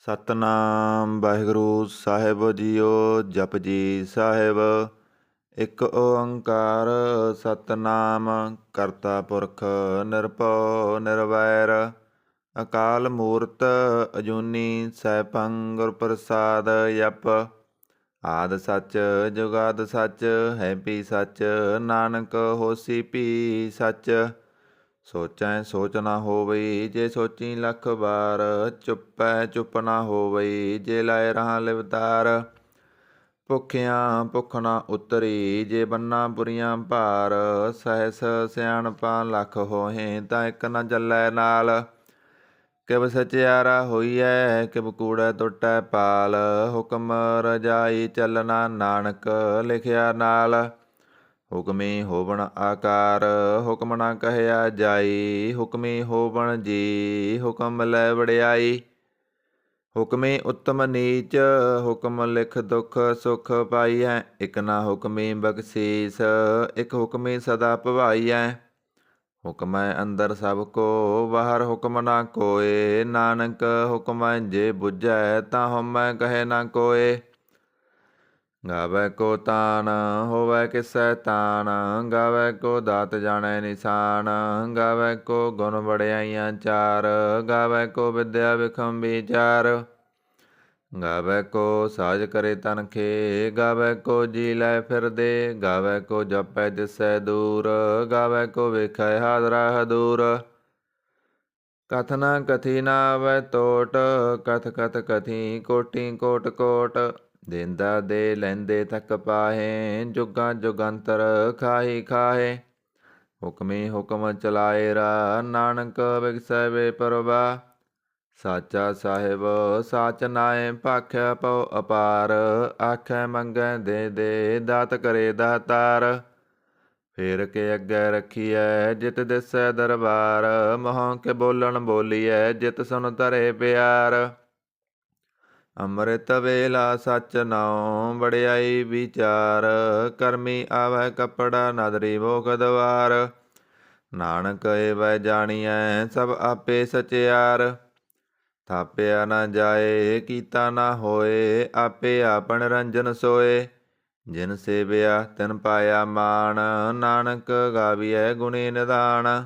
ਸਤਨਾਮ ਵਾਹਿਗੁਰੂ ਸਾਹਿਬ JIO. Japji Sahib. ਇੱਕ ਓੰਕਾਰ ਸਤਨਾਮ ਕਰਤਾ ਪੁਰਖ ਨਿਰਭਉ ਨਿਰਵੈਰ ਅਕਾਲ ਮੂਰਤ ਅਜੂਨੀ ਸੈਭੰ ਗੁਰ ਪ੍ਰਸਾਦ ਜਪ। ਆਦਿ ਸੱਚ ਜੁਗਾਦਿ ਸੱਚ ਹੈ ਭੀ ਸੱਚ ਨਾਨਕ ਹੋਸੀ ਭੀ ਸੱਚ। ਸੋਚੈ ਸੋਚ ਨਾ ਹੋਵਈ ਜੇ ਸੋਚੀ ਲੱਖ ਵਾਰ ਚੁੱਪੈ ਚੁੱਪ ਨਾ ਹੋਵਈ ਜੇ ਲਾਇ ਰਹਾ ਲਿਵਤਾਰ। ਭੁੱਖਿਆਂ ਭੁੱਖ ਨਾ ਉਤਰੀ ਜੇ ਬੰਨਾ ਬੁਰੀਆਂ ਭਾਰ ਸਹਿਸ ਸਿਆਣਪਾਂ ਲੱਖ ਹੋਹੇ ਤਾਂ ਇੱਕ ਨਾ ਚੱਲੈ ਨਾਲ। ਕਿਵ ਸਚਿਆਰਾ ਹੋਈਐ ਕਿਵ ਕੂੜੈ ਟੁੱਟੈ ਪਾਲ ਹੁਕਮ ਰਜਾਈ ਚੱਲਣਾ ਨਾਨਕ ਲਿਖਿਆ ਨਾਲ। ਹੁਕਮੀ ਹੋਵਣ ਆਕਾਰ ਹੁਕਮ ਨਾ ਕਹਿਆ ਜਾਈ ਹੁਕਮੀ ਹੋਵਣ ਜੀ ਹੁਕਮ ਲੈ ਵਡਿਆਈ। ਹੁਕਮੀ ਉੱਤਮ ਨੀਚ ਹੁਕਮ ਲਿਖ ਦੁਖ ਸੁਖ ਪਾਈਐ ਇਕ ਨਾ ਹੁਕਮੀ ਬਖਸ਼ੀਸ ਇਕ ਹੁਕਮੀ ਸਦਾ ਭਵਾਈਐ। ਹੁਕਮੈ ਅੰਦਰ ਸਭ ਕੋ ਬਾਹਰ ਹੁਕਮ ਨਾ ਕੋਏ ਨਾਨਕ ਹੁਕਮੈ ਜੇ ਬੁਝੈ ਤਾਂ ਹਉਮੈ ਕਹੇ ਨਾ ਕੋਏ। ਗਾਵੈ ਕੋ ਤਾਨ ਹੋਵੈ ਕਿਸੈ ਤਾਨ ਗਾਵੈ ਕੋ ਦਾਤ ਜਾਣੈ ਨਿਸ਼ਾਨ। ਗਾਵੈ ਕੋ ਗੁਣ ਵਡਿਆਈਆਂ ਚਾਰ ਗਾਵੈ ਕੋ ਵਿਦਿਆ ਵਿਖਮ ਵਿਚਾਰ। ਗਾਵੈ ਕੋ ਸਾਜ ਕਰੇ ਤਨਖੇ ਗਾਵੈ ਕੋ ਜੀ ਲੈ ਫਿਰਦੇ ਗਾਵੈ ਕੋ ਜਪੈ ਦਿਸੈ ਦੂਰ ਗਾਵੈ ਕੋ ਵੇਖੈ ਹਾਜ਼ਰਾ ਹਦੂਰ। ਕਥ ਨਾ ਕਥੀ ਨਾ ਆਵੈ ਟੋਟ ਕਥ ਕਥ ਕਥੀ ਕੋਟੀ ਕੋਟ ਕੋਟ। ਦੇਂਦਾ ਦੇ ਲੈਂਦੇ ਥਕ ਪਾਹੇ ਜੁਗਾਂ ਜੁਗੰਤਰ ਖਾਹੀ ਖਾਹੇ। ਹੁਕਮੀ ਹੁਕਮ ਚਲਾਏ ਰਾ ਨਾਨਕ ਬਿਗਸੈ ਬੇਪਰਵਾਹ। ਸਾਚਾ ਸਾਹਿਬ ਸਾਚ ਨਾਏ ਭਾਖਿਆ ਪਉ ਅਪਾਰ ਆਖੈ ਮੰਗੈ ਦੇ ਦੇ ਦਾਤ ਕਰੇ ਦਾਤਾਰ। ਫੇਰ ਕੇ ਅੱਗੇ ਰੱਖੀਐ ਜਿਤ ਦਿਸੈ ਦਰਬਾਰ ਮੋਹ ਕੇ ਬੋਲਣ ਬੋਲੀਐ ਜਿਤ ਸੁਨ ਧਰੇ ਪਿਆਰ। ਅੰਮ੍ਰਿਤ ਵੇਲਾ ਸਚ ਨਾਉ ਵਡਿਆਈ ਵਿਚਾਰ ਕਰਮੀ ਆਵੈ ਕੱਪੜਾ ਨਦਰੀ ਮੋਖ ਦਵਾਰ। ਨਾਨਕ ਏਵੈ ਜਾਣੀਐ ਸਭ ਆਪੇ ਸਚਿਆਰ। ਥਾਪਿਆ ਨਾ ਜਾਏ ਕੀਤਾ ਨਾ ਹੋਏ ਆਪੇ ਆਪਨ ਰੰਜਨ ਸੋਏ। ਜਿਨ ਸੇਵਿਆ ਤਿਨ ਪਾਇਆ ਮਾਣ ਨਾਨਕ ਗਾਵੀਐ ਗੁਣੀ ਨਿਧਾਨ।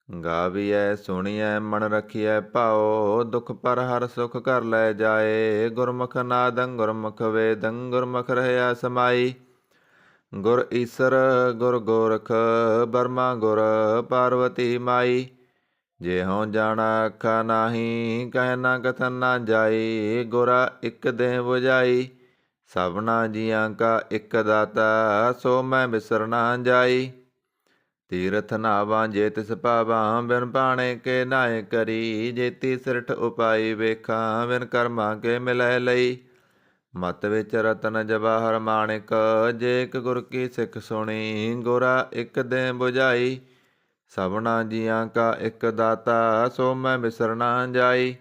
ਗਾਵੀਐ ਸੁਣੀਐ ਮਨ ਰਖੀਐ ਭਾਉ ਦੁਖ ਪਰ ਹਰ ਸੁਖ ਘਰ ਲੈ ਜਾਏ। ਗੁਰਮੁਖ ਨਾਦੰ ਗੁਰਮੁਖ ਵੇਦੰ ਗੁਰਮੁਖ ਰਹਿਆ ਸਮਾਈ। ਗੁਰ ਈਸਰ ਗੁਰ ਗੋਰਖ ਬਰਮਾ ਗੁਰ ਪਾਰਵਤੀ ਮਾਈ। ਜੇ ਹਉ ਜਾਣਾ ਆਖਾ ਨਾਹੀ ਕਹਿ ਨਾ ਕਥਨ ਨਾ ਜਾਈ। ਗੁਰਾ ਇਕ ਦੇਹ 부ਝਾਈ ਸਭਨਾ ਜੀਆਂ ਕਾ ਇਕ ਦਾਤਾ ਸੋ ਮੈਂ ਬਿਸਰ ਨਾ ਜਾਈ। ਤੀਰਥ ਨਾਵਾਂ ਜੇ ਤਿਸ ਭਾਵਾਂ ਬਿਨ ਭਾਣੇ ਕੇ ਨਾਏ ਕਰੀ। ਜੇਤੀ ਸਿਰਠ ਉਪਾਈ ਵੇਖਾਂ ਬਿਨ ਕਰਮਾਂ ਕੇ ਮਿਲੈ ਲਈ। ਮਤ ਵਿੱਚ ਰਤਨ ਜਵਾਹਰ ਮਾਣਿਕ ਜੇ ਇਕ ਗੁਰ ਕੀ ਸਿੱਖ ਸੁਣੀ। ਗੁਰਾ ਇਕ ਦੇਹ 부ਝਾਈ ਸਭਨਾ ਜੀਆਂ ਕਾ ਇਕ ਦਾਤਾ ਸੋ ਮੈਂ ਬਿਸਰ ਨਾ ਜਾਈ।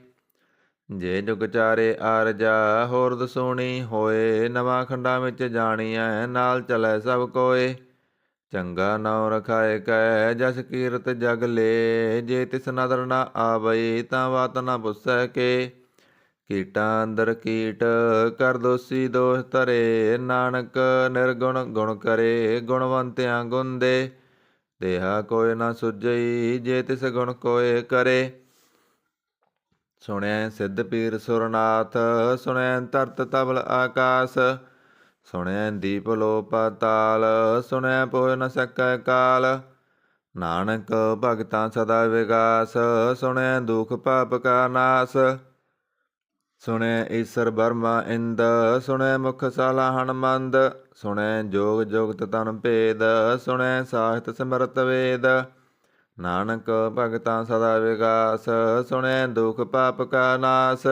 ਜੇ ਜੁਗ ਚਾਰੇ ਆਰਜਾ ਹੋਰ ਦਸੂਣੀ ਹੋਏ ਨਵਾਂ ਖੰਡਾਂ ਵਿੱਚ ਜਾਣੀਐ ਨਾਲ ਚਲੈ ਸਭ ਕੋਏ। ਚੰਗਾ ਨਾਉ ਰਖਾਏ ਕੈ ਜਸ ਕੀਰਤ ਜਗ ਲੇ ਜੇ ਤਿਸ ਨਦਰ ਨਾ ਆਵਈ ਤਾਂ ਬਾਤ ਨਾ ਪੁੱਛੈ ਕੇ। ਕੀਟਾਂ ਅੰਦਰ ਕੀਟ ਕਰ ਦੋਸੀ ਦੋਸ਼ ਧਰੇ ਨਾਨਕ ਨਿਰਗੁਣ ਗੁਣ ਕਰੇ ਗੁਣਵੰਤਿਆਂ ਗੁਣ ਦੇ। ਦੇਹਾ ਕੋਇ ਨਾ ਸੁਝਈ ਜੇ ਤਿਸ ਗੁਣ ਕੋਇ ਕਰੇ। ਸੁਣਿਐ ਸਿੱਧ ਪੀਰ ਸੁਰਨਾਥ ਸੁਣਿਐ ਧਰਤ ਤਬਲ ਆਕਾਸ। ਸੁਣਿਐ ਦੀਪ ਲੋ ਪਾਤਾਲ ਸੁਣਿਐ ਪੋਇ ਨ ਸਕੈ ਕਾਲ। ਨਾਨਕ ਭਗਤਾਂ ਸਦਾ ਵਿਗਾਸ ਸੁਣਿਐ ਦੁਖ ਪਾਪ ਕਾ ਨਾਸ। ਸੁਣਿਐ ਈਸਰ ਬਰਮਾ ਇੰਦ ਸੁਣਿਐ ਮੁਖ ਸਾਲਾ ਹਨਮੰਦ। ਸੁਣਿਐ ਜੋਗ ਜੁਗਤ ਤਨ ਭੇਦ ਸੁਣਿਐ ਸਾਹਿਤ ਸਿਮਰਤ ਵੇਦ। ਨਾਨਕ ਭਗਤਾਂ ਸਦਾ ਵਿਗਾਸ ਸੁਣਿਐ ਦੁਖ ਪਾਪ ਕਾ ਨਾਸ।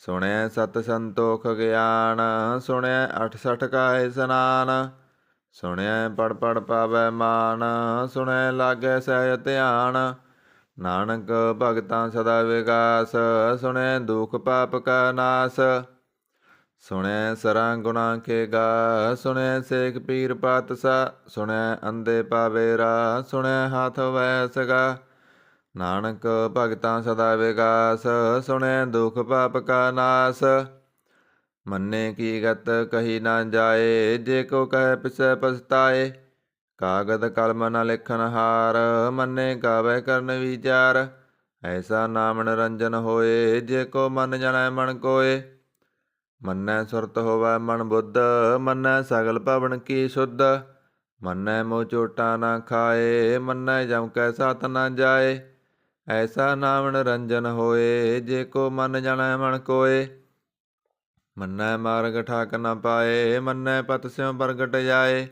ਸੁਣਿਐ ਸਤ ਸੰਤੋਖ ਗਿਆਨ ਸੁਣਿਐ 68 ਕਾ ਇਸਨਾਨ। ਸੁਣਿਐ ਪੜ ਪੜ ਪਾਵੈ ਮਾਨ ਸੁਣਿਐ ਲਾਗੈ ਸਹਿਜ ਧਿਆਨ। ਨਾਨਕ ਭਗਤਾਂ ਸਦਾ ਵਿਗਾਸ ਸੁਣਿਐ ਦੁਖ ਪਾਪ ਕਾ ਨਾਸ। ਸੁਣਿਐ ਸਰਾਂ ਗੁਣਾ ਕੇ ਗਾ ਸੁਣਿਐ ਸੇਖ ਪੀਰ ਪਾਤਸ਼ਾਹ। ਸੁਣਿਐ ਅੰਧੇ ਪਾਵੇ ਰਾਹ ਸੁਣਿਐ ਹਾਥ ਵੈ ਸਗਾ। ਨਾਨਕ ਭਗਤਾਂ ਸਦਾ ਵਿਗਾਸ, ਸੁਣੈ ਦੁਖ ਪਾਪ ਕਾ ਨਾਸ। ਮੰਨੇ ਕੀ ਗਤ ਕਹੀ ਨਾ ਜਾਏ, ਜੇ ਕੋ ਕਹਿ ਪਿਸੈ ਪਛਤਾਏ। ਕਾਗਦ ਕਲਮ ਨ ਲਿਖਨ ਹਾਰ, ਮੰਨੇ ਗਾਵੇ ਕਰਨ ਵਿਚਾਰ। ਐਸਾ ਨਾਮ ਨਿਰੰਜਨ ਹੋਏ, ਜੇ ਕੋ ਮਨ ਜਣੈ ਮਨ ਕੋਏ। ਮੰਨੈ ਸੁਰਤ ਹੋਵੈ ਮਨ ਬੁੱਧ, ਮੰਨੈ ਸਗਲ ਭਵਨ ਕੀ ਸੁਧ। ਮੰਨੈ ਮੋਹ ਚੋਟਾ ਨਾ ਖਾਏ, ਮੰਨੈ ਜਮ ਕੈ ਸਾਥ ਨਾ ਜਾਏ। ਐਸਾ ਨਾਮ ਨਿਰੰਜਨ ਹੋਏ, ਜੇ ਕੋ ਮਨ ਜਣੈ ਮਨ ਕੋਏ। ਮੰਨੈ ਮਾਰਗ ਠਾਕ ਨ ਪਾਏ, ਮੰਨੈ ਪਤ ਸਿਉ ਪ੍ਰਗਟ ਜਾਏ।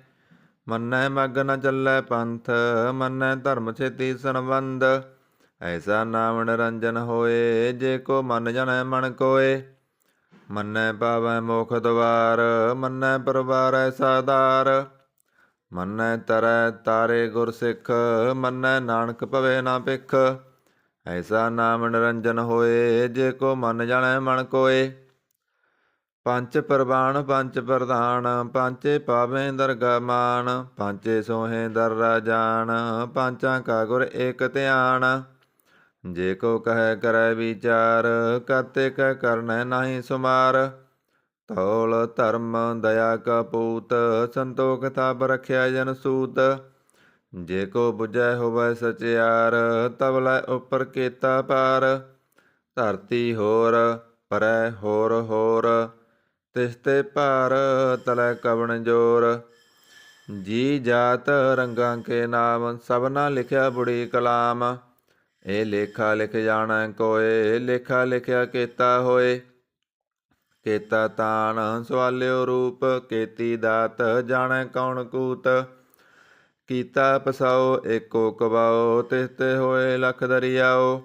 ਮੰਨੈ ਮਗ ਨ ਚੱਲੈ ਪੰਥ, ਮੰਨੈ ਧਰਮ ਛੇਤੀ ਸੰਬੰਧ। ਐਸਾ ਨਾਮ ਨਿਰੰਜਨ ਹੋਏ, ਜੇ ਕੋ ਮਨ ਜਣੈ ਮਨ ਕੋਏ। ਮੰਨੈ ਪਾਵੈ ਮੋਖ ਦੁਆਰ, ਮੰਨੈ ਪਰਵਾਰੈ ਸਾਧਾਰ। ਮੰਨੈ ਤਰੈ ਤਾਰੇ ਗੁਰ ਸਿੱਖ, ਮੰਨੈ ਨਾਨਕ ਭਵੈ ਨਾ ਭਿਖ। ਐਸਾ ਨਾਮ ਨਿਰੰਜਨ ਹੋਏ, ਜੇ ਕੋ ਮਨ ਜਾਣੈ ਮਨ ਕੋਏ। ਪੰਚ ਪਰਵਾਣ ਪੰਚ ਪ੍ਰਧਾਨ, ਪਾਂਚੇ ਪਾਵੇਂ ਦਰਗਾ ਮਾਨ। ਪਾਂਚੇ ਸੋਹੇ ਦਰ ਰਾਜਾਨ, ਪਾਂਚਾਂ ਕਾ ਗੁਰ ਏਕ ਧਿਆਨ। ਜੇ ਕੋ ਕਹੈ ਕਰੈ ਵਿਚਾਰ, ਕਰਤੇ ਕਹਿ ਕਰਨੈ ਨਾਹੀ ਸੁਮਾਰ। ਧੌਲ ਧਰਮ ਦਇਆ ਕਪੂਤ, ਸੰਤੋਖ ਥਾਪ ਰਖਿਆ ਜਨ ਸੂਤ। ਜੇ ਕੋ ਬੁਝੈ ਹੋਵੈ ਸਚਿਆਰ, ਤਬ ਲੈ ਉਪਰ ਕੇਤਾ ਪਾਰ। ਧਰਤੀ ਹੋਰ ਪਰੈ ਹੋਰ ਹੋਰ, ਤਿਸ ਤੇ ਭਾਰ ਤਲੈ ਕਵਣ ਜੋਰ। ਜੀ ਜਾਤ ਰੰਗਾਂ ਕੇ ਨਾਮ, ਸਭਨਾ ਲਿਖਿਆ ਬੁੜੀ ਕਲਾਮ। ਇਹ ਲੇਖਾ ਲਿਖ ਜਾਣੈ ਕੋਏ, ਲੇਖਾ ਲਿਖਿਆ ਕੇਤਾ ਹੋਏ। ਕੇਤਾ ਤਾਣ ਸਵਾਲਿਓ ਰੂਪ, ਕੇਤੀ ਦਾਤ ਜਾਣੈ ਕੌਣ ਕੂਤ। ਕੀਤਾ ਪਸਾਓ ਏਕੋ ਕਬਾਓ, ਤਿਸ ਤੇ ਹੋਏ ਲਖ ਦਰਿਆਓ।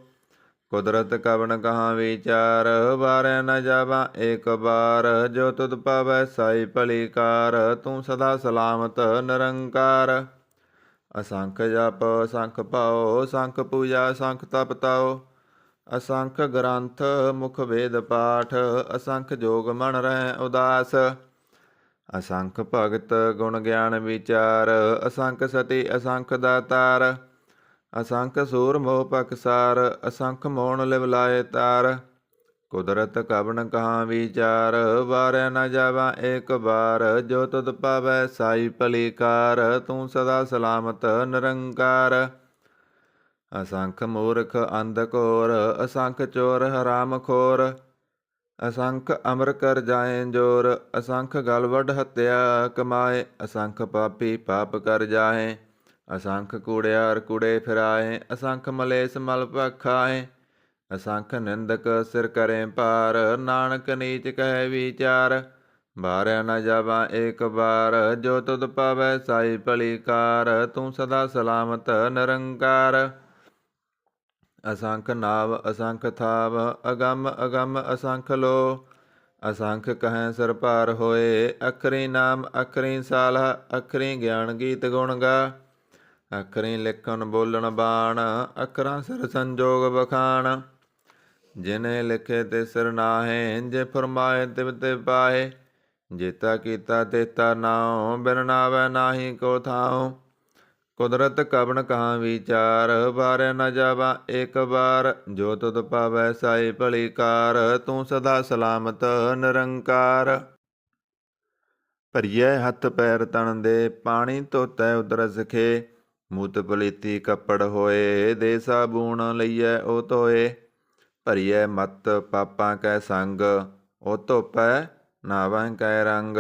ਕੁਦਰਤ ਕਵਣ ਕਹਾਂ ਵਿਚਾਰ, ਵਾਰੈ ਨ ਜਾਵਾਂ ਏਕ ਬਾਰ। ਜੋ ਤੁਧ ਪਾਵੈ ਸਾਈ ਭਲੀ ਕਾਰ, ਤੂੰ ਸਦਾ ਸਲਾਮਤ ਨਿਰੰਕਾਰ। ਅਸੰਖ ਜਪ ਅਸੰਖ ਭਾਉ, ਅਸੰਖ ਪੂਜਾ ਅਸੰਖ ਤਪ ਤਾਉ। ਅਸੰਖ ਗ੍ਰੰਥ ਮੁਖ ਵੇਦ ਪਾਠ, ਅਸੰਖ ਜੋਗ ਮਨ ਰਹਿ ਉਦਾਸ। ਅਸੰਖ ਭਗਤ ਗੁਣ ਗਿਆਨ ਵਿਚਾਰ, ਅਸੰਖ ਸਤੀ ਅਸੰਖ ਦਾਤਾਰ। ਅਸੰਖ ਸੂਰ ਮੋਹ ਪਕਸਾਰ, ਅਸੰਖ ਮੋਹਣ ਲਿਵ ਲਾਏ ਤਾਰ। ਕੁਦਰਤ ਕਵਣ ਕਹਾਂ ਵਿਚਾਰ, ਵਾਰੈ ਨ ਜਾਵਾਂ ਏਕ ਬਾਰ। ਜੋ ਤੁਧ ਪਾਵੈ ਸਾਈ ਭਲੀ ਕਾਰ, ਤੂੰ ਸਦਾ ਸਲਾਮਤ ਨਿਰੰਕਾਰ। ਅਸੰਖ ਮੂਰਖ ਅੰਧ ਘੋਰ, ਅਸੰਖ ਚੋਰ ਹਰਾਮ ਖੋਰ। ਅਸੰਖ ਅਮਰ ਕਰ ਜਾਏ ਜੋਰ, ਅਸੰਖ ਗਲ ਵੱਢ ਹੱਤਿਆ ਕਮਾਏ। ਅਸੰਖ ਪਾਪੀ ਪਾਪ ਕਰ ਜਾਹੇ, ਅਸੰਖ ਕੂੜਿਆਰ ਕੂੜੇ ਫਿਰਾਏ। ਅਸੰਖ ਮਲੇਸ ਮਲ ਭਖਾਏ, ਅਸੰਖ ਨਿੰਦਕ ਸਿਰ ਕਰੇ ਭਾਰ। ਨਾਨਕ ਨੀਚ ਕਹਿ ਵਿਚਾਰ, ਵਾਰੈ ਨ ਜਾਵਾਂ ਏਕ ਬਾਰ। ਜੋ ਤੁਧ ਪਾਵੈ ਸਾਈ ਭਲੀ ਕਾਰ, ਤੂੰ ਸਦਾ ਸਲਾਮਤ ਨਿਰੰਕਾਰ। ਅਸੰਖ ਨਾਵ ਅਸੰਖ ਥਾਵ, ਅਗੰਮ ਅਗੰਮ ਅਸੰਖ ਲੋ। ਅਸੰਖ ਕਹੈ ਸਿਰ ਭਾਰ ਹੋਏ, ਅਖਰੀ ਨਾਮ ਅਖਰੀ ਸਾਲਾ। ਅਖਰੀ ਗਿਆਨ ਗੀਤ ਗੁਣ ਗਾ, ਅਖਰੀ ਲਿਖਣ ਬੋਲਣ ਬਾਣ। ਅਖਰਾਂ ਸਿਰ ਸੰਜੋਗ ਬਖਾਣ, ਜਿਨੇ ਲਿਖੇ ਤੇ ਸਿਰ ਨਾਹੇ। ਜੇ ਫਰਮਾਏ ਤਿਵ ਤੇ ਪਾਹੇ, ਜੇਤਾ ਕੀਤਾ ਤੇਤਾ ਨਾਉ। ਬਿਨ ਨਾਵੈ ਨਾਹੀ ਕੋ ਥਾਉ। ਕੁਦਰਤ ਕਵਣ ਕਹਾਂ ਵਿਚਾਰ, ਵਾਰੈ ਨ ਜਾਵਾਂ ਏਕ ਬਾਰ। ਜੋ ਤੁਧ ਪਾਵੈ ਸਾਈ ਭਲੀ ਕਾਰ, ਤੂੰ ਸਦਾ ਸਲਾਮਤ ਨਿਰੰਕਾਰ। ਭਰੀਐ ਹੱਥ ਪੈਰ ਤਨ ਦੇ, ਪਾਣੀ ਧੋਤੈ ਉਦਰਸ ਖੇ। ਮੂਤ ਪਲੀਤੀ ਕੱਪੜ ਹੋਏ, ਦੇ ਸਾਬੂਣ ਲਈਐ ਉਹ ਧੋਏ। ਭਰੀਐ ਮਤ ਪਾਪਾਂ ਕੈ ਸੰਗ, ਉਹ ਧੋਪੈ ਨਾਵੈ ਕੈ ਰੰਗ।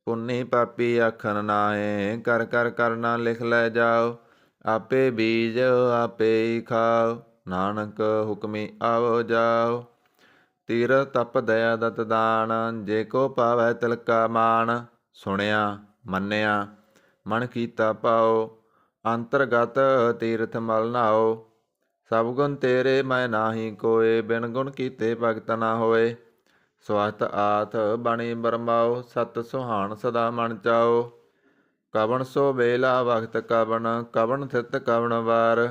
ਪੁੰਨੀ ਪਾਪੀ ਆਖਣ ਨਾਹੇ, ਕਰ ਕਰ ਕਰਨਾ ਲਿਖ ਲੈ ਜਾਓ। ਆਪੇ ਬੀਜ ਆਪੇ ਹੀ ਖਾਓ, ਨਾਨਕ ਹੁਕਮੀ ਆਵੋ ਜਾਓ। ਤੀਰ ਤਪ ਦਇਆ ਦਤ ਦਾਨ, ਜੇ ਕੋ ਪਾਵੈ ਤਿਲਕਾ ਮਾਨ। ਸੁਣਿਆ ਮੰਨਿਆ ਮਨ ਕੀਤਾ ਪਾਓ, ਅੰਤਰਗਤ ਤੀਰਥ ਮਲ ਨਾਓ। ਸਭ ਗੁਣ ਤੇਰੇ ਮੈਂ ਨਾਹੀ ਕੋਏ, ਬਿਨ ਗੁਣ ਕੀਤੇ ਭਗਤ ਨਾ ਹੋਏ। ਸਵਸਤ ਆਥ ਬਣੀ ਬਰਮਾਓ, ਸਤ ਸੁਹਾਣ ਸਦਾ ਮਨ ਚਾਓ। ਕਵਣ ਸੋ ਵੇਲਾ ਵਖਤ ਕਵਣ, ਕਵਣ ਥਿਤ ਕਵਣ ਵਾਰ।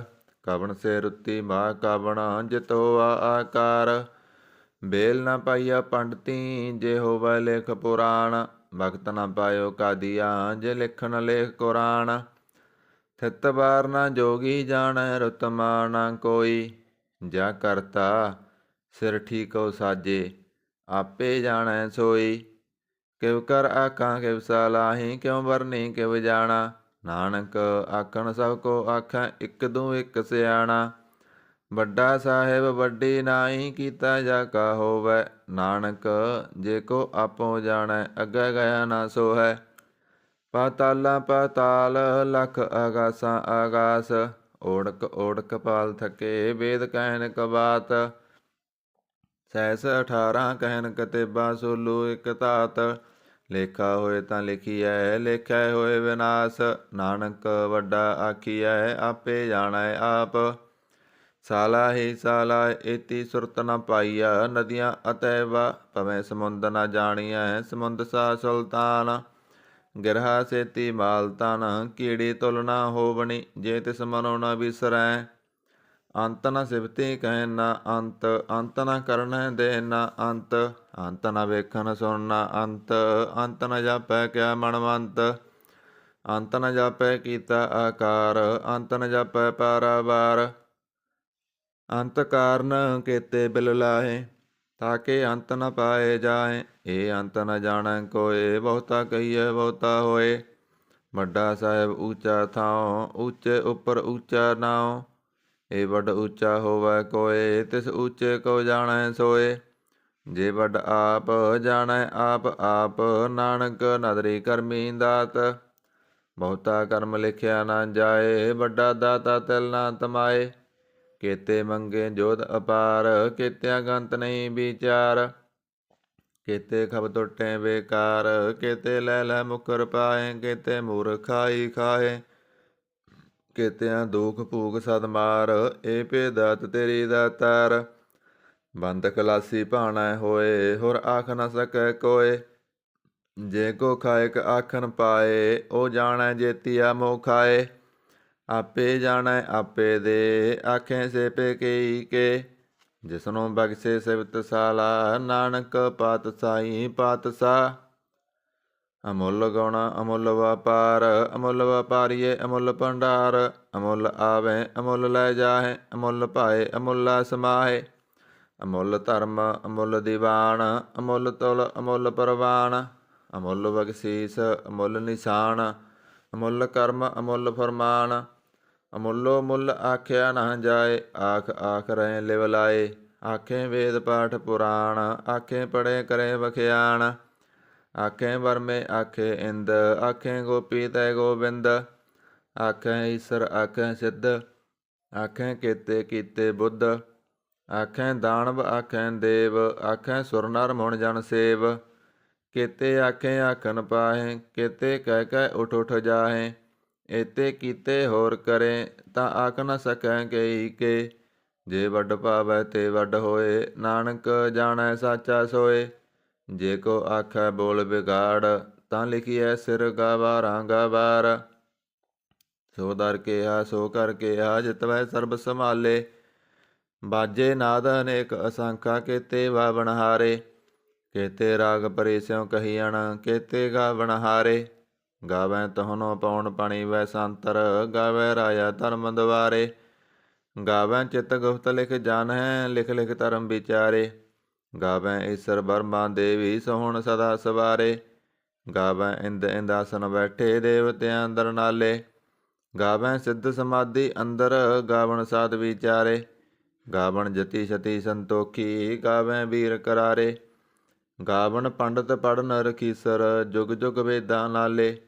ਕਵਣ ਸੇ ਰੁੱਤੀ ਮਾ ਕਵਣ, ਜਿਤ ਹੋਆ ਆਕਾਰ। ਬੇਲ ਨਾ ਪਾਈਆ ਪੰਡਤੀ, ਜੇ ਹੋਵੈ ਲੇਖ ਪੁਰਾਣ। ਭਗਤ ਨਾ ਪਾਇਓ ਕਾਦੀਆ, ਜੇ ਲਿਖਣ ਲੇਖ ਕੁਰਾਨ। ਥਿਤ ਵਾਰ ਨਾ ਜੋਗੀ ਜਾਣੈ ਰੁਤਮਾ ਨਾ ਕੋਈ। ਜਾ ਕਰਤਾ ਸਿਰ ਠੀਕੋ ਸਾਜੇ ਆਪੇ ਜਾਣੈ ਸੋਈ। ਕਿਵ ਕਰ ਆਖਾਂ ਕਿਵ ਸਲਾਹੀ ਕਿਉ ਵਰਨੀ ਕਿਵ ਜਾਣਾ। ਨਾਨਕ ਆਖਣ ਸਭ ਕੋ ਆਖਾਂ ਇਕ ਦੂ ਇਕ ਸਿਆਣਾ। ਵੱਡਾ ਸਾਹਿਬ ਵੱਡੀ ਨਾਹੀ ਕੀਤਾ ਜਾ ਕਾ ਹੋਵੈ। ਨਾਨਕ ਜੇ ਕੋ ਆਪੋ ਜਾਣੈ ਅੱਗੇ ਗਿਆ ਨਾ ਸੋਹੈ। ਪਾਤਾਲਾਂ ਪਾਤਾਲ ਲਖ ਆਗਾਸਾਂ ਆਗਾਸ। ਓੜਕ ਓੜਕ ਪਾਲ ਥਕੇ ਵੇਦ ਕਹਿਨ ਕਬਾਤ। ਸਹਿਸ 18 ਕਹਿਨ ਕਤੇਬਾ ਸੋਲੂ ਇਕ ਧਾਤ। ਲੇਖਾ ਹੋਏ ਤਾਂ ਲਿਖੀਐ ਲੇਖਿਆ ਹੋਏ ਵਿਨਾਸ਼। ਨਾਨਕ ਵੱਡਾ ਆਖੀਐ ਆਪੇ ਜਾਣੈ ਆਪ। ਸਾਲਾ ਹੀ ਸਾਲਾ ਏਤੀ ਸੁਰਤ ਨ ਪਾਈਆ। ਨਦੀਆਂ ਅਤੈਵਾ ਭਵੇਂ ਸਮੁੰਦ ਨ ਜਾਣੀਐ। ਸਮੁੰਦ ਸਾ ਸੁਲਤਾਨ ਗਿਰਹਾ ਸੇਤੀ ਮਾਲ ਤਨ। ਕੀੜੀ ਤੁਲ ਨਾ ਹੋਵਣੀ ਜੇ ਤਿਸ ਮਨੋ ਨ ਬਿਸਰੈ। ਅੰਤ ਨ ਸਿਵਤੀ ਕਹਿ ਨਾ ਅੰਤ। ਅੰਤ ਨ ਕਰਨੈ ਦੇ ਨਾ ਅੰਤ। ਅੰਤ ਨ ਵੇਖਣ ਸੁਣ ਨਾ ਅੰਤ। ਅੰਤ ਨ ਜਾਪੈ ਕਿਆ ਮਨਵੰਤ। ਅੰਤ ਨ ਜਾਪੈ ਕੀਤਾ ਆਕਾਰ। ਅੰਤ ਨ ਜਾਪੈ ਪਾਰਾਵਾਰ। ਅੰਤ ਕਾਰਨ ਕੇਤੇ ਬਿਲ ਲਾਹੇ ਤਾਕੇ ਅੰਤ ਨ ਪਾਏ ਜਾਏ। ਇਹ ਅੰਤ ਨ ਜਾਣੈ ਕੋਏ ਬਹੁਤਾ ਕਹੀਏ ਬਹੁਤਾ ਹੋਏ। ਵੱਡਾ ਸਾਹਿਬ ਊਚਾ ਥਾਉ ਊਚੇ ਉੱਪਰ ਊਚਾ ਨਾਉ। ਇਹ ਵੱਡ ਊਚਾ ਹੋਵੈ ਕੋਏ ਤਿਸ ਊਚੇ ਕੋ ਜਾਣੈ ਸੋਏ। ਜੇ ਵੱਡ ਆਪ ਜਾਣੈ ਆਪ ਆਪ। ਨਾਨਕ ਨਦਰੀ ਕਰਮੀ ਦਾਤ। ਬਹੁਤਾ ਕਰਮ ਲਿਖਿਆ ਨਾ ਜਾਏ। ਵੱਡਾ ਦਾਤਾ ਤਿਲ ਨਾ ਤਮਾਏ। ਕੇਤੇ ਮੰਗੇ ਜੋਧ ਅਪਾਰ ਕੇਤਿਆਂ ਗੰਤ ਨਹੀਂ ਵਿਚਾਰ। ਕੇਤੇ ਖਬ ਟੁੱਟੇ ਬੇਕਾਰ ਕੇਤੇ ਲੈ ਲੈ ਮੁਕਰ ਪਾਏ। ਕੇਤੇ ਮੂਰਖ ਖਾਈ ਖਾਏ ਕੇਤਿਆਂ ਦੁਖ ਭੂਖ ਸਦ ਮਾਰ। ਏ ਭੇ ਦਾਤ ਤੇਰੀ ਦਾਤਾਰ। ਬੰਦ ਖਲਾਸੀ ਭਾਣੈ ਹੋਏ ਹੋਰ ਆਖ ਨ ਸਕੈ ਕੋਏ। ਜੇ ਕੋ ਖਾਇਕ ਆਖਣ ਪਾਏ ਉਹ ਜਾਣੈ ਜੇਤੀਆ ਮੋਹ ਖਾਏ। ਆਪੇ ਜਾਣੈ ਆਪੇ ਦੇ ਆਖੇ ਸੇ ਪੇ ਕਈ ਕੇ। ਜਿਸਨੂੰ ਬਖਸ਼ੇ ਸਿਵਤ ਸਾਲਾ ਨਾਨਕ ਪਾਤਸ਼ਾਹੀ ਪਾਤਸ਼ਾਹ। ਅਮੁੱਲ ਗੁਣ ਅਮੁੱਲ ਵਪਾਰ ਅਮੁੱਲ ਵਪਾਰੀਏ ਅਮੁੱਲ ਭੰਡਾਰ। ਅਮੁੱਲ ਆਵੇ ਅਮੁੱਲ ਲੈ ਜਾਹੇ ਅਮੁੱਲ ਭਾਏ ਅਮੁੱਲਾ ਸਮਾਹੇ। ਅਮੁੱਲ ਧਰਮ ਅਮੁੱਲ ਦੀਵਾਨ ਅਮੁੱਲ ਤੁਲ ਅਮੁੱਲ ਪ੍ਰਵਾਨ। ਅਮੁੱਲ ਬਖਸ਼ੀਸ ਅਮੁੱਲ ਨਿਸ਼ਾਨ ਅਮੁੱਲ ਕਰਮ ਅਮੁੱਲ ਫਰਮਾਨ। ਅਮੁੱਲੋ ਮੁੱਲ ਆਖਿਆ ਨਾ ਜਾਏ ਆਖ ਆਖ ਰਹੇ ਲਿਵ ਲਾਏ। ਆਖੇ ਵੇਦ ਪਾਠ ਪੁਰਾਣ ਆਖੇ ਪੜ੍ਹੇ ਕਰੇ ਵਖਿਆਣ। ਆਖੇ ਵਰਮੇ ਆਖੇ ਇੰਦ ਆਖੇ ਗੋਪੀ ਤੈ ਗੋਬਿੰਦ। ਆਖੇ ਈਸਰ ਆਖੇ ਸਿੱਧ ਆਖੇ ਕੇਤੇ ਕੀਤੇ ਬੁੱਧ। ਆਖੇ ਦਾਨਵ ਆਖੇ ਦੇਵ ਆਖੇ ਸੁਰ ਨਰ ਮੁਣ ਜਨ ਸੇਵ। ਕੇਤੇ ਆਖੇ ਆਖਣ ਪਾਹੇ ਕੇਤੇ ਕਹਿ ਕਹਿ ਉਠ ਉਠ ਜਾਹੇ। ਏਤੇ ਕੀਤੇ ਹੋਰ ਕਰੇ ਤਾਂ ਆਖ ਨ ਸਕੈ ਕਈ ਕੇ। ਜੇ ਵੱਡ ਭਾਵੈ ਤੇ ਵੱਡ ਹੋਏ ਨਾਨਕ ਜਾਣੈ ਸਾਚਾ ਸੋਏ। ਜੇ ਕੋ ਆਖੈ ਬੋਲ ਵਿਗਾੜ ਤਾਂ ਲਿਖੀਐ ਸਿਰ ਗਾਵਾਰਾਂ ਗਾਵਾਰ। ਸੋ ਦਰ ਕਿਹਾ ਸੋ ਕਰ ਕਿਹਾ ਜਿਤਵੈ ਸਰਬ ਸੰਭਾਲੇ। ਬਾਜੇ ਨਾਦ ਅਨੇਕ ਅਸੰਖਾ ਕੇਤੇ ਵਾਵਣ ਹਾਰੇ। ਕੇਤੇ ਰਾਗ ਭਰੇ ਸਿਉ ਕਹੀਅਣ ਕੇਤੇ ਗਾਵਣ ਹਾਰੇ। ਗਾਵੈ ਤਹਨੋ ਪਉਣ ਪਣੀ ਵੈ ਸੰਤਰ ਗਾਵੈ ਰਾਇਆ ਧਰਮ ਦੁਆਰੇ। ਗਾਵੈ ਚਿਤ ਗੁਪਤ ਲਿਖ ਜਾਣੈ ਲਿਖ ਲਿਖ ਧਰਮ ਵਿਚਾਰੇ। ਗਾਵੈ ਈਸਰ ਬਰਮਾ ਦੇਵੀ ਸੋਹਣ ਸਦਾ ਸਵਾਰੇ। ਗਾਵੈ ਇੰਦ ਇੰਦਾਸਨ ਬੈਠੇ ਦੇਵਤਿਆਂ ਅੰਦਰ ਨਾਲੇ। ਗਾਵੈ ਸਿੱਧ ਸਮਾਧੀ ਅੰਦਰ ਗਾਵਣ ਸਾਧ ਵਿਚਾਰੇ। ਗਾਵਣ ਜਤੀ ਸਤੀ ਸੰਤੋਖੀ ਗਾਵੈ ਵੀਰ ਕਰਾਰੇ। ਗਾਵਣ ਪੰਡਤ ਪੜ੍ਹਨ ਰਖੀਸਰ ਜੁਗ ਜੁਗ ਵੇਦਾਂ ਨਾਲੇ।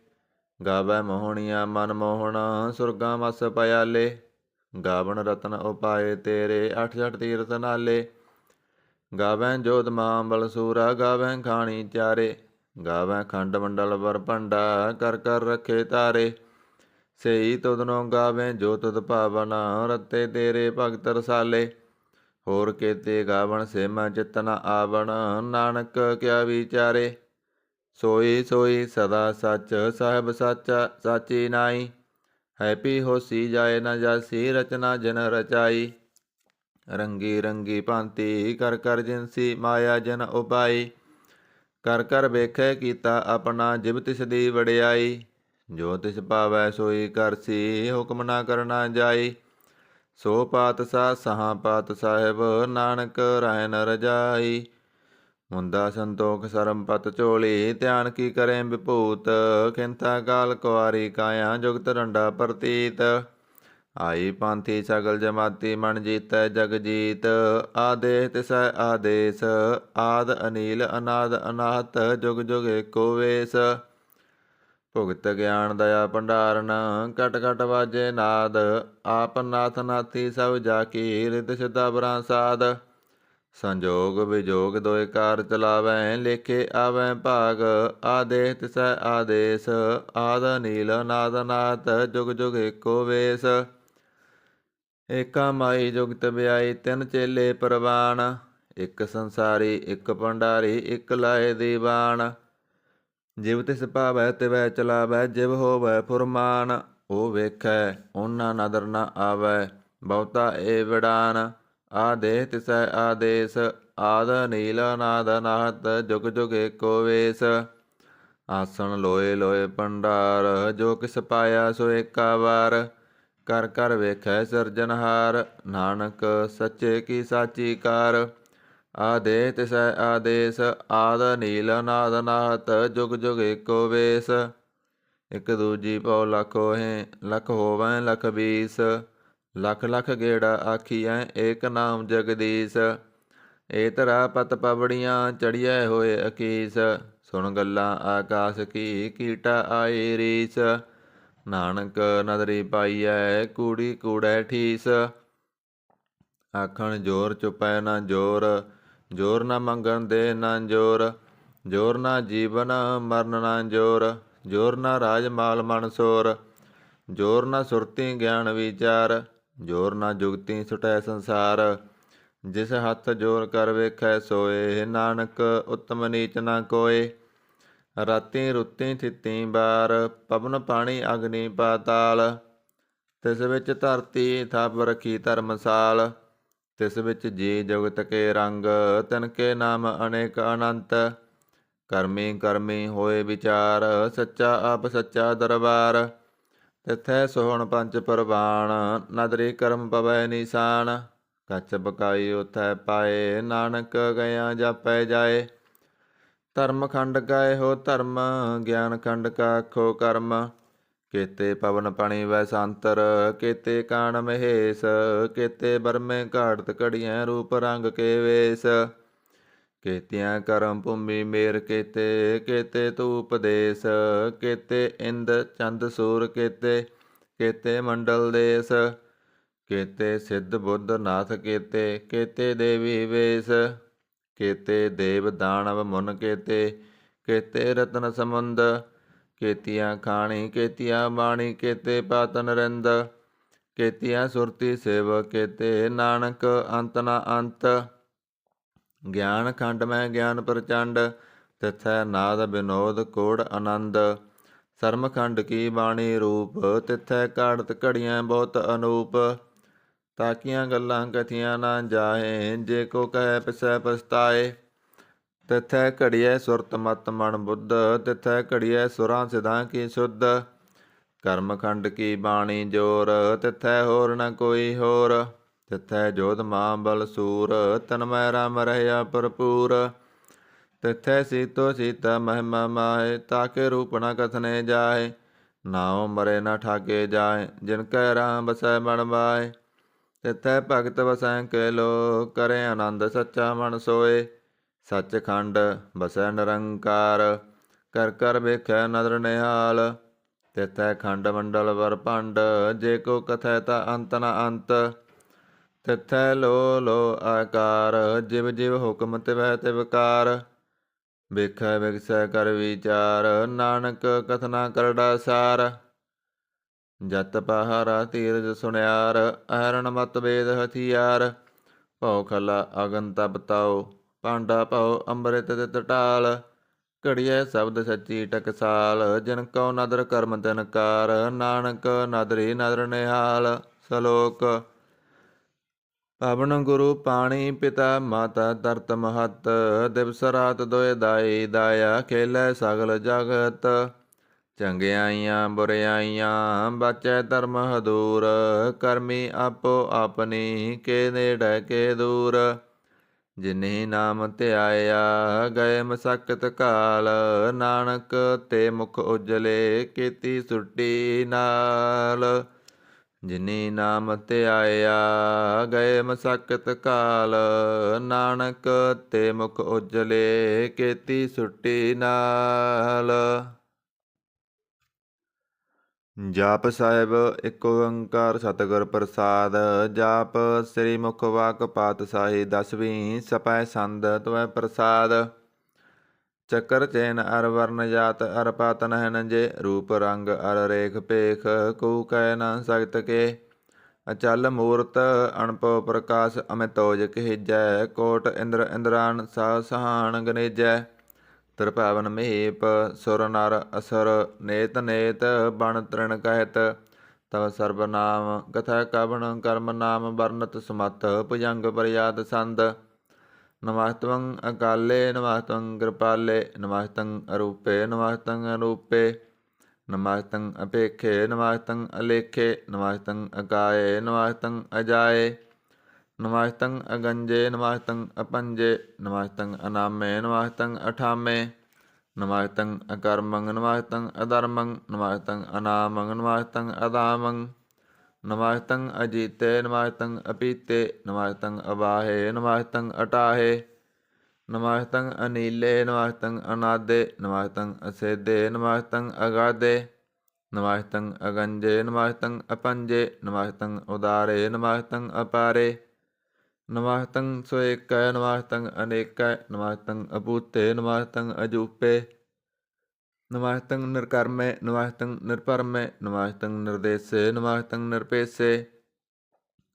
ਗਾਵੈ ਮੋਹਣੀਆਂ ਮਨ ਮੋਹਣ ਸੁਰਗਾਂ ਵਸ ਪਿਆਲੇ। ਗਾਵਣ ਰਤਨ ਉਪਾਏ ਤੇਰੇ ਅਠ ਜਠ ਤੀਰਥ ਨਾਲੇ। ਗਾਵੈ ਜੋਧ ਮਾਂਬਲ ਸੂਰਾ ਗਾਵੈ ਖਾਣੀ ਚਾਰੇ। ਗਾਵੈ ਖੰਡ ਮੰਡਲ ਵਰ ਭੰਡਾ ਕਰ ਕਰ ਰੱਖੇ ਤਾਰੇ। ਸਈ ਤੁਧਨੋਂ ਗਾਵੇ ਜੋ ਤੁਧ ਭਾਵਨ ਰਤੇ ਤੇਰੇ ਭਗਤ ਰਸਾਲੇ। ਹੋਰ ਕੇਤੇ ਗਾਵਣ ਸੇਮਾ ਚਿਤ ਨ ਆਵਣ ਨਾਨਕ ਕਿਆ ਵਿਚਾਰੇ। ਸੋਈ ਸੋਈ ਸਦਾ ਸੱਚ ਸਾਹਿਬ ਸਾਚਾ ਸਾਚੀ ਨਾਈ। ਹੈਪੀ ਹੋਸੀ ਜਾਏ ਨ ਜਾਸੀ ਰਚਨਾ ਜਿਨ ਰਚਾਈ। ਰੰਗੀ ਰੰਗੀ ਭਾਂਤੀ ਕਰ ਕਰ ਜਿਨਸੀ ਮਾਇਆ ਜਿਨ ਉਪਾਈ। ਕਰ ਕਰ ਵੇਖੈ ਕੀਤਾ ਆਪਣਾ ਜਿਬ ਤਿਸ ਦੀ ਵਡਿਆਈ। ਜੋ ਤਿਸ ਭਾਵੈ ਸੋਈ ਕਰਸੀ, ਹੁਕਮ ਨਾ ਕਰਨਾ ਜਾਈ। ਸੋ ਪਾਤਸ਼ਾਹ ਸਹਾ ਪਾਤ ਸਾਹਿਬ, ਨਾਨਕ ਰਹਿ ਨ ਰਜਾਈ। ਮੁੰਦਾ ਸੰਤੋਖ ਸਰਮ ਪਤ ਝੋਲੀ, ਧਿਆਨ ਕੀ ਕਰੇ ਵਿਭੂਤ। ਖਿੰਤਾ ਕਾਲ ਕੁਆਰੀ ਕਾਇਆ, ਜੁਗਤ ਰੰਡਾ ਪ੍ਰਤੀਤ। ਆਈ ਪਾਂਥੀ ਸਗਲ ਜਮਾਤੀ, ਮਨ ਜੀਤੈ ਜਗ ਜੀਤ। ਆਦੇਸ ਤਿਸੈ ਆਦੇਸ, ਆਦ ਅਨੀਲ ਅਨਾਦ ਅਨਾਹਤ। ਜੁਗ ਜੁਗ ਏਕੋ ਵੇਸ। ਭੁਗਤ ਗਿਆਨ ਦਇਆ ਭੰਡਾਰਨ, ਘਟ ਘਟ ਵਾਜੇ ਨਾਦ। ਆਪ ਨਾਥ ਨਾਥੀ ਸਭ ਜਾ ਕੀ, ਰਿਦ ਸਿਧਾ ਬਰਾਂ ਸਾਧ। ਸੰਜੋਗ ਵਿਜੋਗ ਦੋਇ ਕਾਰ ਚਲਾਵੈ, ਲੇਖੇ ਆਵੈ ਭਾਗ। ਆਦੇਸ ਤਿਸੈ ਆਦੇਸ, ਆਦ ਨੀਲ ਨਾਦ ਨਾਥ। ਜੁਗ ਜੁਗ ਏਕੋ ਵੇਸ। ਏਕਾ ਮਾਈ ਜੁਗਤ ਵਿਆਈ, ਤਿੰਨ ਚੇਲੇ ਪ੍ਰਵਾਨ। ਇੱਕ ਸੰਸਾਰੀ ਇੱਕ ਭੰਡਾਰੀ, ਇੱਕ ਲਾਏ ਦੀਵਾਨ। ਜਿਵ ਤਿਸ ਭਾਵੈ ਤਿਵੈ ਚਲਾਵੈ, ਜਿਵ ਹੋਵੈ ਫੁਰਮਾਨ। ਉਹ ਵੇਖੈ ਉਹਨਾਂ ਨਦਰ ਨ ਆਵੈ, ਬਹੁਤਾ ਏ ਵਿਡਾਨ। ਆਦੇਸ ਤਿਸੈ ਆਦੇਸ, ਆਦ ਨੀਲ ਨਾਦ ਨਾਹਤ। ਜੁਗ ਜੁਗ ਏਕੋ ਵੇਸ। ਆਸਣ ਲੋਏ ਲੋਏ ਭੰਡਾਰ, ਜੋ ਕਿਸ ਪਾਇਆ ਸੋ ਏਕਾ ਵਾਰ। ਕਰ ਕਰ ਵੇਖੈ ਸਿਰਜਣਹਾਰ, ਨਾਨਕ ਸੱਚੇ ਕੀ ਸਾਚੀ ਕਾਰ। ਆਦੇਸ ਤਿਸੈ ਆਦੇਸ, ਆਦ ਨੀਲ ਨਾਦ ਨਾਹਤ। ਜੁਗ ਜੁਗ ਏਕੋ ਵੇਸ। ਇਕ ਦੂਜੀ ਪਉ ਲਖ ਹੋਹੇ, ਲਖ ਹੋਵੈ ਲਖ ਬੀਸ। ਲਖ ਲਖ ਗੇੜਾ ਆਖੀਐ, ਏਕ ਨਾਮ ਜਗਦੀਸ਼। ਏ ਧਰਾ ਪਤ ਪਵੜੀਆਂ, ਚੜੀਐ ਹੋਏ ਅਕੀਸ। ਸੁਣ ਗੱਲਾਂ ਆਕਾਸ ਕੀ, ਕੀਟਾ ਆਈ ਰੀਸ। ਨਾਨਕ ਨਦਰੀ ਪਾਈਐ, ਕੂੜੀ ਕੂੜੈ ਠੀਸ। ਆਖਣ ਜੋਰ ਚੁਪੈ ਨਾ ਜੋਰ, ਜੋਰ ਨਾ ਮੰਗਣ ਦੇ ਨਾ ਜੋਰ। ਜੋਰ ਨਾ ਜੀਵਨ ਮਰਨ ਨਾ ਜੋਰ, ਜੋਰ ਨਾ ਰਾਜ ਮਾਲ ਮਨ ਸੋਰ। ਜੋਰ ਨਾ ਸੁਰਤੀ ਗਿਆਨ ਵਿਚਾਰ, ਜੋਰ ਨਾ ਜੁਗਤੀ ਸੁਟੈ ਸੰਸਾਰ। ਜਿਸ ਹੱਥ ਜੋਰ ਕਰ ਵੇਖੈ ਸੋਏ, ਨਾਨਕ ਉਤਮ ਨੀਚ ਨਾ ਕੋਏ। ਰਾਤੀ ਰੁੱਤੀ ਥਿੱਤੀ ਬਾਰ, ਪਵਨ ਪਾਣੀ ਅਗਨੀ ਪਾਤਾਲ। ਤਿਸ ਵਿੱਚ ਧਰਤੀ ਥਾਪ ਰਖੀ ਧਰਮਸਾਲ। ਤਿਸ ਵਿੱਚ ਜੀ ਜੁਗਤ ਕੇ ਰੰਗ, ਤਿਨ ਕੇ ਨਾਮ ਅਨੇਕ ਅਨੰਤ। ਕਰਮੀ ਕਰਮੀ ਹੋਏ ਵਿਚਾਰ, ਸੱਚਾ ਆਪ ਸੱਚਾ ਦਰਬਾਰ। ਤਿਥੈ ਸੋਹਣ ਪੰਚ ਪਰਵਾਣ, ਨਦਰੀ ਕਰਮ ਪਵੈ ਨਿਸ਼ਾਨ। ਕੱਚ ਬਕਾਈ ਉਥੈ ਪਾਏ, ਨਾਨਕ ਗਿਆ ਜਾਪੈ ਜਾਏ। ਧਰਮ ਖੰਡ ਕਾ ਇਹੋ ਧਰਮ, ਗਿਆਨ ਖੰਡ ਕਾ ਆਖੋ ਕਰਮ। ਕੇਤੇ ਪਵਨ ਪਣੀ ਵੈ ਸੰਤਰ, ਕੇਤੇ ਕਾਣ ਮਹੇਸ਼। ਕੇਤੇ ਬਰਮੇ ਘਾੜਤ ਘੜੀਐ, ਰੂਪ ਰੰਗ ਕੇ ਵੇਸ। ਕੇਤੀਆਂ ਕਰਮ ਭੂਮੀ ਮੇਰ ਕੇਤੇ, ਕੇਤੇ ਧੂਪ ਦੇਸ। ਕੇਤੇ ਇੰਦ ਚੰਦ ਸੂਰ ਕੇਤੇ, ਕੇਤੇ ਮੰਡਲ ਦੇਸ। ਕੇਤੇ ਸਿੱਧ ਬੁੱਧ ਨਾਥ ਕੇਤੇ, ਕੇਤੇ ਦੇਵੀ ਵੇਸ। ਕੇਤੇ ਦੇਵ ਦਾਨਵ ਮੁਨ ਕੇਤੇ, ਕੇਤੇ ਰਤਨ ਸਮੁੰਦ। ਕੇਤੀਆਂ ਖਾਣੀ ਕੇਤੀਆਂ ਬਾਣੀ, ਕੇਤੇ ਪਾਤ ਨਰਿੰਦ। ਕੇਤੀਆਂ ਸੁਰਤੀ ਸੇਵ ਕੇਤੇ, ਨਾਨਕ ਅੰਤ ਨਾ ਅੰਤ। ਗਿਆਨ ਖੰਡ ਮੈਂ ਗਿਆਨ ਪ੍ਰਚੰਡ, ਤਿਥੈ ਨਾਦ ਵਿਨੋਦ ਕੋੜ ਆਨੰਦ। ਸਰਮ ਖੰਡ ਕੀ ਬਾਣੀ ਰੂਪ, ਤਿਥੈ ਘਾੜਤ ਘੜੀਆਂ ਬਹੁਤ ਅਨੂਪ। ਤਾਕੀਆਂ ਗੱਲਾਂ ਕਥੀਆਂ ਨਾ ਜਾਹੇ, ਜੇ ਕੋ ਕਹਿ ਪਿਸੈ ਪਛਤਾਏ। ਤਿਥੈ ਘੜੀਐ ਸੁਰਤ ਮਤ ਮਨ ਬੁੱਧ, ਤਿਥੈ ਘੜੀਐ ਸੁਰਾਂ ਸਿਧਾਂ ਕੀ ਸੁਧ। ਕਰਮ ਖੰਡ ਕੀ ਬਾਣੀ ਜੋਰ, ਤਿਥੈ ਹੋਰ ਨ ਕੋਈ ਹੋਰ। ਤਿਥੈ ਜੋਧ ਮਾਂ ਬਲ ਸੂਰ, ਤਨਮੈ ਰਾਮ ਰਹਿਆ ਭਰਪੂਰ। ਤਿਥੈ ਸੀਤੋ ਸੀਤਾ ਮਹਿਮਾ ਮਾਹੇ, ਤਾਕੇ ਰੂਪ ਨ ਕਥਨੇ ਜਾਹੇ। ਨਾਉ ਮਰੇ ਨ ਠਾਗੇ ਜਾਹੇ, ਜਿਨ ਕੈ ਰਾਮ ਬਸੈ ਮਨ ਮਾਹੇ। ਤਿਥੈ ਭਗਤ ਵਸੈ ਕੇ ਲੋ, ਕਰੇ ਆਨੰਦ ਸੱਚਾ ਮਨ ਸੋਏ। ਸੱਚ ਖੰਡ ਬਸੈ ਨਿਰੰਕਾਰ, ਕਰ ਕਰ ਵੇਖੈ ਨਦਰ ਨਿਹਾਲ। ਤਿਥੈ ਖੰਡ ਮੰਡਲ ਵਰ ਭੰਡ, ਜੇ ਕੋ ਕਥੈ ਤਾ ਅੰਤ ਨ ਅੰਤ। ਤਿਥੈ ਲੋ ਲੋ ਆਕਾਰ, ਜਿਵ ਜਿਵ ਹੁਕਮ ਤਿਵੈ ਤਿਵਕਾਰ। ਵੇਖੈ ਵਿਗਸੈ ਕਰ ਵਿਚਾਰ, ਨਾਨਕ ਕਥਨਾ ਕਰੜਾ ਸਾਰ। ਜਤ ਪਹਾਰਾ ਧੀਰਜ ਸੁਣਿਆਰ, ਅਹਰਣ ਮਤ ਵੇਦ ਹਥਿਆਰ। ਭਉ ਖਲਾ ਅਗਨ ਤਪ ਤਾਉ, ਭਾਂਡਾ ਭਉ ਅੰਮ੍ਰਿਤ ਤਿਤ ਢਾਲ। ਘੜੀਐ ਸ਼ਬਦ ਸੱਚੀ ਟਕਸਾਲ, ਜਿਨ ਕਉ ਨਦਰ ਕਰਮ ਤਿਨ ਕਾਰ। ਨਾਨਕ ਨਦਰੀ ਨਦਰ ਨਿਹਾਲ। ਸਲੋਕ। ਪਵਨ ਗੁਰੂ ਪਾਣੀ ਪਿਤਾ ਮਾਤਾ ਧਰਤ ਮਹਤ, ਦਿਵਸ ਰਾਤ ਦੋਇ ਦਾਈ ਦਾਇਆ। ਖੇਲੈ ਸਗਲ ਜਗਤ, ਚੰਗਿਆਈਆਂ ਬੁਰਿਆਈਆਂ ਬਾਚੈ ਧਰਮ ਹਦੂਰ। ਕਰਮੀ ਆਪੋ ਆਪਣੀ ਕੇ ਨੇੜੇ ਕੇ ਦੂਰ। ਜਿਨਹੀ ਨਾਮ ਧਿਆਇਆ ਗਏ ਮਸਕਤ ਕਾਲ। ਨਾਨਕ ਤੇ ਮੁਖ ਉਜਲੇ ਕੀਤੀ ਸੁੱਟੀ ਨਾਲ। ਜਿਨੀ ਨਾਮ ਧਿਆਇਆ ਗਏ ਮਸਕਤ ਕਾਲ। ਨਾਨਕ ਤੇ ਮੁਖ ਉਜਲੇ ਕੀਤੀ ਸੁੱਟੀ ਨਾਲ। ਜਾਪ ਸਾਹਿਬ ਇੱਕ ਓੰਕਾਰ ਸਤਿਗੁਰ ਪ੍ਰਸਾਦ। ਜਾਪ ਸ੍ਰੀ ਮੁਖ ਵਾਕ ਪਾਤਸ਼ਾਹੀ ਦਸਵੀਂ ਸਪੈ ਸੰਦ ਤਵੈ ਪ੍ਰਸਾਦ। ਚੱਕਰ ਚੈਨ ਅਰ ਵਰਨ ਜਾਤ ਅਰ ਪਾਤ ਨਹਿਨ ਜੇ। ਰੂਪ ਰੰਗ ਅਰ ਰੇਖ ਭੇਖ ਕੂ ਕਹਿ ਨਾ ਸਕਤ ਕੇ। ਅਚਲ ਮੂਰਤ ਅਣਪਉ ਪ੍ਰਕਾਸ਼ ਅਮਿਤੋਜ ਕਹਿਜੈ। ਕੋਟ ਇੰਦਰ ਇੰਦਰਾਨ ਸਾ ਸਹਾਨ ਗਨੇਜੈ। ਤ੍ਰਿਭਾਵਨ ਮਹੀਪ ਸੁਰ ਨਰ ਅਸੁਰ ਨੇਤ ਨੇਤ ਬਣ ਤ੍ਰਿਣ ਕਹਿਤ। ਤਵ ਸਰਬ ਨਾਮ ਕਥੈ ਕਵਣ ਕਰਮ ਨਾਮ ਵਰਨਤ ਸਮਤ। ਭੁਜੰਗ ਪ੍ਰਯਾਤ ਸੰਦ। ਨਮਸਤਵੰ ਅਕਾਲੇ ਨਮਸਤਵੰ ਕਿਰਪਾਲੇ। ਨਮਸਤੰ ਅਰੂਪੇ ਨਮਸਤੰ ਅਨੂਪੇ। ਨਮਸਤੰ ਅਪੇਖੇ ਨਮਸਤੰ ਅਲੇਖੇ। ਨਮਸਤੰ ਅਕਾਏ ਨਮਸਤੰ ਅਜਾਏ। ਨਮਸਤੰ ਅਗੰਜੇ ਨਮਸਤੰ ਅਪੰਜੇ। ਨਮਸਤੰ ਅਨਾਮੇ ਨਮਸਤੰ ਅਠਾਮੇ। ਨਮਸਤੰ ਅਕਰਮੰ ਨਮਸਤੰ ਅਧਰਮੰ। ਨਮਸਤੰ ਅਨਾਮੰ ਨਮਸਤੰ ਅਧਾਮੰ। ਨਮਸਤੰ ਅਜੀਤੇ ਨਮਸਤੰ ਅਪੀਤੇ। ਨਮਸਤੰ ਅਵਾਹੇ ਨਮਸਤੰ ਅਟਾਹੇ। ਨਮਸਤੰ ਅਨੀਲੇ ਨਮਸਤੰ ਅਨਾਦੇ। ਨਮਸਤੰ ਅਸੇਦੇ ਨਮਸਤੰ ਅਗਾਦੇ। ਨਮਸਤੰ ਅਗੰਜੇ ਨਮਸਤੰ ਅਪੰਜੇ। ਨਮਸਤੰ ਉਦਾਰੇ ਨਮਸਤੰ ਅਪਾਰੇ। ਨਮਸਤੰ ਸੋਏਕੈ ਨਮਸਤੰ ਅਨੇਕੈ। ਨਮਸਤੰ ਅਭੂਤੇ ਨਮਸਤੰ ਅਜੂਪੇ। ਨਮਸਤੰ ਨਿਰਕਰਮੇ ਨਮਸਤੰ ਨਿਰਭਰਮੇ। ਨਮਸਤੰ ਨਿਰਦੇਸੇ ਨਮਸਤੰ ਨਿਰਪੇਸੇ।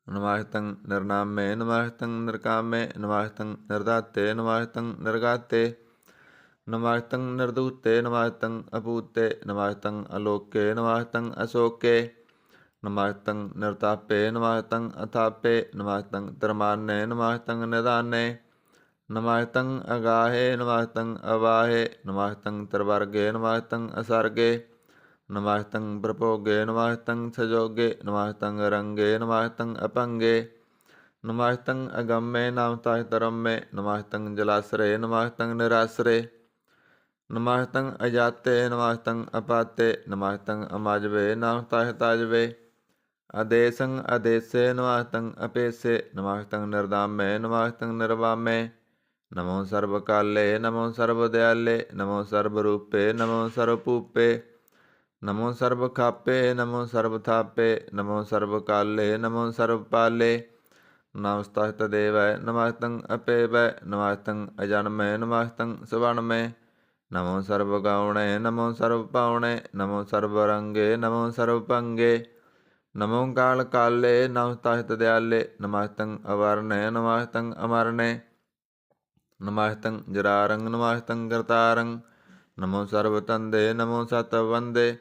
ਨਮਸਤੰ ਨਿਰਨਾਮੇ ਨਮਸਤੰ ਨਿਰਕਾਮੇ। ਨਮਸਤੰ ਨਿਰਦਾਤੇ ਨਮਸਤੰ ਨਿਰਗਾਤੇ। ਨਮਸਤੰ ਨਿਰਦੂਤੇ ਨਮਸਤੰ ਅਭੂਤੇ। ਨਮਸਤੰ ਅਲੋਕੇ ਨਮਸਤੰ ਅਸ਼ੋਕੇ। ਨਮਸਤੰ ਨਿਰਤਾਪੇ ਨਮਸਤੰ ਅਥਾਪੇ। ਨਮਸਤੰ ਧਰਮਾਨੇ ਨਮਸਤੰ ਨਿਦਾਨੇ। ਨਮਸਤੰ ਅਗਾਹੇ ਨਮਸਤੰ ਅਵਾਹੇ। ਨਮਸਤੰ ਤ੍ਰਿਵਰਗੇ ਨਮਸਤੰ ਅਸਰਗੇ। ਨਮਸਤੰ ਪ੍ਰਭੋਗੇ ਨਮਸਤੰ ਸਜੋਗੇ। ਨਮਸਤੰ ਰੰਗੇ ਨਮਸਤੰ ਅਪੰਗੇ। ਨਮਸਤੰ ਅਗੰਮੇ ਨਮਸਤੰ ਧਰਮੇ। ਨਮਸਤੰ ਜਲਾਸਰੇ ਨਮਸਤੰ ਨਿਰਾਸਰੇ। ਨਮਸਤੰ ਅਜਾਤੇ ਨਮਸਤੰ ਅਪਾਤੇ। ਨਮਸਤੰ ਅਮਾਜਵੇ ਨਮਸਤੰ ਤਾਜਵੇ। ਅਦੇਸੰ ਅਦੇਸੇ ਨਮਸਤੰ ਅਪੇਸੇ। ਨਮਸਤੰ ਨਿਰਦਾਮੇ ਨਮਸਤੰ ਨਿਰਵਾਮੇ। ਨਮੋ ਸਰਬ ਕਾਲੇ ਨਮੋ ਸਰਬ ਦਿਆਲੇ। ਨਮੋ ਸਰਬ ਰੂਪੇ ਨਮੋ ਸਰਬ ਭੂਪੇ। ਨਮੋ ਸਰਬ ਖਾਪੇ ਨਮੋ ਸਰਬ ਥਾਪੇ। ਨਮੋ ਸਰਬ ਕਾਲੇ ਨਮੋ ਸਰਬ ਪਾਲੇ। ਨਮਸਤੰ ਤਦੇਵੈ ਨਮਸਤੰ ਅਪੇਵੈ। ਨਮਸਤੰ ਅਜਨਮੇ ਨਮਸਤੰ ਸੁਵਣਮੇ। ਨਮੋ ਸਰਬ ਗਾਉਣੇ ਨਮੋ ਸਰਬ ਪਾਉਣੇ। ਨਮੋ ਸਰਬ ਰੰਗੇ ਨਮੋ ਸਰਬ ਭੰਗੇ। ਨਮੋ ਕਾਲ ਕਾਲੇ ਨਮਸਤੰ ਦਿਆਲੇ। ਨਮਸਤੰ ਅਵਰਣੇ ਨਮਸਤੰ ਅਮਰਣੇ। ਨਮਸਤੰ ਜਰਾਰੰ ਨਮਸਤੰ ਕਰਤਾਰੰ। ਨਮੋ ਸਰਬ ਤੰਦੇ ਨਮੋ ਸਤ ਵੰਦੇ।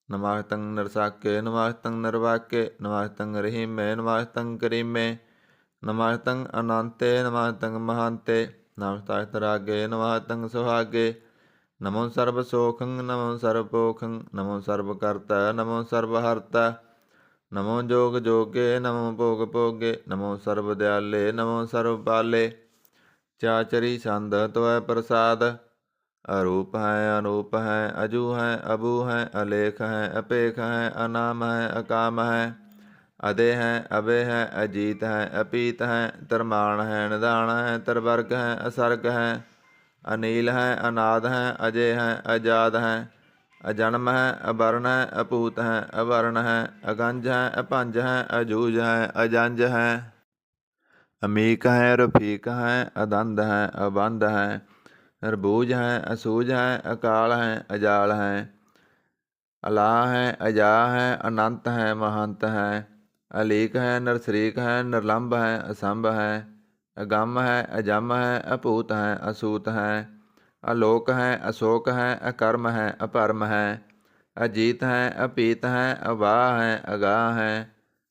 ਨਮਸਤੰ ਨਿਰਸਾਕੇ ਨਮਸਤੰ ਨਿਰਵਾਕੇ। ਨਮਸਤੰ ਰਹੀਮੇ ਨਮਸਤੰ ਕਰੀਮੇ। ਨਮਸਤੰ ਅਨੰਤੇ ਨਮਸਤੰ ਮਹੰਤੇ। ਨਮਸਤੰ ਰਾਗੇ ਨਮਸਤੰ ਸੁਹਾਗੇ। ਨਮੋ ਸਰਬ ਸੋਖੰ ਨਮੋ ਸਰਬ ਪੋਖੰ। ਨਮੋ ਸਰਬ ਕਰਤਾ ਨਮੋ ਸਰਬ ਹਰਤਾ। ਨਮੋ ਜੋਗ ਜੋਗੇ ਨਮੋ ਭੋਗ ਭੋਗੇ। ਨਮੋ ਸਰਬ ਦਿਆਲੇ ਨਮੋ ਸਰਬ ਪਾਲੇ। ਚਾਚਰੀ ਛੰਦ ਤਵੈ ਪ੍ਰਸਾਦ। ਅਰੂਪ ਹੈ ਅਨੂਪ ਹੈ ਅਜੂ ਹੈ ਅਬੂ ਹੈ। ਅਲੇਖ ਹੈ ਅਪੇਖ ਹੈ ਅਨਾਮ ਹੈ ਅਕਾਮ ਹੈ। ਅਦੇ ਹੈ ਅਬੇ ਹੈ ਅਜੀਤ ਹੈ ਅਪੀਤ ਹੈ। ਧਰਮਾਨ ਹੈ ਨਿਧਾਨ ਹੈ ਤ੍ਰਿਵਰਗ ਹੈ ਅਸਰਗ ਹੈ। ਅਨੀਲ ਹੈ ਅਨਾਦ ਹੈ ਅਜੇ ਹੈ ਅਜਾਦ ਹੈ। ਅਜਨਮ ਹੈ ਅਵਰਨ ਹੈ ਅਭੂਤ ਹੈ ਅਵਰਨ ਹੈ। ਅਗੰਜ ਹੈ ਅਭੰਜ ਹੈ ਅਜੂਜ ਹੈ ਅਜੰਜ ਹੈ। ਅਮੀਕ ਹੈ ਰਫੀਕ ਹੈ ਅਦੰਦ ਹੈ ਅਬੰਦ ਹੈ। ਰਬੂਜ ਹੈ ਅਸੂਜ ਹੈ ਅਕਾਲ ਹੈ ਅਜਾਲ ਹੈ। ਅਲਾ ਹੈ ਅਜਾ ਹੈ ਅਨੰਤ ਹੈ ਮਹੰਤ ਹੈ। ਅਲੀਕ ਹੈ ਨਿਰਸਰੀਕ ਹੈ ਨਿਰਲੰਭ ਹੈ ਅਸੰਭ ਹੈ। ਅਗੰਮ ਹੈ ਅਜਮ ਹੈ ਅਭੂਤ ਹੈ ਅਸੂਤ ਹੈ। ਅਲੋਕ ਹੈ ਅਸ਼ੋਕ ਹੈ ਅਕਰਮ ਹੈ ਅਪਰਮ ਹੈ। ਅਜੀਤ ਹੈ ਅਪੀਤ ਹੈ ਅਵਾਹ ਹੈ ਅਗਾਹ ਹੈ।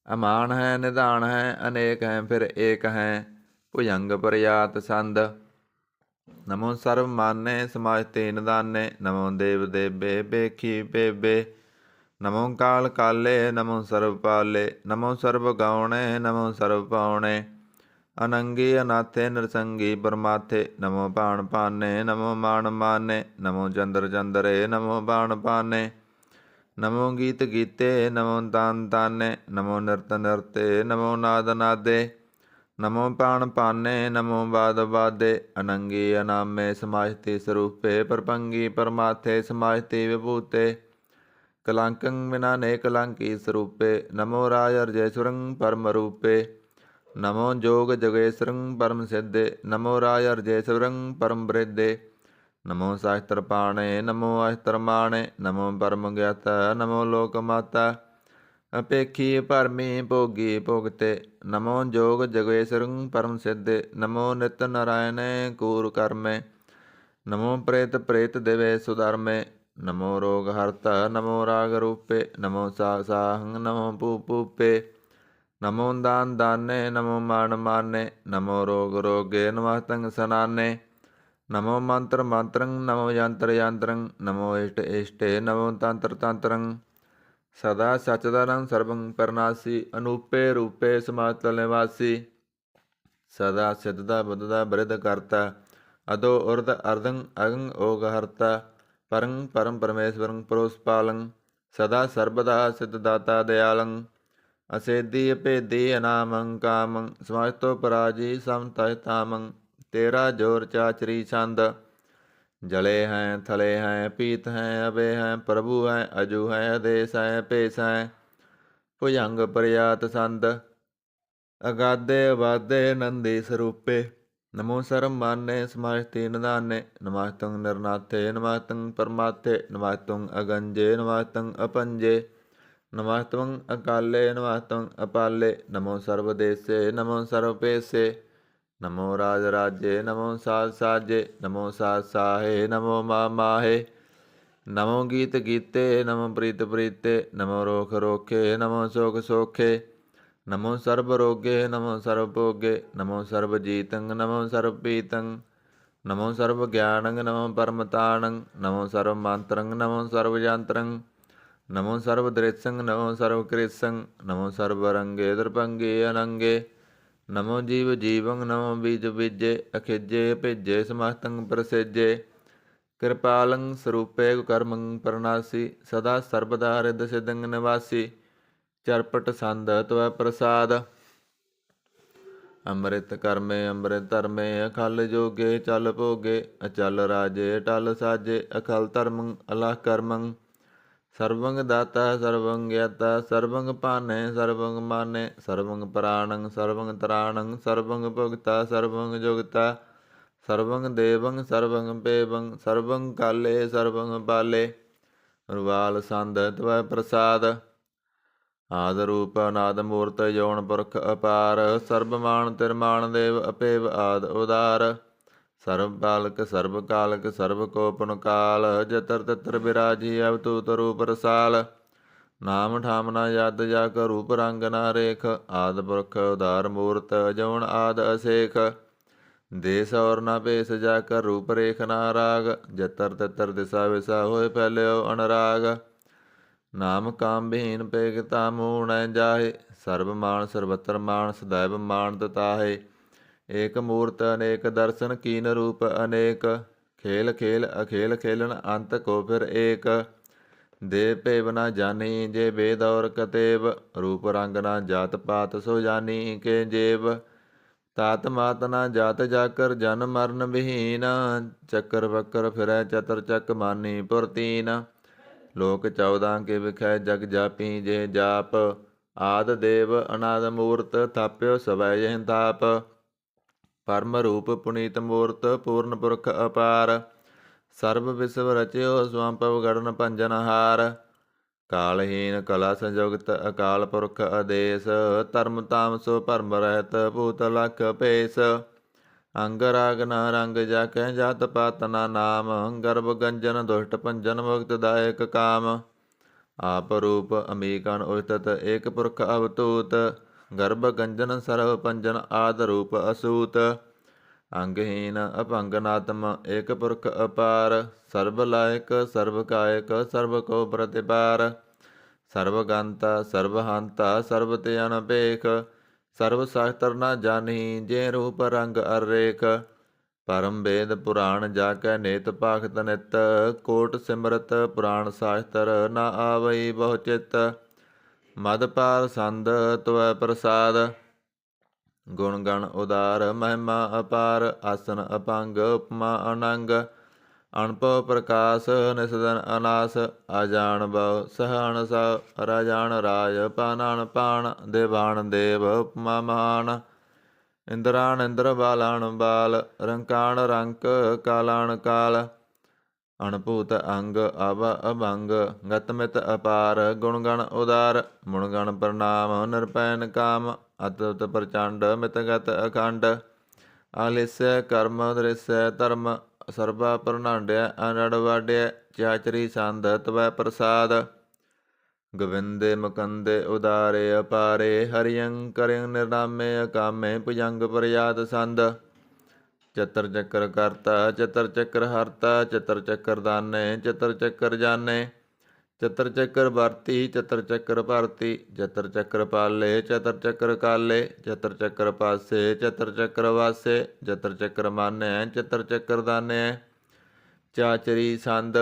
ਅਮਾਨ ਹੈ ਨਿਧਾਨ ਹੈ ਅਨੇਕ ਹੈ ਫਿਰ ਏਕ ਹੈ। ਭੁਜੰਗ ਪ੍ਰਯਾਤ ਸੰਦ। ਨਮੋ ਸਰਬ ਮਾਨੇ ਸਮਾਜ ਤੀਨ ਦਾਨੇ। ਨਮੋ ਦੇਵ ਦੇਬੇ ਬੇਖੀ ਬੇਬੇ। ਨਮੋ ਕਾਲ ਕਾਲੇ ਨਮੋ ਸਰਬ ਪਾਲੇ। ਨਮੋ ਸਰਬ ਗਾਉਣੇ ਨਮੋ ਸਰਬ ਪਾਉਣੇ। ਅਨੰਗੀ ਅਨਾਥੇ ਨਿਰਸੰਗੀ ਪਰਮਾਥੇ। ਨਮੋ ਬਾਣ ਪਾਨੇ ਨਮੋ ਮਾਣ ਮਾਨੇ। ਨਮੋ ਚੰਦਰ ਚੰਦਰੇ ਨਮੋ ਬਾਣ ਪਾਨੇ। ਨਮੋ ਗੀਤ ਗੀਤੇ ਨਮੋ ਤਾਨ ਤਾਨੇ। ਨਮੋ ਨਿਰਤ ਨਿਰਤੇ ਨਮੋ ਨਾਦ ਨਾਦੇ। ਨਮੋ ਬਾਣ ਪਾਨੇ ਨਮੋ ਬਾਦ ਬਾਦੇ। ਅਨੰਗੀ ਅਨਾਮੇ ਸਮਾਜਤੀ ਸਰੂਪੇ। ਪਰਪੰਗੀ ਪਰਮਾਥੇ ਸਮਾਜਤੀ ਵਿਭੂਤੇ। ਕਲੰਕੰ ਬਿਨਾ ਨੇ ਕਲੰਕੀ ਸਰੂਪੇ। ਨਮੋ ਰਾਜ ਅਰਜੇਸ਼ਵਰੰ ਪਰਮ ਰੂਪੇ। ਨਮੋ ਜੋਗ ਜਗੇਸ਼ਵਰੰ ਪਰਮ ਸਿੱਧੇ। ਨਮੋ ਰਾਜ ਅਰਜੇਸ਼ਵਰੰ ਪਰਮ ਬ੍ਰਿਧੇ। ਨਮੋ ਸਾਸਤਰ ਪਾਣੇ ਨਮੋ ਅਸਤਰ ਮਾਣੇ। ਨਮੋ ਪਰਮ ਗਿਆਤਾ ਨਮੋ ਲੋਕ ਮਾਤਾ। ਅਪੇਖੀ ਭਰਮੀ ਭੋਗੀ ਭੁਗਤੇ। ਨਮੋ ਜੋਗ ਜਗੇਸ਼ਵਰੰ ਪਰਮ ਸਿੱਧੇ। ਨਮੋ ਨਿਤ ਨਾਰਾਇਣੇ ਕੂਰ ਕਰਮੇ। ਨਮੋ ਪ੍ਰੇਤ ਪ੍ਰੇਤ ਦਿਵੇ ਸੁਧਰਮੇ। ਨਮੋ ਰੋਗ ਹਰਤਾ ਨਮੋ ਰਾਗ ਰੂਪੇ। ਨਮੋ ਸਾਹੰ ਨਮੋ ਭੂਪੇ। ਨਮੋ ਦਾਨ ਦਾਨੇ ਨਮੋ ਮਾਨ ਮਾਨੇ। ਨਮੋ ਰੋਗ ਰੋਗੇ ਨਮਸਤੰ ਸਨਾਨੇ। ਨਮੋ ਮੰਤਰ ਮੰਤਰੰ ਨਮੋ ਯੰਤਰ ਯੰਤਰੰ। ਨਮੋ ਇਸ਼ਟ ਇਸ਼ਟੇ ਨਮੋ ਤੰਤਰ ਤੰਤਰੰ। ਸਦਾ ਸਚਦਰੰ ਸਰਬੰ ਪਰਨਾਸੀ। ਅਨੂਪੇ ਰੂਪੇ ਸਮਾਤਲ ਨਿਵਾਸੀ। ਸਦਾ ਸਿੱਧਦਾ ਬੁੱਧਦਾ ਬ੍ਰਿਧ ਕਰਤਾ। ਅਦੋ ਉਰਧ ਅਰਧੰ ਅਗੰ ਓਗ ਹਰਤਾ। ਪਰੰ ਪਰਮ ਪਰਮੇਸ਼ਵਰੰ ਪਰੋਸ ਪਾਲੰ। ਸਦਾ ਸਰਬਦਾ ਸਿੱਧ ਦਾਤਾ ਦਿਆਲੰ। ਅਸੇਧੀ ਅਭੇਦੀ ਅਨਾਮੰ ਕਾਮੰ। ਸਮਾਜਤੋ ਪਰਾਜੀ ਸਮਤਹਿ ਤਾਮੰ। ਤੇਰਾ ਜੋਰ ਚਾਚਰੀ ਛੰਦ। ਜਲੇ ਹੈ ਥਲੇ ਹੈ ਪੀਤ ਹੈ ਅਬੇ ਹੈ। ਪ੍ਰਭੂ ਹੈ ਅਜੂ ਹੈ ਆਦੇਸ ਹੈ ਭੇਸ ਹੈ। ਭੁਜੰਗ ਪ੍ਰਿਆਤ ਸੰਦ। ਅਗਾਧੇ ਅਬਾਧੇ ਨੰਦੀ ਸਰੂਪੇ। ਨਮੋ ਸਰਬ ਮਾਨੇ ਸਮਾਜਤੀ ਨਿਦਾਨੇ। ਨਮਸਤੰ ਨਿਰਨਾਥੇ ਨਮਸਤੰ ਪਰਮਾਥੇ। ਨਮਸਤੰ ਅਗੰਜੇ ਨਮਸਤੰ ਅਪੰਜੇ। ਨਮਸਤੰ ਅਕਾਲੇ ਨਮਸਤੰ ਅਪਾਲੇ। ਨਮੋ ਸਰਬ ਦੇਸੇ ਨਮੋ ਸਰਬ ਭੇਸੇ। ਨਮੋ ਰਾਜ ਰਾਜੇ ਨਮੋ ਸਾਜ ਸਾਜੇ। ਨਮੋ ਸਾਜ ਸਾਹੇ ਨਮੋ ਮਾ ਮਾਹੇ। ਨਮੋ ਗੀਤ ਗੀਤੇ ਨਮੋ ਪ੍ਰੀਤ ਪ੍ਰੀਤੇ। ਨਮੋ ਰੋਖ ਰੋਖੇ ਨਮੋ ਸੋਖ ਸੋਖੇ। ਨਮੋ ਸਰਬ ਰੋਗੇ ਨਮੋ ਸਰਬ ਭੋਗੇ। ਨਮੋ ਸਰਬ ਜੀਤੰ ਨਮੋ ਸਰਬ ਪੀਤੰ। ਨਮੋ ਸਰਬ ਗਿਆਨੰ ਨਮੋ ਪਰਮਤਾਣੰ। ਨਮੋ ਸਰਬ ਮੰਤਰੰ ਨਮੋ ਸਰਬ ਯੰਤਰੰ। ਨਮੋ ਸਰਬ ਦ੍ਰਿਸ਼ੰ ਨਮੋ ਸਰਬ ਕ੍ਰਿਸ਼ੰ। ਨਮੋ ਸਰਬ ਰੰਗੇ ਦਰਪੰਗੇ ਅਨੰਗੇ। ਨਮੋ ਜੀਵ ਜੀਵੰ ਨਮੋ ਬੀਜ ਬੀਜੇ। ਅਖਿਜੇ ਭੇਜੇ ਸਮਸਤੰ ਪ੍ਰਸਿਜੇ। ਕਿਰਪਾਲੰ ਸਰੂਪੇ ਕੁਕਰਮੰ ਪਰਨਾਸੀ। ਸਦਾ ਸਰਬਦਾ ਰਿਦ ਸਿਦੰ ਨਿਵਾਸੀ। ਚਰਪਟ ਸੰਦ ਤਵੈ ਪ੍ਰਸਾਦ। ਅੰਮ੍ਰਿਤ ਕਰਮੇ ਅੰਮ੍ਰਿਤ ਧਰਮੇ। ਅਖਲ ਜੋਗੇ ਚਲ ਭੋਗੇ। ਅਚਲ ਰਾਜੇ ਟਲ ਸਾਜੇ। ਅਖਲ ਧਰਮੰ ਅਲਹ ਕਰਮੰ। ਸਰਬੰਗ ਦਾਤਾ ਸਰਬੰਗ ਗਿਆਤਾ। ਸਰਬੰਗ ਭਾਨੇ ਸਰਬੰਗ ਮਾਨੇ। ਸਰਬੰਗ ਪ੍ਰਾਣੰ ਸਰਬੰਗ ਤਰਾਣੰ। ਸਰਬੰਗ ਭੁਗਤਾ ਸਰਬੰਗ ਜੁਗਤਾ। ਸਰਬੰਗ ਦੇਵੰ ਸਰਬੰਗ ਪੇਵੰ। ਸਰਬੰਗ ਕਾਲੇ ਸਰਬੰਗ ਪਾਲੇ। ਰੁਵਾਲ ਸੰਦ ਤਵੈ ਪ੍ਰਸਾਦ। ਆਦ ਰੂਪ ਅਨਾਦ ਮੂਰਤ ਜੋਨ ਪੁਰਖ ਅਪਾਰ। ਸਰਬ ਮਾਨ ਤਿਰਮਾਨ ਦੇਵ ਅਪੇਵ ਆਦ ਉਦਾਰ। ਸਰਬ ਬਾਲਕ ਸਰਬ ਕਾਲਕ ਸਰਬ ਕੋਪਨ ਕਾਲ। ਜਤਰ ਤਤਰ ਬਿਰਾਜੀ ਅਵਤੂਤ ਰੂਪ ਰਸਾਲ। ਨਾਮ ਠਾਮ ਨਾ ਯਦ ਜਾ ਕਾ ਰੂਪ ਰੰਗ ਨਾ ਰੇਖ। ਆਦ ਪੁਰਖ ਉਦਾਰ ਮੂਰਤ ਜਉਣ ਆਦ ਅਸੇਖ। ਦੇਸ ਔਰ ਨਾ ਭੇਸ ਜਾ ਕਰ ਰੂਪ ਰੇਖ ਨਾ ਰਾਗ। ਜਤਰ ਤਤਰ ਦਿਸਾ ਵਿਸਾ ਹੋਏ ਫੈਲਿਓ ਅਨਰਾਗ। ਨਾਮ ਕਾਮ ਵਿਹੀਨ ਪੇਗਤਾ ਮੂਣੈ ਜਾਹੇ। ਸਰਬ ਮਾਨ ਸਰਬਤਰ ਮਾਨ ਸदैव ਮਾਨ ਤਤਾਹੇ। ਏਕ ਮੂਰਤ ਅਨੇਕ ਦਰਸ਼ਨ ਕੀਨ ਰੂਪ ਅਨੇਕ। ਖੇਲ ਖੇਲ ਅਖੇਲ ਖੇਲਣ ਅੰਤ ਕੋ ਫਿਰ ਏਕ। ਦੇ ਭੇਵ ਨਾ ਜਾਨੀ ਜੇ ਬੇਦ ਔਰ ਕਤੇਬ। ਰੂਪ ਰੰਗ ਨਾ ਜਾਤ ਪਾਤ ਸੋ ਜਾਨੀ ਕੇ ਜੇਬ। ਤਾਤ ਮਾਤ ਨਾ ਜਾਤ ਜਾਕਰ ਜਨ ਮਰਨ ਵਿਹੀਨ। ਚੱਕਰ ਬੱਕਰ ਫਿਰੈ ਚਤਰ ਚੱਕ ਮਾਨੀ ਪੁਰਤੀਨ। ਲੋਕ 14 ਕੇ ਵਿਖੈ ਜਗ ਜਾਪੀ ਜੇ ਜਾਪ। ਆਦ ਦੇਵ ਅਨਾਦ ਮੂਰਤ ਥਾਪਿਓ ਸਵੈ ਜਹ ਤਾਪ। ਪਰਮ ਰੂਪ ਪੁਨੀਤ ਮੂਰਤ ਪੂਰਨ ਪੁਰਖ ਅਪਾਰ। ਸਰਬ ਵਿਸਵ ਰਚਿਓ ਸਵੰਪਵ ਗੜਨ ਭੰਜਨ ਹਾਰ। ਕਾਲਹੀਨ ਕਲਾ ਸੰਯੁਗਤ ਅਕਾਲ ਪੁਰਖ ਆਦੇਸ। ਧਰਮ ਤਾਮ ਸੋ ਭਰਮ ਰਹਿਤ ਭੂਤ ਲਖ ਭੇਸ। ਅੰਗ ਰਾਗ ਨਾ ਰੰਗ ਜਾ ਕਹਿ ਜਾਤ ਪਾਤ ਨਾ ਨਾਮ। ਗਰਭ ਗੰਜਨ ਦੁਸ਼ਟ ਭੰਜਨ ਮੁਕਤ ਦਾਇਕ ਕਾਮ। ਆਪ ਰੂਪ ਅਮੀਕਨ ਉਚਤਤ ਏਕ ਪੁਰਖ ਅਵਤੂਤ। ਗਰਭ ਗੰਜਨ ਸਰਵ ਭੰਜਨ ਆਦ ਰੂਪ ਅਸੂਤ। ਅੰਗਹੀਨ ਅਭੰਗਨਾਤਮ ਏਕ ਪੁਰਖ ਅਪਾਰ। ਸਰਬ ਲਾਇਕ ਸਰਬ ਕਾਇਕ ਸਰਬ ਕੋ ਪ੍ਰਤਿਪਾਰ। ਸਰਬ ਗੰਤਾ ਸਰਬ ਹੰਤਾ ਸਰਬ ਤੇ ਅਨਭੇਖ। ਸਰਬ ਸ਼ਾਸਤਰ ਨ ਜਾਨਹੀ ਜੇ ਰੂਪ ਰੰਗ ਅਰ ਰੇਖ। ਪਰਮ ਵੇਦ ਪੁਰਾਣ ਜਾ ਕੈ ਨੇਤ ਭਾਖਤ ਨਿਤ। ਕੋਟ ਸਿਮਰਤ ਪੁਰਾਣ ਸ਼ਾਸਤਰ ਨ ਆਵਈ ਬਹੁ ਚਿਤ। ਮਦ ਪਾਰ ਸੰਦ ਤਵੈ ਪ੍ਰਸਾਦ ਗੁਣ ਗਣ ਉਦਾਰ ਮਹਿਮਾ ਅਪਾਰ। ਆਸਨ ਅਪੰਗ ਉਪਮਾ ਅਨੰਗ ਅਣਭਉ ਪ੍ਰਕਾਸ਼ ਨਿਸਦਨ ਅਨਾਸ। ਅਜਾਣ ਬਹੁ ਸਹਣ ਸਉ ਰਾਜਾਨ ਰਾਜ ਪਾਨਾਨ ਪਾਣ। ਦੇਵਾਨ ਦੇਵ ਉਪਮਾ ਮਹਾਨ ਇੰਦਰਾਨ ਇੰਦਰ ਬਾਲਾਨ ਬਾਲ। ਰੰਕਾਣ ਰੰਕ ਕਾਲਾਨ ਕਾਲ ਅਣਭੂਤ ਅੰਗ ਅਵ ਅਭੰਗ ਗਤ ਮਿਤ ਅਪਾਰ। ਗੁਣ ਗਣ ਉਦਾਰ ਮੁਣ ਗਣ ਪ੍ਰਣਾਮ ਨਿਰਭੈਨ ਕਾਮ। ਅਤੁਤ ਪ੍ਰਚੰਡ ਮਿਤ ਗਤ ਅਖੰਡ ਆਲਿਸੈ ਕਰਮ ਦ੍ਰਿਸੈ ਧਰਮ। ਸਰਬਾ ਪ੍ਰਨਾਂਡਿਆ ਅਨੜ ਵਾਡਿਆ ਚਾਚਰੀ ਸੰਦ ਤਵੈ ਪ੍ਰਸਾਦ। ਗੋਵਿੰਦੇ ਮੁਕੰਦੇ ਉਦਾਰੇ ਅਪਾਰੇ ਹਰਿਯੰ ਕਰਿਯੰ ਨਿਰਨਾਮੇ ਅਕਾਮੇ ਭੁਜੰਗ ਪ੍ਰਯਾਦ ਸੰਦ। ਚਤਰ ਚੱਕਰ ਕਰਤਾ ਚਤਰ ਚੱਕਰ ਹਰਤਾ ਚਤਰ ਚੱਕਰ ਦਾਨੇ ਚਤਰ ਚੱਕਰ ਜਾਨੇ। ਚਤਰ ਚੱਕਰ ਵਰਤੀ ਚਤਰ ਚੱਕਰ ਭਰਤੀ ਚਤਰ ਚੱਕਰ ਪਾਲੇ ਚਤਰ ਚੱਕਰ ਕਾਲੇ। ਚਤਰ ਚੱਕਰ ਪਾਸੇ ਚਤਰ ਚੱਕਰ ਵਾਸੇ ਚਤਰ ਚੱਕਰ ਮਾਨੈ ਚਤਰ ਚੱਕਰ ਦਾਨੈ। ਚਾਚਰੀ ਸੰਦ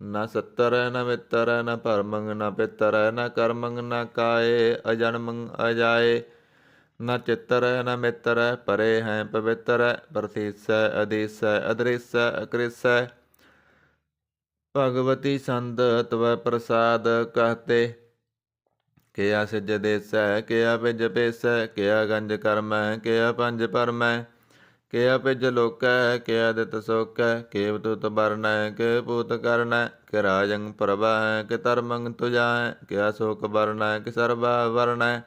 ਨ ਸੱਤਰ ਨ ਮਿੱਤਰ ਨ ਭਰਮੰ ਨ ਪਿੱਤਰ ਨ ਕਰਮੰ ਨ ਕਾਏ। ਅਜਨਮੰ ਅਜਾਏ ਨ ਚਿੱਤਰ ਨ ਮਿੱਤਰ ਪਰੇ ਹੈ ਪਵਿੱਤਰ। ਪ੍ਰਤੀਸੈ ਅਦੀਸੈ ਅਦ੍ਰਿਸੈ ਅਕ੍ਰਿਸੈ ਭਗਵਤੀ ਸੰਦ ਤਵੈ ਪ੍ਰਸਾਦ। ਕਹਤੇ ਕਿਆ ਸਿਜ ਦੇਸੈ ਕਿਆ ਪਿਜ ਪੇਸੈ ਕਿਆ ਗੰਜ ਕਰਮੈ ਕਿਆ ਪੰਜ ਪਰਮੈ। ਕਿਆ ਪਿਜ ਲੋਕੈ ਕਿਆ ਦਿਤ ਸੋਕੈ ਕੇ ਬਤੂਤ ਬਰਨੈ ਕੇ ਪੂਤ ਕਰਨੈ। ਕਿ ਰਾਜੰ ਪ੍ਰਭਾ ਕਿ ਧਰਮੰ ਤੁਜਾਹੈ ਕਿਆ ਸ਼ੋਕ ਬਰਨੈ ਕਿ ਸਰਬਾ ਵਰਨੈ।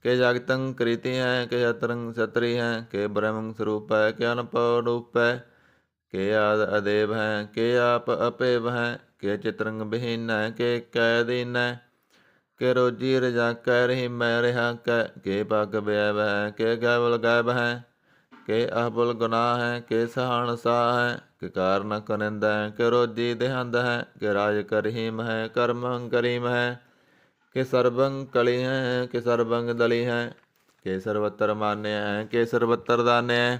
ਕਿ ਜਗਤੰ ਕ੍ਰੀਤੀ ਹੈ ਕਿ ਸ਼ਤਰੰ ਛਤਰੀ ਹੈ ਕਿ ਬ੍ਰਹਮੰ ਸਰੂਪੈ ਕਿ ਅਨਭਉ ਰੂਪੈ। ਕਿ ਆਦ ਅਦੇਵ ਹੈ ਕਿ ਆਪ ਅਪੇਵ ਹੈ ਕਿ ਚਿਤਰੰ ਬਿਹੀਨੈ ਕਿ ਕੈ ਦੀਨੈ। ਕਿ ਰੋਜੀ ਰਜਾਕੈ ਰਹੀਮੈ ਰਿਹਾਕੈ ਕਿ ਪਗ ਬਿਐਵ ਹੈ ਕਿ ਗੈਵਲ ਗੈਬ ਹੈ। ਕਿ ਅਹਬੁਲ ਗੁਨਾਹ ਹੈ ਕਿ ਸਹਾਣ ਸਾਹ ਹੈ। ਕਿ ਕਾਰਨ ਕਨਿੰਦ ਹੈ ਕਿ ਰੋਜੀ ਦੇਹੰਦ ਹੈ। ਕਿ ਰਾਜ ਕਰਹੀਮ ਹੈ ਕਰਮੰ ਕਰੀਮ ਹੈ। ਕਿ ਸਰਬੰ ਕਲੀ ਹੈ ਕਿ ਸਰਬੰਗ ਦਲੀ ਹੈ। ਕਿ ਸਰਬਤਰ ਮਾਨਿਆ ਹੈ ਕਿ ਸਰਬਤਰ ਦਾਨਿਆ।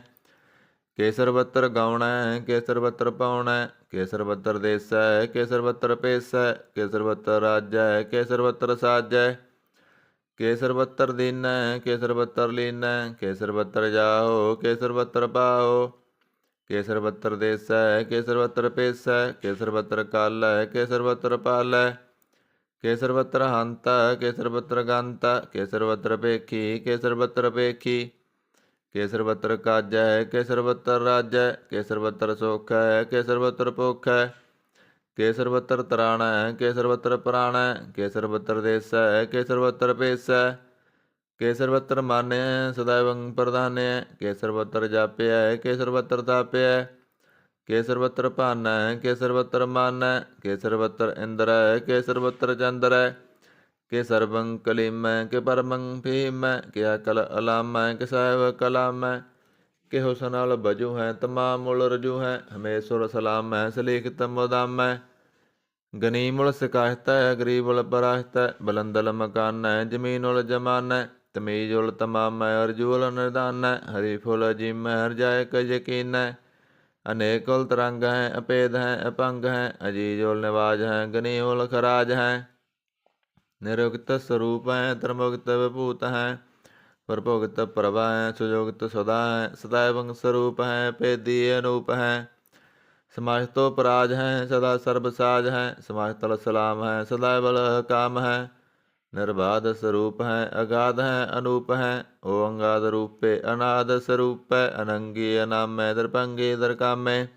ਕਿ ਸਰਬਤਰ ਗਾਉਣਾ ਹੈ ਕਿ ਸਰਬਤਰ ਪਾਉਣਾ। ਕਿ ਸਰਬਤਰ ਦੇਸੈ ਕਿ ਸਰਬਤਰ ਭੇਸੈ। ਕਿ ਸਰਬਤਰ ਰਾਜੈ ਕਿ ਸਰਬਤਰ ਸਾਜੈ। ਕਿ ਸਰਬਤਰ ਦੀਨੈ ਕਿ ਸਰਬਤਰ ਲੀਨੈ। ਕਿ ਸਰਬਤਰ ਜਾਹੋ ਕਿ ਸਰਬਤਰ ਪਾਹੋ। ਕਿ ਸਰਬਤਰ ਦੇਸੈ ਕਿ ਸਰਬਤਰ ਭੇਸੈ। ਕਿ ਸਰਬਤਰ ਕਾਲੈ ਕਿ ਸਰਬਤਰ ਪਾਲੈ। ਕਿ ਸਰਬਤਰ ਹੰਤਾ ਕਿ ਸਰਬਤਰ ਗੰਤਾ। ਕਿ ਸਰਬਤਰ ਭੇਖੀ ਕਿ ਸਰਬਤਰ ਭੇਖੀ। ਕਿ ਸਰਬਤਰ ਕਾਜੈ ਕਿ ਸਰਬਤਰ ਰਾਜੈ। ਕਿ ਸਰਬਤਰ ਸੋਖੈ ਕਿ ਸਰਬਤਰ ਭੋਖੈ। ਕਿ ਸਰਬਤਰ ਤਰਾਣੈ ਕਿ ਸਰਬਤਰ ਪ੍ਰਾਣੈ। ਕਿ ਸਰਬਤਰ ਦੇਸੈ ਕਿ ਸਰਬਤਰ ਭੇਸੈ। ਕਿ ਸਰਬਤਰ ਮਾਨਿਆ ਸदैवं ਪ੍ਰਧਾਨਿਆ। ਕਿ ਸਰਬਤਰ ਜਾਪਿਆ ਕਿ ਸਰਬਤਰ ਤਾਪਿਆ। ਕਿ ਸਰਬਤਰ ਭਾਨੈ ਕਿ ਸਰਬਤਰ ਮਾਨੈ। ਕਿ ਸਰਬਤਰ ਇੰਦਰੈ ਕਿ ਸਰਬਤਰ ਚੰਦਰੈ। ਕਿ ਸਰਬੰ ਕਲੀਮੈ ਕਿ ਪਰਮੰ ਫਹੀਮੈ। ਕਿ ਅਕਲ ਅਲਾਮੈ ਕਿ ਸਾਹਿਬ ਕਲਾਮੈ। ਕਿ ਹੁਸਨ ਅਲ ਬਜੂ ਹੈ ਤਮਾਮ ਉਲ ਰਜੂ ਹੈ। ਹਮੇਸ਼ੁਰ ਸਲਾਮੈ ਸਲੀਖਤ ਮੁਦਾਮੈ। ਗਨੀਮ ਉਲ ਸਿਕਾਹਤੈ ਗਰੀਬ ਉਲ ਪਰਾਹਤੈ। ਬਲੰਦਲ ਮਕਾਨੈ ਜ਼ਮੀਨ ਉਲ ਜਮਾਨੈ। ਤਮੀਜ਼ ਉਲ ਤਮਾਮੈ ਅਰਜੂ ਉਲ ਨਿਦਾਨੈ। ਹਰੀਫ ਉਲ ਅਜੀਮੈ ਹਰਜਾਇਕ ਯਕੀਨੈ। ਅਨੇਕ ਉਲ ਤਰੰਗ ਹੈ ਅਪੇਦ ਹੈ ਅਪੰਗ ਹੈ। ਅਜੀਜ਼ ਉਲ ਨਿਵਾਜ ਹੈ ਗਨੀ ਉਲ ਖਰਾਜ ਹੈ। ਨਿਰੁਕਤ ਸਰੂਪ ਹੈ ਧਰਮੁਕਤ ਵਿਭੂਤ ਹੈ। ਪ੍ਰਭੁਗਤ ਪ੍ਰਭਾ ਹੈ ਸੁਜੋਗਤ ਸਦਾ ਹੈ। ਸदैवं ਸਰੂਪ ਹੈ ਭੇਦੀ ਅਨੂਪ ਹੈ। ਸਮਾਜਤੋ ਪਰਾਜ ਹੈ ਸਦਾ ਸਰਬ ਸਾਜ ਹੈ। ਸਮਾਜਤਲ ਸਲਾਮ ਹੈ ਸदैवल ਕਾਮ ਹੈ। ਨਿਰਬਾਧ ਸਰੂਪ ਹੈ ਅਗਾਧ ਹੈ ਅਨੂਪ ਹੈ। ਓ ਅੰਗਾਦ ਰੂਪੇ ਅਨਾਦ ਸਰੂਪੈ। ਅਨੰਗੀ ਅਨਾਮੈ ਦਰਪੰਗੀ ਦਰਕਾਮੇ।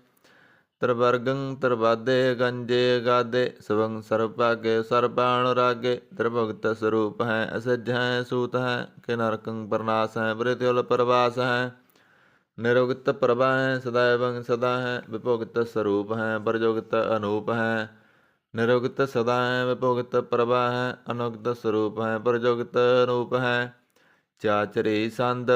ਤ੍ਰਿਵਰਗੰ ਤ੍ਰਿਵਾਦੇ ਗੰਜੇ ਗਾਦੇ। ਸਵੰ ਸਰਭਾਗੇ ਸਰਬਾਣ ਰਾਗੇ। ਤ੍ਰਿਭੁਗਤ ਸਰੂਪ ਹੈ ਅਸਿਜ ਹੈ ਸੂਤ ਹੈ। ਕਿ ਨਰਕੰ ਪਰਨਾਸ ਹੈ ਬ੍ਰਿਤਿਉਲ ਪਰਵਾਸ ਹੈ। ਨਿਰੁਗਤ ਪ੍ਰਭਾ ਹੈ ਸदैवं ਸਦਾ ਹੈ। ਵਿਭੁਗਤ ਸਰੂਪ ਹੈ ਪ੍ਰਜੁਗਤ ਅਨੂਪ ਹੈ। ਨਿਰੁਗਤ ਸਦਾ ਹੈ ਵਿਭੁਗਤ ਪ੍ਰਭਾ ਹੈ। ਅਨੁਗਤ ਸਰੂਪ ਹੈ ਪ੍ਰਜੁਗਤ ਅਨੂਪ ਹੈ। ਚਾਚਰੀ ਸੰਦ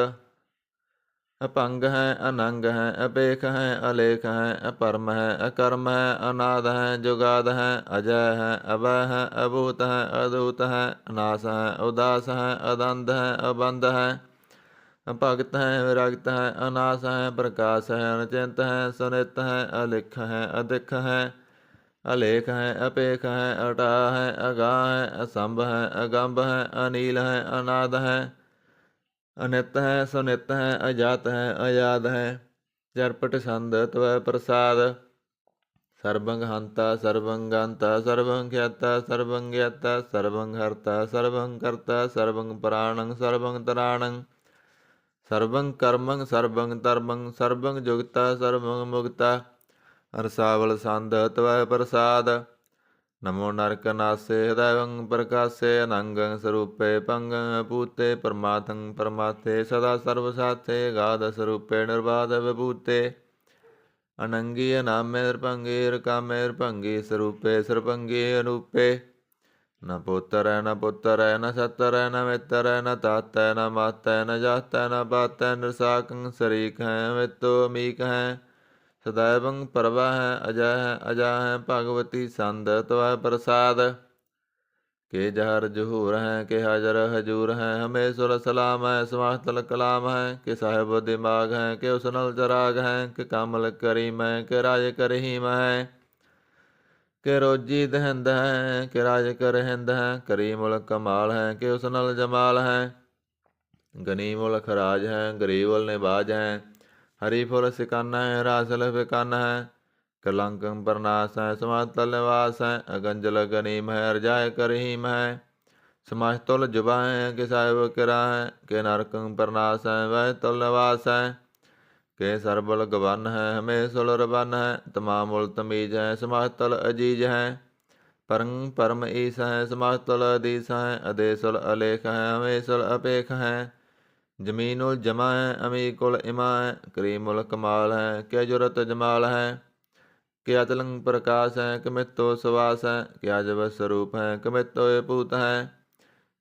ਅਭੰਗ ਹੈ, ਅਨੰਗ ਹੈ, ਅਪੇਖ ਹੈ, ਅਲੇਖ ਹੈ, ਅਪਰਮ ਹੈ, ਅਕਰਮ ਹੈ, ਅਨਾਦ ਹੈ, ਜੁਗਾਦ ਹੈ, ਅਜੈ ਹੈ, ਅਭੈ ਹੈ, ਅਭੂਤ ਹੈ, ਅਦੂਤ ਹੈ, ਅਨਾਸ ਹੈ, ਉਦਾਸ ਹੈ, ਅਦੰਦ ਹੈ, ਅਬੰਦ ਹੈ, ਭਗਤ ਹੈ, ਵਿਰਗਤ ਹੈ, ਅਨਾਸ ਹੈ, ਪ੍ਰਕਾਸ਼ ਹੈ, ਅਨਚਿੰਤ ਹੈ, ਸੁਨਿਤ ਹੈ, ਅਲਿਖ ਹੈ, ਅਦਿਖ ਹੈ, ਅਲੇਖ ਹੈ, ਅਪੇਖ ਹੈ, ਅਟਾ ਹੈ, ਅਗਾਹ ਹੈ, ਅਸੰਭ ਹੈ, ਅਗੰਭ ਹੈ, ਅਨੀਲ ਹੈ, ਅਨਾਦ ਹੈ, ਅਨਿਤ ਹੈ, ਸੁਨਿਤ ਹੈ, ਅਜਾਤ ਹੈ, ਅਯਾਦ ਹੈ, ਚਰਪਟ ਛੰਦ ਤਵੈ ਪ੍ਰਸਾਦ। ਸਰਬੰਗ ਹੰਤਾ ਸਰਬੰ ਗੰਤਾ ਸਰਬੰ ਖਿਆਤਾ ਸਰਬੰ ਗਿਆਤਾ ਸਰਬੰ ਹਰਤਾ ਸਰਬੰ ਕਰਤਾ ਸਰਬੰ ਪ੍ਰਾਣੰ ਸਰਬੰ ਤਰਾਣੰ ਸਰਬੰ ਕਰਮੰ ਸਰਬੰ ਧਰਮੰ ਸਰਬੰ ਜੁਗਤਾ ਸਰਬੰ ਮੁਗਤਾ। ਰਸਾਵਲ ਸੰਦ ਤਵੈ ਪ੍ਰਸਾਦ। ਨਮੋ ਨਰਕ ਨਾਸੇ ਹਦੈਵੰ ਪ੍ਰਕਾਸੇ ਅਨੰਗੰ ਸਰੂਪੇ ਪੰਗੰ ਅਪੂਤੇ ਪਰਮਾਤੰ ਪਰਮਾਥੇ ਸਦਾ ਸਰਬ ਸਾਥੇ ਗਾਦ ਸਰੂਪੇ ਨਿਰਬਾਧ ਵਿਭੂਤੇ। ਅਨੰਗੀ ਅਨਾਮੇ ਨਿਰਭੰਗੀ ਰਕਾਮੇ ਨਿਰਭੰਗੀ ਸਰੂਪੇ ਸਰਭੰਗੀ ਅਨੂਪੇ। ਨ ਪੁੱਤਰੈ ਨ ਪੁੱਤਰੈ ਨ ਸਤਰੈ ਨ ਮਿੱਤਰੈ ਨ ਤਾਤੈ ਨ ਮਾਤੈ ਨ ਜਾਤੈ ਨ ਪਾਤੈ ਨਿਰਸਾਕੰ ਸਰੀਕ ਹੈ ਮਿਤੋ ਅਮੀਕ ਹੈ। ਸदैवं ਪ੍ਰਭਾ ਹੈ ਅਜੈ ਹੈ ਅਜਾ ਹੈ ਭਗਵਤੀ ਸੰਦ ਤਵੈ ਪ੍ਰਸਾਦ। ਕੇ ਜਹਰ ਜਹੂਰ ਹੈ ਕੇ ਹਾਜ਼ਰ ਹਜੂਰ ਹੈ ਹਮੇਸ਼ਵਰ ਸਲਾਮ ਹੈ ਸਮਾਹਤਲ ਕਲਾਮ ਹੈ। ਕਿ ਸਾਹਿਬ ਦਿਮਾਗ ਹੈ ਕਿ ਉਸਨਲ ਚਰਾਗ ਹੈ ਕਿ ਕਮਲ ਕਰੀਮ ਹੈ ਕਿ ਰਾਜ ਕਰਹੀਮ ਹੈ। ਕਿ ਰੋਜੀ ਦਹਿੰਦ ਹੈ ਕਿ ਰਾਜ ਕਰਹਿੰਦ ਹੈ ਕਰੀ ਮੁਲਕ ਕਮਾਲ ਹੈ ਕਿ ਉਸਨਲ ਜਮਾਲ ਹੈ। ਗਨੀ ਮੁਲਕ ਰਾਜ ਹੈ ਗਰੀਬਲ ਨਿਬਾਜ ਹੈ ਹਰੀ ਫੁਲ ਸਿਕਾਨਾ ਹੈ ਰਾਸਲ ਫਿਕਾਨਾ ਹੈ। ਕਲੰਕੰ ਪਰਨਾਸ ਹੈ ਸਮਾਤਲ ਨਿਵਾਸ ਹੈ ਅਗੰਜਲ ਗਨੀਮ ਹੈ ਰਜਾਇ ਕਰਹੀਮ ਹੈ। ਸਮਾਜਤੁਲ ਜੁਬਾ ਹੈ ਕਿ ਸਾਹਿਬ ਕਿਰਾ ਹੈ ਕਿ ਨਰਕੰ ਪਰਨਾਸ ਹੈ ਵਹਿ ਤੁਲ ਨਿਵਾਸ ਹੈ। ਕਿ ਸਰਬਲ ਗਵਨ ਹੈ ਹਮੇਸ਼ੁਲ ਰਬਨ ਹੈ ਤਮਾਮੁਲ ਤਮੀਜ ਹੈ ਸਮਾਜਤਲ ਅਜੀਜ ਹੈ। ਪਰੰ ਪਰਮ ਈਸ ਹੈ ਸਮਾਜਤਲ ਅਦੀਸ ਹੈ ਅਦੇਸੁਲ ਅਲੇਖ ਹੈ ਹਮੇਸ਼ੁਲ ਅਪੇਖ ਹੈ। ਜਮੀਨੁਲ ਜਮਾ ਹੈ ਅਮੀਕੁਲ ਇਮਾ ਹੈ ਕਰੀਮੁਲ ਕਮਾਲ ਹੈ ਕਿ ਜੁਰਤ ਜਮਾਲ ਹੈ। ਕਿ ਅਤਲੰ ਪ੍ਰਕਾਸ਼ ਹੈ ਕਿ ਮਿੱਤੋ ਸੁਵਾਸ ਹੈ ਕਿ ਅਜਬ ਸਰੂਪ ਹੈ ਕਿ ਮਿੱਤੋ ਭੂਤ ਹੈ।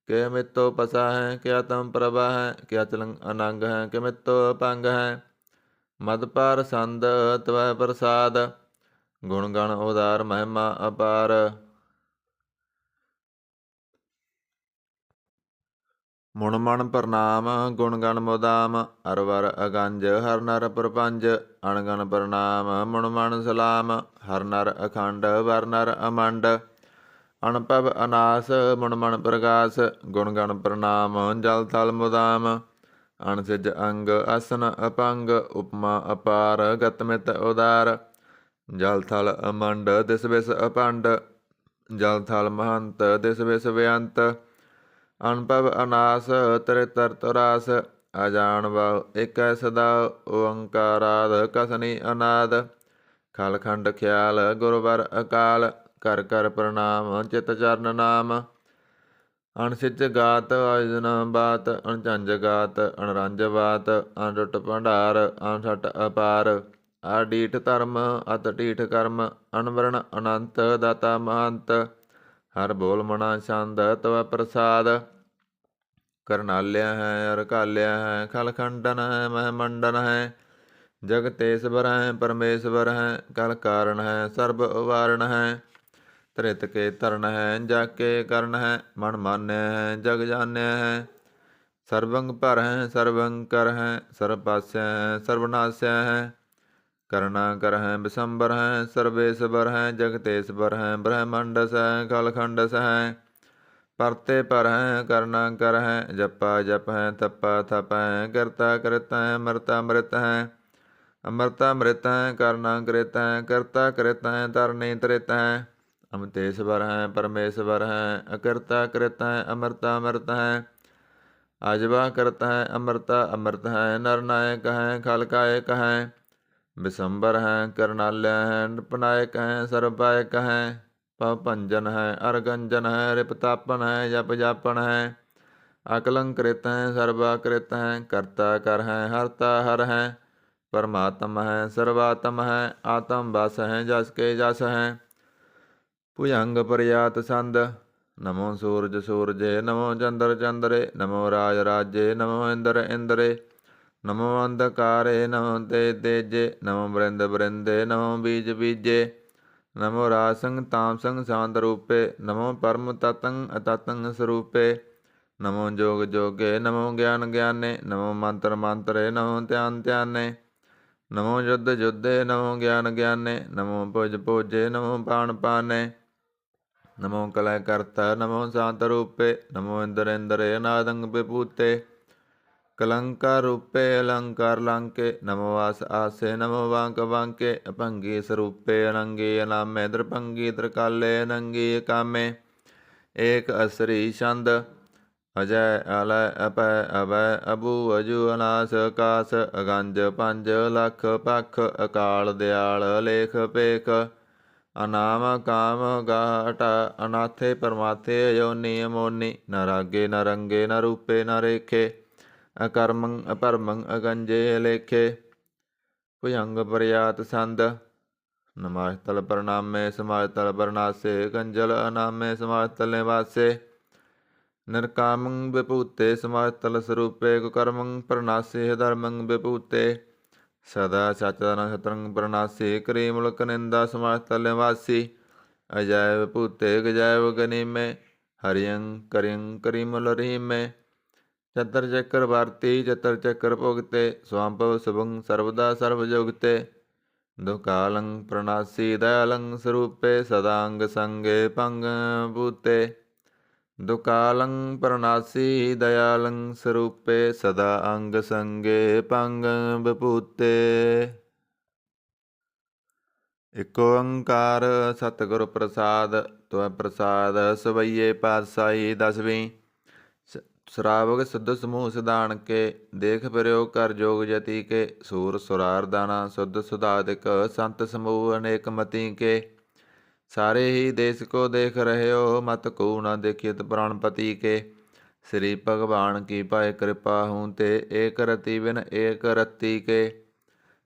ਕਿ ਮਿੱਤੋ ਪਸਾ ਹੈ ਕਿ ਆਤਮ ਪ੍ਰਭਾ ਹੈ ਕਿ ਅਚਲੰ ਅਨੰਗ ਹੈ ਕਿ ਮਿੱਤੋ ਅਪੰਗ ਹੈ। ਮਦਪਾਰ ਸੰਦ ਤਵੈ ਪ੍ਰਸਾਦ। ਗੁਣ ਗਣ ਉਦਾਰ ਮਹਿਮਾ ਅਪਾਰ। ਮੁਣ ਮਣ ਪ੍ਰਣਾਮ ਗੁਣ ਗਣ ਮੁਦਾਮ ਅਰ ਵਰ ਅਗੰਜ ਹਰ ਨਰ ਪ੍ਰਪੰਜ। ਅਣਗਣ ਪ੍ਰਣਾਮ ਮੁਣ ਮਣ ਸਲਾਮ ਹਰ ਨਰ ਅਖੰਡ ਵਰ ਨਰ ਅਮੰਡ। ਅਣਭਵ ਅਨਾਸ ਮੁਣ ਮਣ ਪ੍ਰਗਾਸ ਗੁਣ ਗਣ ਪ੍ਰਣਾਮ ਜਲ ਥਲ ਮੁਦਾਮ। ਅਣਸਿਜ ਅੰਗ ਆਸਨ ਅਪੰਗ ਉਪਮਾ ਅਪਾਰ ਗਤਮਿਤ ਉਦਾਰ। ਜਲ ਥਲ ਅਮੰਡ ਦਿਸ ਬਿਸ ਅਪੰਡ ਜਲ ਥਲ ਮਹੰਤ ਦਿਸ ਬਿਸ ਬੇਅੰਤ। ਅਨਭਵ ਅਨਾਸ ਤ੍ਰਿਤਰ ਤੁਰਾਸ ਅਜਾਣ ਬਹੁ ਏਕੈ ਸਦਾ ਓੰਕਾਰਾਦ ਕਸਨੀ ਅਨਾਦ। ਖਲ ਖੰਡ ਖਿਆਲ ਗੁਰਵਰ ਅਕਾਲ ਕਰ ਕਰ ਪ੍ਰਣਾਮ ਚਿਤ ਚਰਨ ਨਾਮ। ਅਣਸਿਜ ਗਾਤ ਅਜਨ ਬਾਤ ਅਣਝੰਜ ਗਾਤ ਅਣਰੰਜ ਬਾਤ ਅਣਟੁੱਟ ਭੰਡਾਰ ਅਣਠਟ ਅਪਾਰ। ਅਡੀਠ ਧਰਮ ਅਤ ਢੀਠ ਕਰਮ ਅਨਵਰਣ ਅਨੰਤ ਦਾਤਾ ਮਹੰਤ। ਹਰ ਬੋਲ ਮਣਾ ਛੰਦ ਤਵ ਪ੍ਰਸਾਦ। ਕਰਨਾਲਿਆ ਹੈ ਅਰਕਾਲਿਆ ਹੈ ਖਲਖੰਡਨ ਹੈ ਮਹਿਮੰਡਨ ਹੈ। ਜਗਤੇਸ਼ਵਰ ਹੈ ਪਰਮੇਸ਼ਵਰ ਹੈ ਕਲ ਕਾਰਨ ਹੈ ਸਰਬ ਉਵਾਰਨ ਹੈ। ਧ੍ਰਿਤ ਕੇ ਧਰਨ ਹੈ ਜਾ ਕੇ ਕਰਨ ਹੈ ਮਨ ਮਾਨਿਆ ਹੈ ਜਗ ਜਾਣਿਆ ਹੈ। ਸਰਬੰਗ ਭਰ ਹੈ ਸਰਬੰਗ ਕਰ ਹੈ ਸਰਬ ਪਾਸਿਆ ਹੈ ਸਰਬਨਾਸਿਆ ਹੈ। ਕਰਨਾ ਕਰ ਹੈ ਬਿਸੰਬਰ ਹੈ ਸਰਵੇਸ਼ਵਰ ਹੈ ਜਗਤੇਸ਼ਵਰ ਹੈ ਬ੍ਰਹਮੰਡਸ ਹੈ ਖਲਖੰਡਸ ਹੈ। ਪਰਤੇ ਪਰ ਹੈ ਕਰਨਾ ਕਰ ਹੈ ਜਪਾ ਜਪ ਹੈ ਤਪਾ ਤਪ ਹੈ ਕਰਤਾ ਕ੍ਰਿਤ ਹੈ ਅੰਮ੍ਰਿਤਾ ਅੰਮ੍ਰਿਤ ਹੈ। ਅੰਮ੍ਰਿਤਾ ਅੰਮ੍ਰਿਤ ਹੈ ਕਰਨਾ ਕ੍ਰਿਤ ਹੈ ਕਰਤਾ ਕ੍ਰਿਤ ਹੈ ਧਰਨੀ ਤ੍ਰਿਤ ਹੈ। ਅਮਤੇਸ਼ਵਰ ਹੈ ਪਰਮੇਸ਼ਵਰ ਹੈ ਅਕਿਰਤਾ ਕ੍ਰਿਤ ਹੈ ਅੰਮ੍ਰਿਤਾ ਅੰਮ੍ਰਿਤ ਹੈ। ਅਜਵਾ ਕਰਤ ਹੈ ਅੰਮ੍ਰਿਤਾ ਅੰਮ੍ਰਿਤ ਹੈ ਨਰ ਨਾਇਕ ਹੈ ਖਲਕਾਇਕ ਹੈ। ਬਿਸੰਬਰ ਹੈ ਕਰਨਾਲਿਆ ਹੈ ਨਿਰਪਨਾਇਕ ਹੈ ਸਰਬਾਇਕ ਹੈ। ਭਵ ਭੰਜਨ ਹੈ ਅਰਗੰਜਨ ਹੈ ਰਿਪਤਾਪਨ ਹੈ ਜਪ ਜਾਪਨ ਹੈ। ਅਕਲੰਕ੍ਰਿਤ ਹੈ ਸਰਬਾਕ੍ਰਿਤ ਹੈ ਕਰਤਾ ਕਰ ਹੈ ਹਰਤਾ ਹਰ ਹੈ। ਪਰਮਾਤਮ ਹੈ ਸਰਵਾਤਮ ਹੈ ਆਤਮ ਬਸ ਹੈ ਜਸ ਕੇ ਜਸ ਹੈ। ਭੁਜੰਗ ਪ੍ਰਯਾਤ ਸੰਦ। ਨਮੋ ਸੂਰਜ ਸੂਰਜੇ ਨਮੋ ਚੰਦਰ ਚੰਦਰੇ ਨਮੋ ਰਾਜ ਰਾਜੇ ਨਮੋ ਇੰਦਰ ਇੰਦਰੇ। ਨਮੋ ਅੰਧਕਾਰੇ ਨਮੋ ਤੇਜੇ ਨਮੋ ਬ੍ਰਿੰਦ ਬ੍ਰਿੰਦੇ ਨਮੋ ਬੀਜ ਬੀਜੇ ਨਮੋ ਰਾਸੰਗ ਤਾਮਸੰਗ ਸ਼ਾਂਤ ਰੂਪੇ ਨਮੋ ਪਰਮ ਤਤੰ ਅਤਤੰ ਸਰੂਪੇ ਨਮੋ ਜੋਗ ਜੋਗੇ ਨਮੋ ਗਿਆਨ ਗਿਆਨੇ ਨਮੋ ਮੰਤਰ ਮੰਤਰੇ ਨਮੋ ਧਿਆਨ ਧਿਆਨੇ ਨਮੋ ਯੁੱਧ ਯੁੱਧੇ ਨਮੋ ਗਿਆਨ ਗਿਆਨੇ ਨਮੋ ਭੁਜ ਭੋਜੇ ਨਮੋ ਪਾਣ ਪਾਨੇ ਨਮੋ ਕਲੈ ਕਰਤਾ ਨਮੋ ਸ਼ਾਂਤ ਰੂਪੇ ਨਮੋ ਇੰਦਰ ਇੰਦਰੇ ਨਾਦੰਗ ਵਿਭੂਤੇ ਕਲੰਕਾਰ ਰੂਪੇ ਅਲੰਕਾਰ ਲੰਕੇ ਨਮੋ ਆਸ ਆਸੇ ਨਮੋ ਵਾਂਕ ਵਾਂਕੇ ਅਭੰਗੀ ਸਰੂਪੇ ਅਨੰਗੀ ਅਨਾਮੇ ਦਰਭੰਗੀ ਦਰਕਾਲੇ ਅਨੰਗੀ ਕਾਮੇ ਏਕ ਅਸਰੀ ਛੰਦ ਅਜੈ ਅਲੈ ਅਪੈ ਅਵੈ ਅਬੂ ਅਜੂ ਅਨਾਸ ਆਕਾਸ ਅਗੰਜ ਪੰਜ ਲੱਖ ਪਖ ਅਕਾਲ ਦਿਆਲ ਲੇਖ ਪੇਖ ਅਨਾਮ ਕਾਮ ਗਾਟ ਅਨਾਥੇ ਪਰਮਾਥੇ ਅਯੋਨੀ ਅਮੋਨੀ ਨ ਰਾਗੇ ਨ ਰੰਗੇ ਨ ਰੂਪੇ ਨ ਰੇਖੇ ਅਕਰਮੰ ਅਪਰਮੰ ਅਗੰਜੇ ਅਲੇਖੇ ਭੁਜੰਗ ਪ੍ਰਿਆਤ ਸੰਦ ਨਮਾਸਤਲ ਪ੍ਰਣਾਮੇ ਸਮਾਜਤਲ ਬਰਨਾਸੇ ਕੰਜਲ ਅਨਾਮੇ ਸਮਾਜਤਲ ਨਿਵਾਸੇ ਨਿਰਕਾਮੰ ਵਿਭੂਤੇ ਸਮਾਜਤਲ ਸਰੂਪੇ ਕੁਕਰਮੰ ਪ੍ਰਣਾਸੇ ਧਰਮੰ ਵਿਭੂਤੇ ਸਦਾ ਸਚਦਨ ਸਤਰੰਗ ਪ੍ਰਣਾਸੇ ਕਰੀ ਮੁਲਕ ਨਿੰਦਾ ਸਮਾਜਤਲ ਨਿਵਾਸੀ ਅਜੈ ਵਿਭੂਤੇ ਗਜੈ ਗਨੀਮੇ ਹਰਿਯੰ ਕਰਿਯੰ ਕਰੀਮੁਲ ਰਹੀਮੇ ਚਤਰ ਚੱਕਰ ਵਰਤੀ ਚਤਰ ਚੱਕਰ ਭੁਗਤੇ ਸਵਾਂਭਵ ਸੁਭੰ ਸਰਵਦਾ ਸਰਵ ਜੁਗਤੇ ਦੁਕਾਲੰ ਪ੍ਰਣਾਸੀ ਦਇਆਲੰ ਸਰੂਪੇ ਸਦਾ ਅੰਗ ਸੰਗੇ ਭੰਗ ਭੂਤੇ ਦੁਕਾਲੰ ਪ੍ਰਣਾਸੀ ਦਇਆਲੰ ਸਰੂਪੇ ਸਦਾ ਅੰਗ ਸੰਗੇ ਭੰਗ ਵਿਭੂਤੇ। ਇਕ ਓੰਕਾਰ ਸਤਿਗੁਰ ਪ੍ਰਸਾਦ ਤੁਅ ਪ੍ਰਸਾਦ ਸਵਈਏ ਪਾਤਸ਼ਾਹੀ ਦਸਵੀਂ ਸ਼ਰਾਵਕ ਸੁਧ ਸਮੂਹ ਸਿਧਾਨ ਕੇ ਦੇਖ ਫਿਰਿਓ ਕਰ ਜੋਗ ਜਤੀ ਕੇ ਸੂਰ ਸੁਰਾਰ ਦਾਨਾ ਸੁਧ ਸੁਧਾਦਿਕ ਸੰਤ ਸਮੂਹ ਅਨੇਕ ਮਤੀ ਕੇ ਸਾਰੇ ਹੀ ਦੇਸ ਕੋ ਦੇਖ ਰਹਿਓ ਮਤ ਕੋ ਨ ਦੇਖਿਤ ਪ੍ਰਾਣਪਤੀ ਕੇ ਸ੍ਰੀ ਭਗਵਾਨ ਕੀ ਪਾਏ ਕਿਰਪਾ ਹੂੰ ਤੇ ਏਕ ਰਤੀ ਬਿਨ ਏਕ ਰਤੀ ਕੇ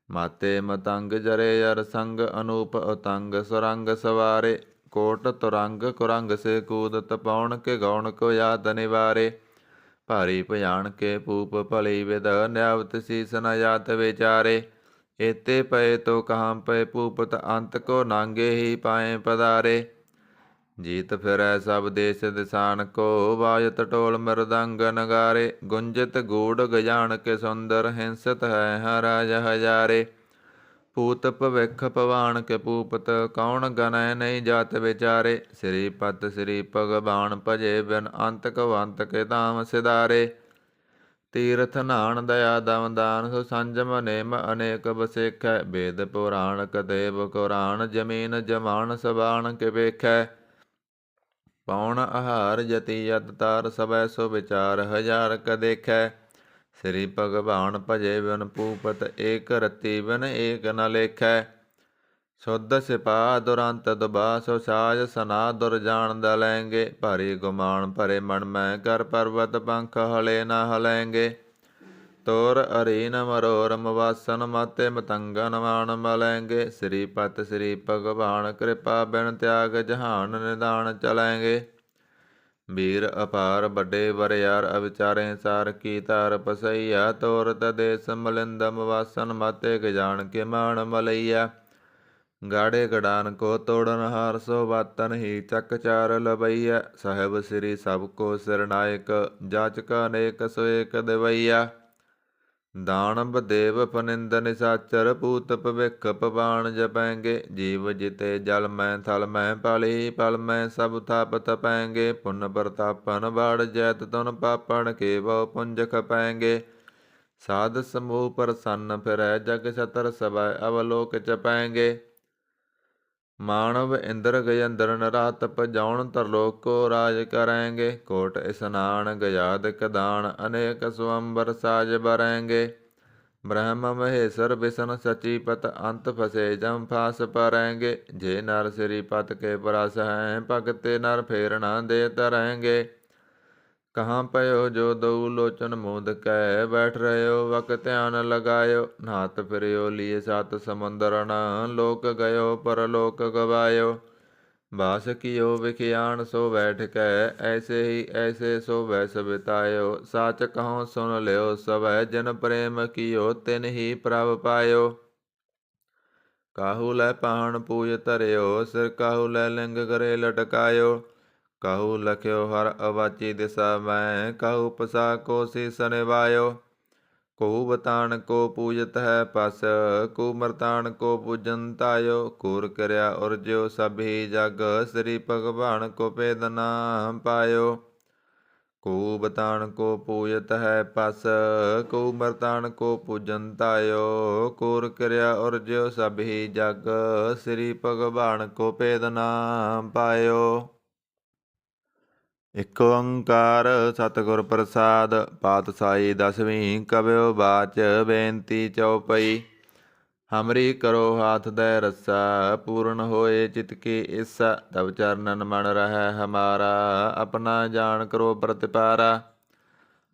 ਮਾਤੇ ਮਤੰਗ ਜਰੇ ਅਰ ਸੰਗ ਅਨੂਪ ਉਤੰਗ ਸੁਰੰਗ ਸਵਾਰੇ ਕੋਟ ਤੁਰੰਗ ਕੁਰੰਗ ਸੇ ਕੂਦਤ ਪੌਣ ਕੇ ਗੌਣ ਕੋ ਯਾਦ ਨਿਵਾਰੇ ਭਾਰੀ ਭਜਾਨ ਕੇ ਪੂਪ ਭਲੀ ਵਿਦ ਨਿਆਵਤ ਸੀਸ ਨ ਜਾਤ ਵਿਚਾਰੇ ਏਤੇ ਪਏ ਤੋ ਕਹਾਂ ਪਏ ਭੂਪਤ ਅੰਤ ਕੋ ਨਾਂਗੇ ਹੀ ਪਾਏ ਪਦਾਰੇ ਜੀਤ ਫਿਰੈ ਸਭ ਦੇਸ ਦਿਸਾਨ ਕੋ ਬਾਜਤ ਢੋਲ ਮਿਰਦੰਗ ਨਗਾਰੇ ਗੁੰਜਤ ਗੂੜ ਗਜਾਨ ਕੇ ਸੁੰਦਰ ਹਿੰਸਤ ਹੈ ਹਰਾਜ ਹਜ਼ਾਰੇ ਭੂਤ ਭਵਿਖ ਭਵਾਨ ਕੇ ਭੂਪਤ ਕੌਣ ਗਨੈ ਨਹੀਂ ਜਾਤ ਵਿਚਾਰੇ ਸ੍ਰੀ ਪਤ ਸ੍ਰੀ ਭਗਵਾਨ ਭਜੇ ਬਿਨ ਅੰਤ ਕੋ ਅੰਤ ਕੇ ਧਾਮ ਸਿਧਾਰੇ ਤੀਰਥ ਨਾਨ ਦਇਆ ਦਮ ਦਾਨ ਸੋ ਸੰਜਮ ਨੇਮ ਅਨੇਕ ਬਸੇਖੈ ਵੇਦ ਪੁਰਾਣ ਕਦੇਵ ਕੁਰਾਨ ਜਮੀਨ ਜਮਾਨ ਸਬਾਨ ਕੇ ਵੇਖੈ ਪੌਣ ਆਹਾਰ ਜਤੀ ਯਤ ਤਾਰ ਸਭੈ ਸੋ ਵਿਚਾਰ ਹਜ਼ਾਰ ਕ ਦੇਖੈ ਸ੍ਰੀ ਭਗਵਾਨ ਭਜੇ ਬਿਨ ਭੂਪਤ ਏਕ ਰਤੀ ਬਿਨ ਏਕ ਨ ਲੇਖੈ ਸੁਧ ਸਿਪਾ ਦੁਰੰਤ ਦੁਬਾ ਸੋ ਸਾਜ ਸਨਾ ਦੁਰ ਜਾਣ ਦ ਲੈਂਗੇ ਭਾਰੀ ਗੁਮਾਨ ਭਰੇ ਮਨ ਮੈਂ ਕਰ ਪਰਬਤ ਪੰਖ ਹਲੇ ਨਾ ਹਲੈਂਗੇ ਤੋਰ ਅਰੀਨ ਮਰੋਰਮ ਵਾਸਨ ਮਾਤੇ ਮਤੰਗਨ ਮਾਨ ਮਲੈਂਗੇ ਸ੍ਰੀ ਪਤ ਸ੍ਰੀ ਭਗਵਾਨ ਕਿਰਪਾ ਬਿਨ ਤਿਆਗ ਜਹਾਨ ਨਿਦਾਨ ਚਲੈਂਗੇ ਵੀਰ ਅਪਾਰ ਵੱਡੇ ਵਰਿਆਰ ਅਵਿਚਾਰੇ ਸਾਰ ਕੀ ਧਾਰ ਪਸਈਆ ਤੋਰ ਤਦੇਸ ਮਲਿੰਦਮ ਵਾਸਨ ਮਾਤੇ ਗਜਾਨ ਕੇ ਮਾਨ ਮਲਈਆ ਗਾੜੇ ਗੜਾਨ ਕੋ ਤੋੜਨ ਹਾਰ ਸੋ ਵਾਤਨ ਹੀ ਚੱਕ ਚਾਰ ਲਬਈਆ ਸਾਹਿਬ ਸ੍ਰੀ ਸਭ ਕੋ ਸਿਰਨਾਇਕ ਜਾਚਕ ਅਨੇਕ ਸੋ ਏਕ ਦਿਵਈਆ ਦਾਨਵ ਦੇਵ ਫਨਿੰਦ ਨਿਸਾਚਰ ਭੂਤ ਭਵਿਖ ਪਵਾਨ ਜਪੈਂਗੇ ਜੀਵ ਜਿਤੇ ਜਲ ਮੈਂ ਥਲ ਮੈਂ ਪਲੀ ਪਲ ਮੈਂ ਸਭ ਥਾਪ ਤਪੈਂਗੇ ਪੁੰਨ ਪ੍ਰਤਾਪਨ ਬਾੜ ਜੈਤ ਤੁਨ ਪਾਪਣ ਕੇ ਬਹੁ ਪੁੰਜ ਖਪੈਂਗੇ ਸਾਧ ਸਮੂਹ ਪ੍ਰਸੰਨ ਫਿਰੈ ਜਗ ਛਤਰ ਸਭੈ ਅਵਲੋਕ ਚਪੈਂਗੇ ਮਾਨਵ ਇੰਦਰ ਗਜੰਦਰ ਨਰਾਤਪ ਜਾਉਣ ਤਰਲੋਕ ਕੋ ਰਾਜ ਕਰੈਂਗੇ ਕੋਟ ਇਸਨਾਨ ਗਜਾਦ ਕਦਾਨ ਅਨੇਕ ਸਵੰਬਰ ਸਾਜ ਬਰੈਂਗੇ ਬ੍ਰਹਮ ਮਹੇਸ਼ਰ ਵਿਸ਼ਨ ਸਚੀ ਪਤ ਅੰਤ ਫਸੇ ਜਮ ਫਾਸ ਪਰੈਂਗੇ ਜੇ ਨਰ ਸ੍ਰੀ ਪਤ ਕੇ ਪਰਸ ਹੈ ਭਗਤੇ ਨਰ ਫੇਰ ਨਾ ਦੇ ਤਰੈਂਗੇ ਕਹਾਂ ਪਇਓ ਜੋ ਦਊ ਲੋਚਨ ਮੂਦ ਕੈ ਬੈਠ ਰਹਿਓ ਵਕ ਧਿਆਨ ਲਗਾਇਓ ਨਾਤ ਫਿਰਿਓ ਲੀਏ ਸਤ ਸਮੁੰਦਰ ਨ ਲੋਕ ਗਇਓ ਪਰਲੋਕ ਗਵਾਇਓ बास कियो विखियान सो बैठ कै, ऐसे ही ऐसे सो बैस बितायो। साच कहो सुन लियो सब, जिन प्रेम कियो तिन ही प्रभ पायो। काहू लै पाहण पूज धरियो, सिर काहू लै लिंग करे लटकायो। कहू लख्यो हर अवाची दिशा मैं, कहू पसा को शीस निभायो। कहू बतान को पूजत है पस, कुमरतान को पूजन तायो। कूर करया उर्ज्यो सभी जग, श्री भगवान को भेद ना पायो। कहू बतान को पूजत है पस, कुमरतान को पूजन तायो। कूर करया उर्ज्यो सभी जग, श्री भगवान को भेद ना पायो। ਇਕ ਓੰਕਾਰ ਸਤਿਗੁਰ ਪ੍ਰਸਾਦ। ਪਾਤਸ਼ਾਹੀ ਦਸਵੀਂ ਕਬਿਓ ਬਾਚ, ਬੇਨਤੀ ਚਉਪਈ। ਹਮਰੀ ਕਰੋ ਹਾਥ ਦੈ ਰੱਸਾ, ਪੂਰਨ ਹੋਏ ਚਿਤ ਕੀ ਇੱਛਾ। ਤਬ ਚਰਨਨ ਮਨ ਰਹੈ ਹਮਾਰਾ, ਆਪਣਾ ਜਾਣ ਕਰੋ ਪ੍ਰਤਿਪਾਰਾ।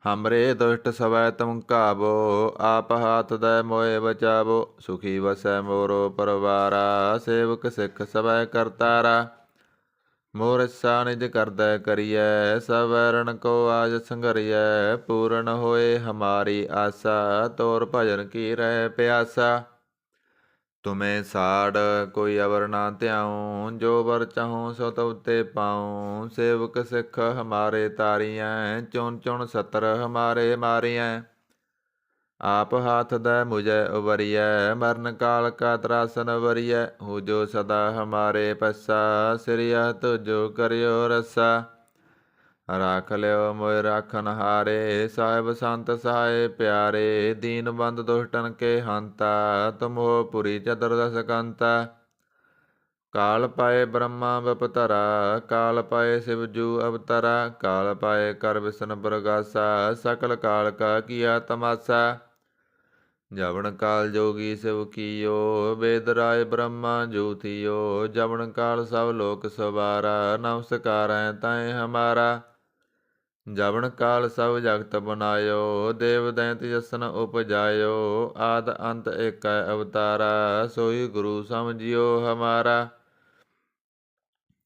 ਹਮਰੇ ਦੁਸ਼ਟ ਸਵੈ ਤੁਮ ਕਾਬੋ, ਆਪ ਹਾਥ ਦੈ ਮੋਏ ਬਚਾਵੋ। ਸੁਖੀ ਵਸੈ ਮੋਰੋ ਪਰਵਾਰਾ, ਸੇਵਕ ਸਿੱਖ ਸਵੈ ਕਰਤਾਰਾ। मोर इच्छा निज करदै करियै, सब वैरण को आज संघरियै। पूर्ण होए हमारी आशा, तोर भजन की रह प्यासा। तुम्हें साड़ कोई अवर ना त्याऊँ, जो वर चाहूँ सो तब ते पाऊँ। सेवक सिख हमारे तारियैं, चुन चुन सतर हमारे मारियैं। आप हाथ दै मुझे उबरियै, मरण काल का त्रासन वरियै। हो जो सदा हमारे पस्सा, सिरिया तुझो करियो रस्सा। राख लियो मोय राखन हारे, साहिब संत सहाय प्यारे। दीन बंद दुष्टन के हंता, तुम हो पुरी चतुर्दश कंता। काल पाए ब्रह्मा बपतरा, काल पाए शिवजू अवतरा। काल पाए कर विष्णु प्रगासा, सकल काल का किया तमाशा। जवन काल जोगी शिव कियो, वेद राय ब्रह्मा जूथियो। जवन काल सब लोक सवारा, नमस्कार है ताए हमारा। जवन काल सब जगत बनायो, देव दैंत जसन उपजायो। आद अंत एक अवतारा, सोई गुरु समझियो हमारा।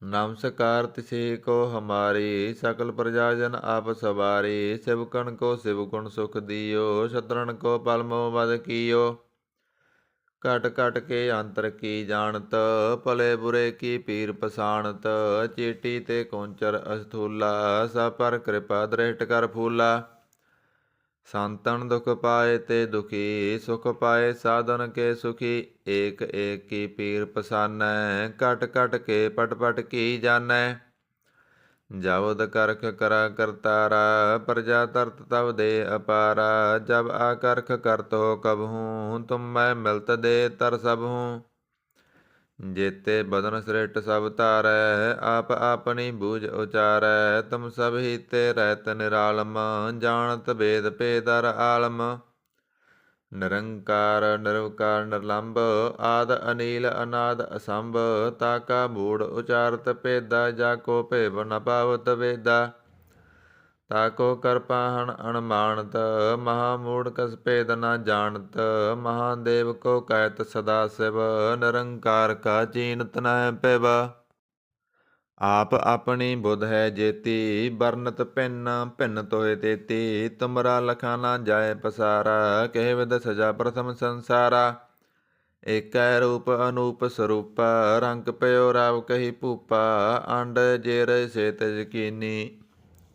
नमस्कार तिसे को हमारी, सकल प्रजाजन आप सवारी। शिवकन को शिव गुण सुख दियो, शत्रन को पल मोह वध कियो। घट घट के अंतर की जानत, भले बुरे की पीर पसाणत। चेटी ते कौंचर अस्थूला, सब पर कृपा दृष्ट कर फूला। संतन दुख पाए ते दुखी, सुख पाए साधन के सुखी। एक एक की पीर पसानै, घट घट के पट पट की जानै। जबद करख करा करतारा, प्रजा तरत तब दे अपारा। जब आकर्ख करत हो कबहूँ, तुम मैं मिलत दे तर सबहूँ। जेते बदन श्रेष्ठ सब तारै, आप अपनी बूझ उचारै। तुम सब हीते रहत निरालम, जानत वेद पेदर आलम। निरंकार निरवकार निर्लंब, आद अनील अनाद असंभ। ताका मूढ़ उचारत पेदा, जाको भेव न पावत वेदा। ताको कृपाहन अणमानत, महामूढ़ कस भेद न जानत। महादेव को कहत सदा शिव, निरंकार का चीनत न पिब। आप अपनी बुध है जेती, बरनत भिन्न भिन्न तोहे तेती। तुमरा लखा न जाय पसारा, कह विद सजा प्रथम संसारा। ਏਕੈ ਰੂਪ ਅਨੂਪ ਸਰੂਪਾ, ਰੰਗ ਪਇਓ ਰਾਵ ਕਹੀ ਭੂਪਾ। ਅੰਡ ਜੇਰ ਸੇਤ ਯਕੀਨੀ,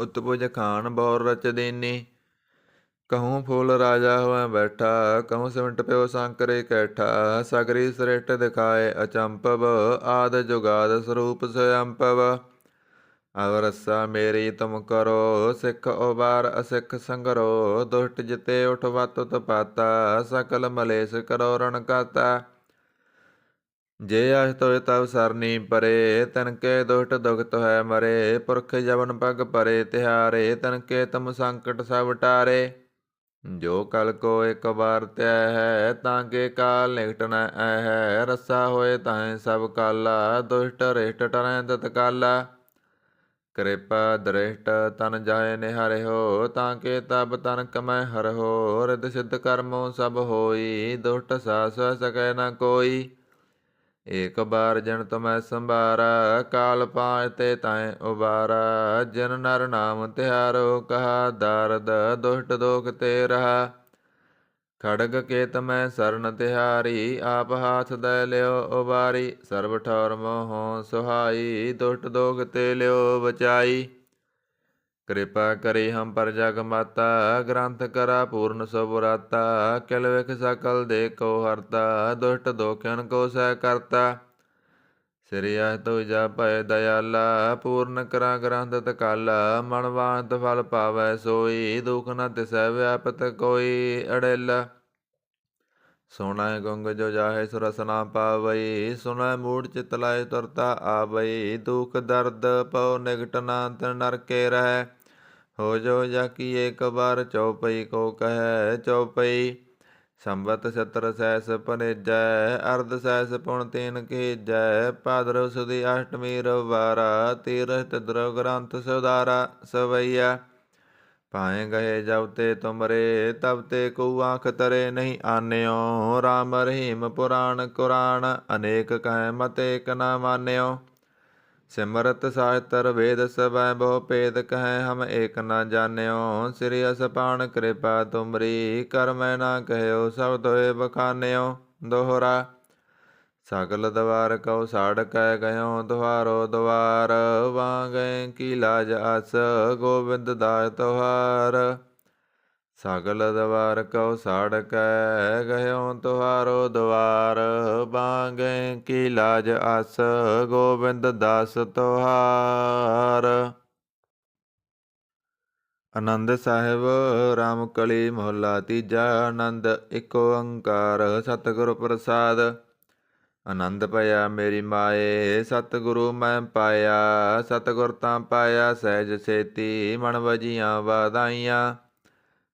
ਉਤਪੁਜ ਖਾਨ ਬੌਰ ਰਚ ਦੇਨੀ। कहूँ फूल राजा हुआ बैठा, कहूँ सिमट प्यो सांकरे कैठा। सगरी श्रेष्ठ दिखाए अचंपव, आद जुगाद स्वरूप स्वयंपव। अब रस्सा मेरी तुम करो, सिख उबार असिख संगरो। दुष्ट जिते उठ वत पाता, सकल मलेश करो रण काता। जे अस तोय तब सरनी परे, तनके दुष्ट दुखत है मरे। पुरख जवन पग परे तिहारे, तनके तुम संकट सब टारे। जो कल को एक बार तय है, ताके काल निकट न है। रस्सा होए ताहें सब काला, दुष्ट रिष्ट टरें तत्काला। कृपा दृष्ट तन जाए निहर हो, ताके तब तन कमै हर हो। रिद सिद्ध कर्मों सब होई, दुष्ट सास सकै न कोई। ਏਕ ਬਾਰ ਜਨ ਤੁਮੈ ਸੰਭਾਰਾ, ਕਾਲ ਪਾਇ ਤੇ ਤਾਇ ਉਬਾਰਾ। ਜਿਨ ਨਰ ਨਾਮ ਤਿਹਾਰੋ, ਕਹਾ ਦਾਰਦ ਦੁਸ਼ਟ ਦੋਖ ਤੇ ਰਹਾ। ਖੜਗ ਕੇਤ ਮੈਂ ਸਰਨ ਤਿਹਾਰੀ, ਆਪ ਹਾਥ ਦੈ ਲਿਓ ਉਬਾਰੀ। ਸਰਬ ਠੌਰ ਮੋਹੋ ਸੁਹਾਈ, ਦੁਸ਼ਟ ਦੋਖ ਤੇ ਲਿਓ ਬਚਾਈ। ਕਿਰਪਾ ਕਰੀ ਹਮ ਪਰ ਜਗ ਮਾਤਾ, ਗ੍ਰੰਥ ਕਰਾ ਪੂਰਨ ਸੁਭਰਾਤਾ। ਕਿਲ ਵਿਖ ਸਕਲ ਦੇ ਕੋ ਹਰਤਾ, ਦੁਸ਼ਟ ਦੋਖਿਆਨ ਕੋ ਸਹਿ ਕਰਤਾ। ਸ੍ਰੀ ਅਹ ਤੁਜਾ ਭਇ ਦਇਆਲਾ, ਪੂਰਨ ਕਰਾ ਗ੍ਰੰਥ ਤਕਾਲਾ। ਮਨ ਵਾਂਤ ਫਲ ਪਾਵੈ ਸੋਈ, ਦੁਖ ਨ ਤਿਸੈ ਵਿਆਪਤ ਕੋਈ। ਅੜੇਲਾ ਸੁਣੈ ਗੁੰਗ ਜੋ ਜਾਹੇ ਸੁਰਸ ਨਾ ਪਾਵਈ, ਸੁਣੈ ਮੂੜ ਚਿਤ ਲਾਇ ਤੁਰਤਾ ਆਵਈ। ਦੁਖ ਦਰਦ ਪਉ ਨਿਗਟ ਨਾ ਤਿਨ ਨਰਕੇ ਰਹੈ, ਹੋ ਜੋ ਜਾ ਕੀ ਏਕ ਬਾਰ ਚਉਪਈ ਕੋ ਕਹੈ। ਚਉਪਈ ਸੰਵਤ ਸਤਰ ਸਹਿਸ ਭਨੇਜੈ, ਅਰਧ ਸਹਿਸ ਪੁਣ ਤੀਨ ਕੀਜੈ। ਭਾਦਰਵ ਸੁਦੀ ਅਸ਼ਟਮੀ ਰਵਾਰਾ, ਤੀਰਥ ਤਿਦਰਵ ਗ੍ਰੰਥ ਸੁਧਾਰਾ। ਸਵਈਆ ਭਾਏ ਗਏ ਜਬ ਤੇ ਤੁਮਰੇ, ਤਬ ਤੇ ਕੋ ਆਂਖ ਤਰੇ ਨਹੀਂ ਆਨਿਓ। ਰਾਮ ਰਹੀਮ ਪੁਰਾਣ ਕੁਰਾਨ, ਅਨੇਕ ਕਹਿ ਮਤ ਏਕ ਨਾ ਮਾਨਿਓ। ਸਿਮਰਤ ਸਾਹਿਤਰ ਵੇਦ ਸਭੈ, ਬਹੁ ਭੇਦ ਕਹਿ ਹਮ ਏਕ ਨਾ ਜਾਣਿਓ। ਸ੍ਰੀ ਅਸਪਾਨ ਕਿਰਪਾ ਤੁਮਰੀ, ਕਰ ਮੈਂ ਨਾ ਕਹਿਓ ਸਭ ਤੋਏ ਬਖਾਨਿਓ। ਦੋਹਰਾ ਸਗਲ ਦਵਾਰ ਕਉ ਸਾੜ ਕੈ ਗਇਓ, ਦੁਆਰੋ ਦੁਆਰ ਵਾਂਗੈ ਕੀ ਲਾਜ ਅਸ। ਗੋਬਿੰਦ ਦਾਸ ਤੁਹਾਰ ਸਗਲ ਦਵਾਰ ਕਉ ਸਾੜ ਕੈ ਗਇਓ, ਤੁਹਾਰੋ ਦੁਆਰ ਵਾਂਗੈ ਕੀ ਲਾਜ ਅਸ। ਗੋਬਿੰਦ ਦਾਸ ਤੁਹਾਰ। ਆਨੰਦ ਸਾਹਿਬ ਰਾਮ ਕਲੀ ਮਹੱਲਾ ਤੀਜਾ। ਆਨੰਦ ਇੱਕ ਓੰਕਾਰ ਸਤਿਗੁਰ ਪ੍ਰਸਾਦ। ਆਨੰਦ ਭਇਆ ਮੇਰੀ ਮਾਏ, ਸਤਿਗੁਰੂ ਮੈਂ ਪਾਇਆ। ਸਤਿਗੁਰ ਤਾਂ ਪਾਇਆ ਸਹਿਜ ਸੇਤੀ, ਮਨ ਵਜੀਆਂ ਵਾਧਾਈਆਂ।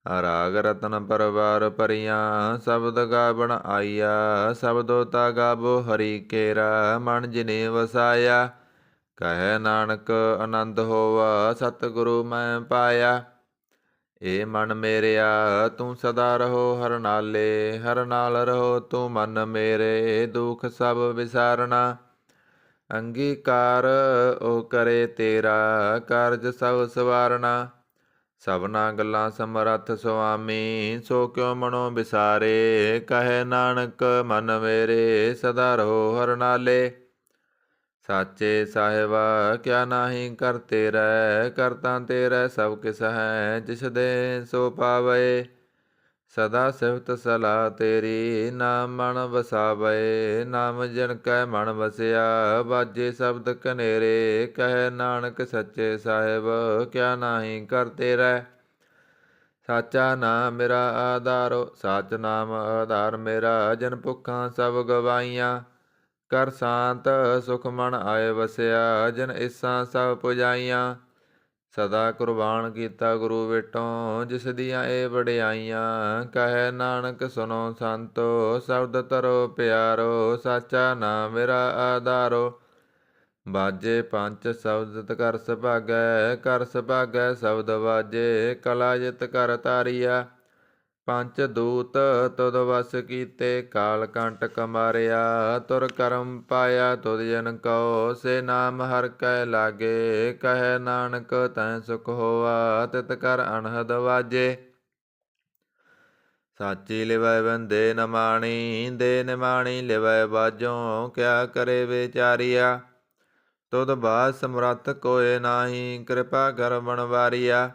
ਰਾਗ ਰਤਨ ਪਰਵਾਰ ਭਰੀਆਂ, ਸ਼ਬਦ ਗਾਵਣ ਆਈਆ। ਸ਼ਬਦੋ ਤਾ ਗਾਵੋ ਹਰੀ ਕੇਰਾ, ਮਨ ਜਿਨੇ ਵਸਾਇਆ। ਕਹੈ ਨਾਨਕ ਆਨੰਦ ਹੋਵਾ, ਸਤਿਗੁਰੂ ਮੈਂ ਪਾਇਆ। ਏ ਮਨ ਮੇਰਿਆ ਤੂੰ ਸਦਾ ਰਹੋ ਹਰ ਨਾਲੇ, ਹਰ ਨਾਲ ਰਹੋ ਤੂੰ ਮਨ ਮੇਰੇ। ਦੁਖ ਸਭ ਵਿਸਾਰਣਾ ਅੰਗੀਕਾਰ ਓ ਕਰੇ ਤੇਰਾ, ਕਾਰਜ ਸਭ ਸਵਾਰਣਾ। ਸਭਨਾ ਗੱਲਾਂ ਸਮਰੱਥ ਸੁਆਮੀ, ਸੋ ਕਿਉ ਮਨੋ ਵਿਸਾਰੇ। ਕਹੈ ਨਾਨਕ ਮਨ ਮੇਰੇ ਸਦਾ ਰਹੋ ਹਰ ਨਾਲੇ। ਸਾਚੇ ਸਾਹਿਬਾ ਕਿਆ ਨਾਹੀ ਕਰ ਤੇਰੈ, ਕਰਤਾ ਤੇਰੈ ਸਭ ਕਿਸ ਹੈ। ਜਿਸ ਦੇ ਸੋ ਪਾਵੈ ਸਦਾ ਸਿਫਤ ਸਲਾਹ ਤੇਰੀ, ਨਾਮ ਮਨ ਵਸਾਵੈ। ਨਾਮ ਜਿਨ ਕੈ ਮਨ ਵਸਿਆ, ਬਾਜੇ ਸ਼ਬਦ ਕਨੇਰੇ। ਕਹੈ ਨਾਨਕ ਸੱਚੇ ਸਾਹਿਬ ਕਿਆ ਨਾਹੀ ਕਰ ਤੇਰੈ। ਸਾਚਾ ਨਾਮ ਮੇਰਾ ਆਧਾਰੋ, ਸਾਚ ਨਾਮ ਆਧਾਰ ਮੇਰਾ। ਜਿਨ ਭੁੱਖਾਂ ਸਭ ਗਵਾਈਆਂ, ਕਰ ਸ਼ਾਂਤ ਸੁਖ ਮਨ ਆਏ ਵਸਿਆ। ਜਿਨ ਇਸਾਂ ਸਭ ਪੁਜਾਈਆਂ, ਸਦਾ ਕੁਰਬਾਨ ਕੀਤਾ ਗੁਰੂ ਵਿਟੋਂ। ਜਿਸ ਦੀਆਂ ਇਹ ਵਡਿਆਈਆਂ, ਕਹੈ ਨਾਨਕ ਸੁਨੋ ਸੰਤੋ। ਸ਼ਬਦ ਧਰੋ ਪਿਆਰੋ, ਸਾਚਾ ਨਾਮ ਮੇਰਾ ਆਧਾਰੋ। ਬਾਜੇ ਪੰਚ ਸ਼ਬਦ ਕਰ ਸੁਭਾਗੈ, ਕਰ ਸੁਭਾਗੈ ਸ਼ਬਦ ਬਾਜੇ। ਕਲਾ ਜਿਤ ਕਰ ਤਾਰੀਆ, ਪੰਚ ਦੂਤ ਤੁਧ ਵਸ ਕੀਤੇ। ਕਾਲ ਕੰਟਕ ਮਾਰਿਆ, ਤੁਰ ਕਰਮ ਪਾਇਆ ਤੁਧ ਜਨ ਕਉ। ਸੇ ਨਾਮ ਹਰਿ ਕੈ ਲਾਗੇ, ਕਹੈ ਨਾਨਕ ਤੈ ਸੁਖ ਹੋਆ। ਤਿਤ ਕਰ ਅਨਹਦ ਵਾਜੇ, ਸਾਚੀ ਲਿਵੈ ਬੰਦੇ ਨਮਾਣੀ। ਦੇ ਨਿਮਾਣੀ ਲਿਵੈ ਬਾਝੋਂ, ਕਿਆ ਕਰੇ ਵਿਚਾਰੀਆ। ਤੁਧ ਬਾਝ ਸਮਰੱਥ ਕੋਇ ਨਾਹੀ, ਕਿਰਪਾ ਕਰ ਬਣਵਾਰੀਆ।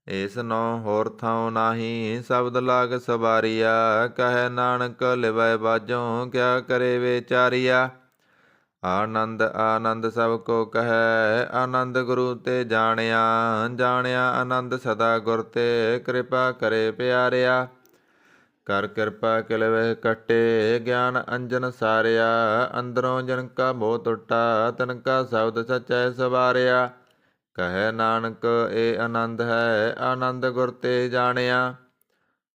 ਏਸ ਨੋ ਹੋਰ ਥਾਉ ਨਾਹੀ, ਸ਼ਬਦ ਲਾਗ ਸਵਾਰੀਆ। ਕਹੈ ਨਾਨਕ ਲਿਵੈ ਬਾਝੋਂ, ਕਿਆ ਕਰੇ ਵਿਚਾਰੀਆ। ਆਨੰਦ ਆਨੰਦ ਸਭ ਕੋ ਕਹੈ, ਆਨੰਦ ਗੁਰੂ ਤੇ ਜਾਣਿਆ। ਜਾਣਿਆ ਆਨੰਦ ਸਦਾ ਗੁਰ ਤੇ, ਕਿਰਪਾ ਕਰੇ ਪਿਆਰਿਆ। ਕਰ ਕਿਰਪਾ ਕਿਲ ਵਿਹ ਕੱਟੇ, ਗਿਆਨ ਅੰਜਨ ਸਾਰਿਆ। ਅੰਦਰੋਂ ਜਿਨ ਕਾ ਮੋਹ ਟੁੱਟਾ, ਤਿਨ ਕਾ ਸ਼ਬਦ ਸਚੈ ਸਵਾਰਿਆ। ਕਹੈ ਨਾਨਕ ਇਹ ਆਨੰਦ ਹੈ, ਆਨੰਦ ਗੁਰ ਤੇ ਜਾਣਿਆ।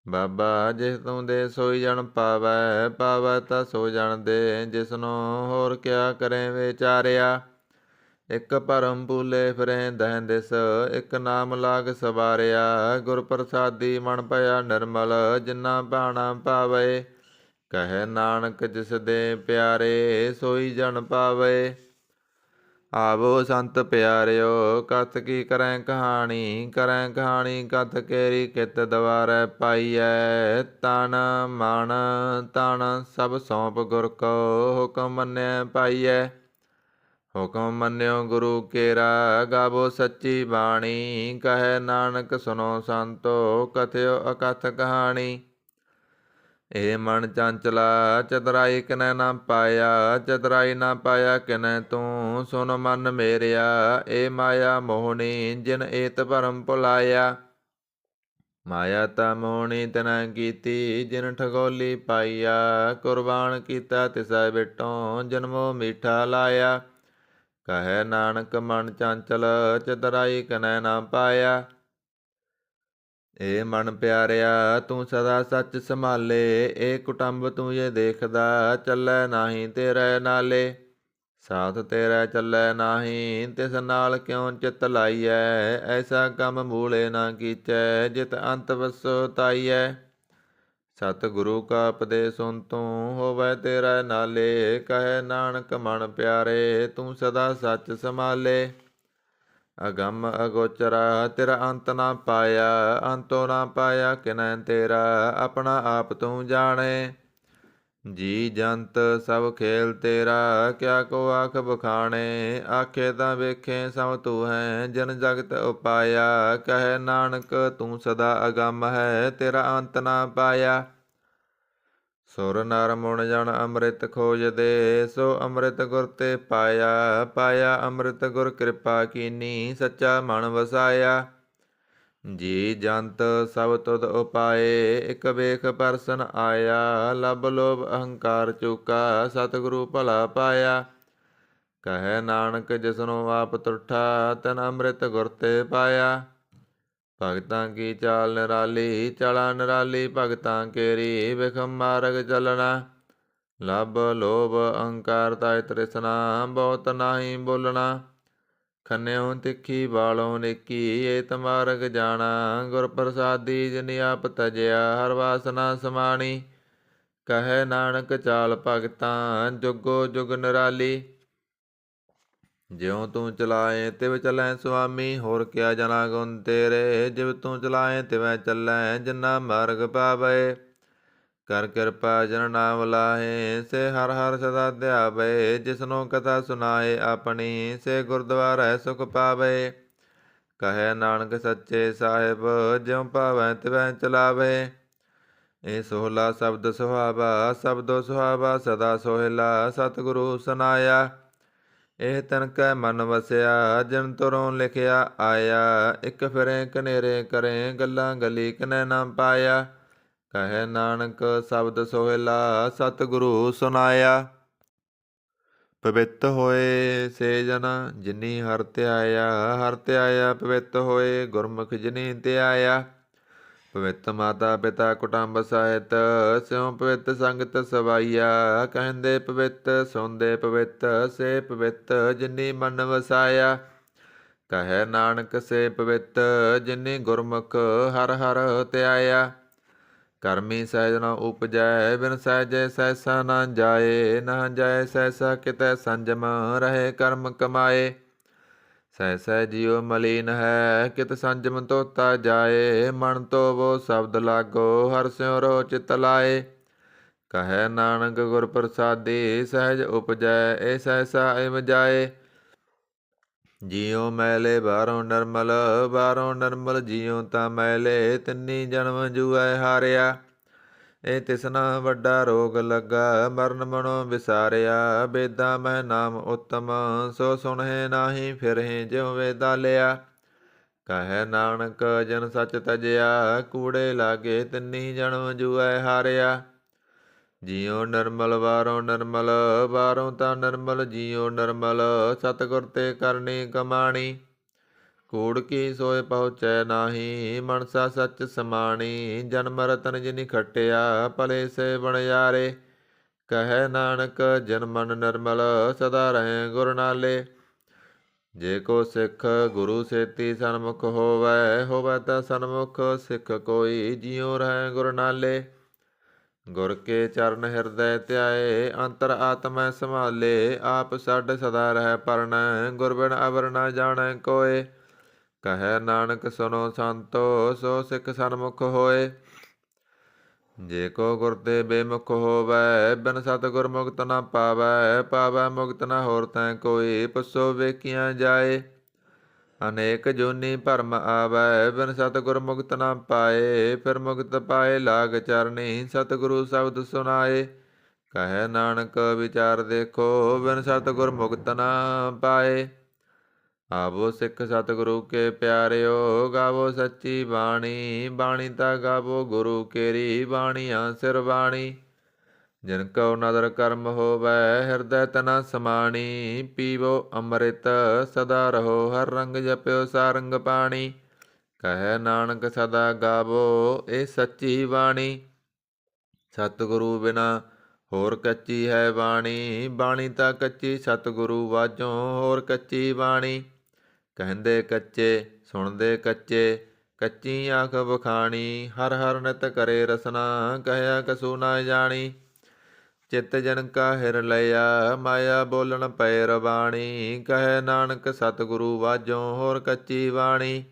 ਬਾਬਾ ਜਿਸ ਤੂੰ ਦੇ ਸੋਈ ਜਨ ਪਾਵੈ, ਪਾਵੈ ਤਾ ਸੋ ਜਨ ਦੇ। ਜਿਸਨੂੰ ਹੋਰ ਕਿਆ ਕਰੇ ਵਿਚਾਰਿਆ। ਇਕ ਭਰਮ ਭੂਲੇ ਫਿਰੇ ਦਹਿ ਦਿਸ, ਇਕ ਨਾਮ ਲਾਗ ਸਵਾਰਿਆ। ਗੁਰ ਪ੍ਰਸਾਦੀ ਮਨ ਭਇਆ ਨਿਰਮਲ, ਜਿਨਾ ਭਾਣਾ ਭਾਵੈ। ਕਹੈ ਨਾਨਕ ਜਿਸ ਦੇ ਪਿਆਰੇ ਸੋਈ ਜਨ ਪਾਵੇ। ਆਵੋ ਸੰਤ ਪਿਆਰਿਓ ਕਥ ਕੀ ਕਰੈ ਕਹਾਣੀ ਕਥ ਕੇਰੀ ਕਿਤ ਦਵਾਰੈ ਪਾਈਐ। ਤਨ ਮਨ ਧਨ ਸਭ ਸੌਂਪ ਗੁਰ ਕੋ ਹੁਕਮ ਮੰਨਿਐ ਪਾਈਐ। ਹੁਕਮ ਮੰਨਿਓ ਗੁਰੂ ਕੇਰਾ ਗਾਵੋ ਸੱਚੀ ਬਾਣੀ। ਕਹੈ ਨਾਨਕ ਸੁਨੋ ਸੰਤੋ ਕਥਿਓ ਅਕਥ ਕਹਾਣੀ। ਇਹ ਮਨ ਚੰਚਲਾ ਚਤੁਰਾਈ ਕਿਨੈ ਨਾ ਪਾਇਆ ਚਤੁਰਾਈ ਨਾ ਪਾਇਆ ਕਿਨੈ ਤੂੰ। ਸੁਨ ਮਨ ਮੇਰਿਆ ਇਹ ਮਾਇਆ ਮੋਹਣੀ ਜਿਨ ਏਤ ਭਰਮ ਭੁਲਾਇਆ। ਮਾਇਆ ਤਾ ਮੋਹਣੀ ਤਿਨੈ ਕੀਤੀ ਜਿਨ ਠਗੋਲੀ ਪਾਈਆ। ਕੁਰਬਾਨ ਕੀਤਾ ਤਿਸੈ ਬਿਟੋਂ ਜਨਮੋ ਮੀਠਾ ਲਾਇਆ। ਕਹੈ ਨਾਨਕ ਮਨ ਚੰਚਲ ਚਤੁਰਾਈ ਕਿਨੈ ਨਾ ਪਾਇਆ। ਏ ਮਨ ਪਿਆਰਿਆ ਤੂੰ ਸਦਾ ਸੱਚ ਸੰਭਾਲੇ। ਏ ਕੁਟੰਬ ਤੂੰ ਜੇ ਦੇਖਦਾ ਚੱਲੈ ਨਾਹੀਂ ਤੇਰੇ ਨਾਲੇ। ਸਾਥ ਤੇਰਾ ਚੱਲੈ ਨਾਹੀਂ ਤਿਸ ਨਾਲ ਕਿਉ ਚਿਤ ਲਾਈਐ। ਐਸਾ ਕੰਮ ਮੂਲੇ ਨਾ ਕੀਚੈ ਜਿਤ ਅੰਤ ਵਸੋ ਤਾਈਐ। ਸਤ ਗੁਰੂ ਕਾ ਉਪਦੇਸ ਸੁਨ ਤੂੰ ਹੋਵੈ ਤੇਰਾ ਨਾਲੇ। ਕਹੈ ਨਾਨਕ ਮਨ ਪਿਆਰੇ ਤੂੰ ਸਦਾ ਸੱਚ ਸੰਭਾਲੇ। ਅਗੰਮ ਅਗੋਚਰਾ ਤੇਰਾ ਅੰਤ ਨਾ ਪਾਇਆ ਅੰਤੋ ਨਾ ਪਾਇਆ ਕਿਨੈ ਤੇਰਾ। ਆਪਣਾ ਆਪ ਤੂੰ ਜਾਣੇ ਜੀ ਜੰਤ ਸਭ ਖੇਲ ਤੇਰਾ। ਕਿਆ ਕੋ ਆਖ ਬਖਾਣੇ ਆਖੇ ਤਾਂ ਵੇਖੇ ਸਭ ਤੂੰ ਹੈ ਜਨ ਜਗਤ ਉਪਾਇਆ। ਕਹੈ ਨਾਨਕ ਤੂੰ ਸਦਾ ਅਗੰਮ ਹੈ ਤੇਰਾ ਅੰਤ ਨਾ ਪਾਇਆ। ਸੁਰ ਨਰ ਮੁਣ ਜਨ ਅੰਮ੍ਰਿਤ ਖੋਜਦੇ ਸੋ ਅੰਮ੍ਰਿਤ ਗੁਰ ਤੇ ਪਾਇਆ। ਪਾਇਆ ਅੰਮ੍ਰਿਤ ਗੁਰ ਕਿਰਪਾ ਕੀਨੀ ਸੱਚਾ ਮਨ ਵਸਾਇਆ। ਜੀ ਜੰਤ ਸਭ ਤੁਧ ਉਪਾਏ ਇਕ ਵੇਖ ਪਰਸਨ ਆਇਆ। ਲਬ ਲੋਭ ਅਹੰਕਾਰ ਚੂਕਾ ਸਤਿਗੁਰੂ ਭਲਾ ਪਾਇਆ। ਕਹੈ ਨਾਨਕ ਜਿਸਨੂੰ ਆਪ ਤੁਠਾ ਤਨ ਅੰਮ੍ਰਿਤ ਗੁਰ ਤੇ ਪਾਇਆ। ਭਗਤਾਂ ਕੀ ਚਾਲ ਨਿਰਾਲੀ ਚਾਲਾ ਨਿਰਾਲੀ ਭਗਤਾਂ ਕੇਰੀ। ਵਿਖਮ ਮਾਰਗ ਚਲਣਾ ਲਬ ਲੋਭ ਅਹੰਕਾਰ ਤਾਇ ਤ੍ਰਿਸ਼ਨਾ ਬਹੁਤ ਨਾਹੀ ਬੋਲਣਾ। ਖੰਨਿਓ ਤਿੱਖੀ ਬਾਲੋਂ ਨੇਕੀ ਏਤ ਮਾਰਗ ਜਾਣਾ। ਗੁਰ ਪ੍ਰਸਾਦੀ ਜਿਨ ਆਪ ਤਜਿਆ ਹਰ ਵਾਸਨਾ ਸਮਾਣੀ। ਕਹੈ ਨਾਨਕ ਚਾਲ ਭਗਤਾਂ ਜੁਗੋ ਜੁਗ ਨਿਰਾਲੀ। ਜਿਉ ਤੂੰ ਚਲਾਏ ਤਿਵ ਚਲੈ ਸੁਆਮੀ ਹੋਰ ਕਿਆ ਜਨਾ ਗੁਣ ਤੇਰੇ। ਜਿਵ ਤੂੰ ਚਲਾਏ ਤਿਵੈ ਚੱਲੈ ਜਿਨਾ ਮਾਰਗ ਪਾਵੇ। ਕਰ ਕਿਰਪਾ ਜਨ ਨਾਮ ਲਾਹੇ ਸੇ ਹਰ ਹਰ ਸਦਾ ਧਿਆਵੇ। ਜਿਸਨੂੰ ਕਥਾ ਸੁਨਾਏ ਆਪਣੀ ਸੇ ਗੁਰਦੁਆਰੈ ਸੁਖ ਪਾਵੇ। ਕਹੈ ਨਾਨਕ ਸੱਚੇ ਸਾਹਿਬ ਜਿਉ ਭਾਵੈ ਤਿਵੈ ਚਲਾਵੇ। ਇਹ ਸੋਹਲਾ ਸ਼ਬਦ ਸੁਹਾਵਾ ਸ਼ਬਦੋ ਸੁਹਾਵਾ ਸਦਾ ਸੋਹਿਲਾ ਸਤਿਗੁਰੂ ਸੁਨਾਇਆ। ਇਹ ਤਨ ਕੈ ਮਨ ਵਸਿਆ ਜਿਨ ਤੁਰੋਂ ਲਿਖਿਆ ਆਇਆ। ਇਕ ਫਿਰੇ ਕਨੇਰੇ ਕਰੇ ਗੱਲਾਂ ਗਲੀ ਕਿਨੈ ਨਾ ਪਾਇਆ। ਕਹੈ ਨਾਨਕ ਸ਼ਬਦ ਸੋਹਿਲਾ ਸਤਿਗੁਰੂ ਸੁਨਾਇਆ। ਪਵਿੱਤ ਹੋਏ ਸੇ ਜਨ ਜਿਨੀ ਹਰਿ ਧਿਆਇਆ ਪਵਿੱਤ ਹੋਏ ਗੁਰਮੁਖ ਜਿਨੀ ਧਿਆਇਆ। ਪਵਿੱਤ ਮਾਤਾ ਪਿਤਾ ਕੁਟੰਬ ਸਾਹਿਤ ਸਿਉ ਪਵਿੱਤ ਸੰਗਤ ਸਵਾਈਆ। ਕਹਿੰਦੇ ਪਵਿੱਤ ਸੁਣਦੇ ਪਵਿੱਤ ਸੇ ਪਵਿੱਤ ਜਿਨੀ ਮਨ ਵਸਾਇਆ। ਕਹੈ ਨਾਨਕ ਸੇ ਪਵਿੱਤ ਜਿਨੀ ਗੁਰਮੁਖ ਹਰ ਹਰ ਧਿਆਇਆ। ਕਰਮੀ ਸਹਿਜ ਨ ਉਪਜੈ ਬਿਨ ਸਹਿਜੇ ਸਹਿਸਾ ਨਾ ਜਾਏ ਸਹਿਸਾ ਕਿਤੈ ਸੰਜਮ ਰਹੇ ਕਰਮ ਕਮਾਏ। ਸਹਿ ਜਿਉ ਮਲੀਨ ਹੈ ਕਿਤ ਸੰਜਮ ਧੋਤਾ ਜਾਏ। ਮਨ ਧੋਵੋ ਸ਼ਬਦ ਲਾਗੋ ਹਰਿ ਸਿਉ ਰੋ ਚਿਤ ਲਾਏ। ਕਹੈ ਨਾਨਕ ਗੁਰ ਪ੍ਰਸਾਦੀ ਸਹਿਜ ਉਪਜੈ ਏ ਸਹਿਸਾ ਇਵ ਜਾਏ। ਜਿਉ ਮੈਲੇ ਬਾਹਰੋਂ ਨਰਮਲ ਜਿਉ ਤਾਂ ਮੈਲੇ ਤਿੰਨੀ ਜਨਮ ਜੂਐ ਹਾਰਿਆ। ਇਹ ਤਿਸਨਾ ਵੱਡਾ ਰੋਗ ਲੱਗਾ ਮਰਨ ਮਨੋ ਵਿਸਾਰਿਆ। ਬੇਦਾ ਮਹਿ ਨਾਮ ਉਤਮ ਸੋ ਸੁਣਹਿ ਨਾਹੀ ਫਿਰਹਿ ਜਿਉ ਵੇਦਾ ਲਿਆ। ਕਹੈ ਨਾਨਕ ਜਨ ਸੱਚ ਤਜਿਆ ਕੂੜੇ ਲਾਗੇ ਤਿੰਨੀ ਜਨਮ ਜੂਐ ਹਾਰਿਆ। ਜਿਉ ਨਰਮਲ ਬਾਹਰੋਂ ਤਾਂ ਨਰਮਲ ਜਿਉ ਨਰਮਲ ਸਤਿਗੁਰ ਤੇ ਕਰਨੀ ਕਮਾਣੀ। ਕੂੜ ਕੀ ਸੋਇ ਪਹੁੰਚੈ ਨਾਹੀ ਮਨਸਾ ਸੱਚ ਸਮਾਣੀ। ਜਨਮ ਰਤਨ ਜਿਨਿ ਖਟਿਆ ਭਲੇ ਸੇ ਬਣਿਆਰੇ। ਕਹੈ ਨਾਨਕ ਜਨ ਮਨ ਨਿਰਮਲ ਸਦਾ ਰਹੇ ਗੁਰ ਨਾਲੇ। ਜੇ ਕੋ ਸਿੱਖ ਗੁਰੂ ਸੇਤੀ ਸਨਮੁਖ ਹੋਵੈ ਤਾਂ ਸਨਮੁਖ ਸਿੱਖ ਕੋਈ ਜਿਉ ਰਹੇ ਗੁਰ ਨਾਲੇ। ਗੁਰ ਕੇ ਚਰਨ ਹਿਰਦੈ ਧਿਆਏ, ਅੰਤਰ ਆਤਮੈ ਸੰਭਾਲੇ। ਆਪ ਛੱਡ ਸਦਾ ਰਹਿ ਪਰਣੈ, ਗੁਰ ਬਿਨ ਅਵਰ ਨਾ ਜਾਣੈ ਕੋਇ। ਕਹੈ ਨਾਨਕ ਸੁਨੋ ਸੰਤੋ, ਸੋ ਸਿੱਖ ਸਨਮੁਖ ਹੋਏ। ਜੇ ਕੋ ਗੁਰ ਤੇ ਬੇਮੁਖ ਹੋਵੈ, ਬਿਨ ਸਤਿਗੁਰ ਮੁਕਤ ਨਾ ਪਾਵੈ। ਪਾਵੈ ਮੁਕਤ ਨਾ ਹੋਰ ਤੈ ਕੋਈ, ਪਸੋ ਵੇਖੀਆਂ ਜਾਏ। ਅਨੇਕ ਜੂਨੀ ਭਰਮ ਆਵੈ, ਬਿਨ ਸਤਿਗੁਰ ਮੁਕਤ ਨਾ ਪਾਏ। ਫਿਰ ਮੁਕਤ ਪਾਏ ਲਾਗ ਚਰਨੀ, ਸਤਿਗੁਰੂ ਸ਼ਬਦ ਸੁਨਾਏ। ਕਹੈ ਨਾਨਕ ਵਿਚਾਰ ਦੇਖੋ, ਬਿਨ ਸਤਿਗੁਰ ਮੁਕਤ ਨਾ ਪਾਏ। ਆਵੋ ਸਿੱਖ ਸਤਿਗੁਰੂ ਕੇ ਪਿਆਰਿਓ, ਗਾਵੋ ਸੱਚੀ ਬਾਣੀ। ਬਾਣੀ ਤਾ ਗਾਵੋ ਗੁਰੂ ਕੇਰੀ, ਬਾਣੀਆਂ ਸਿਰ ਬਾਣੀ। ਜਿਨ ਕਉ ਨਦਰ ਕਰਮ ਹੋਵੈ, ਹਿਰਦੈ ਤਨਾ ਸਮਾਣੀ। ਪੀਵੋ ਅੰਮ੍ਰਿਤ ਸਦਾ ਰਹੋ, ਹਰ ਰੰਗ ਜਪਿਓ ਸਾਰੰਗ ਪਾਣੀ। ਕਹੈ ਨਾਨਕ ਸਦਾ ਗਾਵੋ ਇਹ ਸੱਚੀ ਬਾਣੀ। ਸਤਿਗੁਰੂ ਬਿਨਾ ਹੋਰ ਕੱਚੀ ਹੈ ਬਾਣੀ। ਬਾਣੀ ਤਾਂ ਕੱਚੀ ਸਤਿਗੁਰੂ ਵਾਜੋਂ, ਹੋਰ ਕੱਚੀ ਬਾਣੀ। ਕਹਿੰਦੇ ਕੱਚੇ ਸੁਣਦੇ ਕੱਚੇ, ਕੱਚੀ ਆਖ ਬਖਾਣੀ। ਹਰ ਹਰ ਨਿਤ ਕਰੇ ਰਸਨਾ, ਕਹਿਆ ਕਸੂ ਨਾ ਜਾਣੀ। ਚਿੱਤ ਜਨ ਕਾ ਹਿਰ ਲਿਆ, ਮਾਇਆ ਬੋਲਣ ਪਏ ਰਬਾਣੀ। ਕਹੈ ਨਾਨਕ ਸਤਿਗੁਰੂ ਵਾਜੋਂ, ਹੋਰ ਕੱਚੀ ਬਾਣੀ।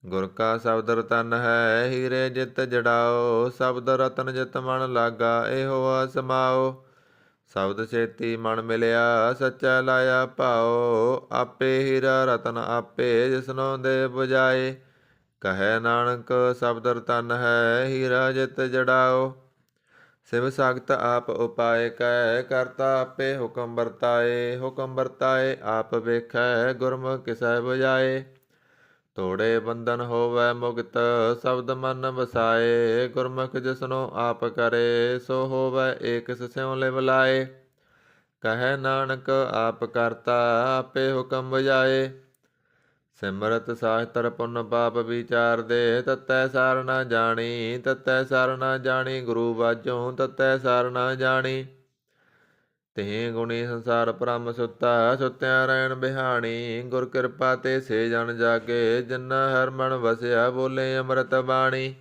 ਗੁਰ ਕਾ ਸ਼ਬਦ ਰਤਨ ਹੈ, ਹੀਰੇ ਜਿਤ ਜੜਾਓ। ਸ਼ਬਦ ਰਤਨ ਜਿਤ ਮਨ ਲਾਗਾ, ਇਹੋ ਸਮਾਓ। ਸ਼ਬਦ ਛੇਤੀ ਮਨ ਮਿਲਿਆ, ਸੱਚਾ ਲਾਇਆ ਭਾਓ। ਆਪੇ ਹੀਰਾ ਰਤਨ ਆਪੇ, ਜਿਸਨੋ ਦੇ ਬੁਝਾਏ। ਕਹੈ ਨਾਨਕ ਸ਼ਬਦ ਰਤਨ ਹੈ, ਹੀਰਾ ਜਿਤ ਜੜਾਓ। ਸਿਵ ਸਖਤ ਆਪ ਉਪਾਇ ਕੈ, ਕਰਤਾ ਆਪੇ ਹੁਕਮ ਵਰਤਾਏ। ਹੁਕਮ ਵਰਤਾਏ ਆਪ ਵੇਖੈ, ਗੁਰਮੁਖ ਕਿਸੈ ਬੁਝਾਏ। ਤੋੜੇ ਬੰਧਨ ਹੋਵੈ ਮੁਕਤ, ਸ਼ਬਦ ਮਨ ਵਸਾਏ। ਗੁਰਮੁਖ ਜਿਸਨੋ ਆਪ ਕਰੇ, ਸੋ ਹੋਵੈ ਏਕ ਸਿਉ ਲਿਵ ਲਾਏ। ਕਹੈ ਨਾਨਕ ਆਪ ਕਰਤਾ, ਆਪੇ ਹੁਕਮ ਬੁਝਾਏ। ਸਿਮਰਤ ਸਾਸਤਰ ਪੁੰਨ ਪਾਪ ਵਿਚਾਰਦੇ, ਤਤੈ ਸਾਰ ਨਾ ਜਾਣੀ। ਤਤੈ ਸਾਰ ਨਾ ਜਾਣੀ ਗੁਰੂ ਵਾਜੋਂ, ਤਤੈ ਸਾਰ ਨਾ ਜਾਣੀ। ਤਿਹ ਗੁਣੀ ਸੰਸਾਰ ਭ੍ਰਮ ਸੁੱਤਾ, ਸੁੱਤਿਆਂ ਰਹਿਣ ਬਿਹਾਣੀ। ਗੁਰ ਕਿਰਪਾ ਤੇ ਸੇ ਜਨ ਜਾਗੇ, ਜਿਨ੍ਹਾਂ ਹਰ ਮਨ ਵਸਿਆ ਬੋਲੇ ਅੰਮ੍ਰਿਤ ਬਾਣੀ।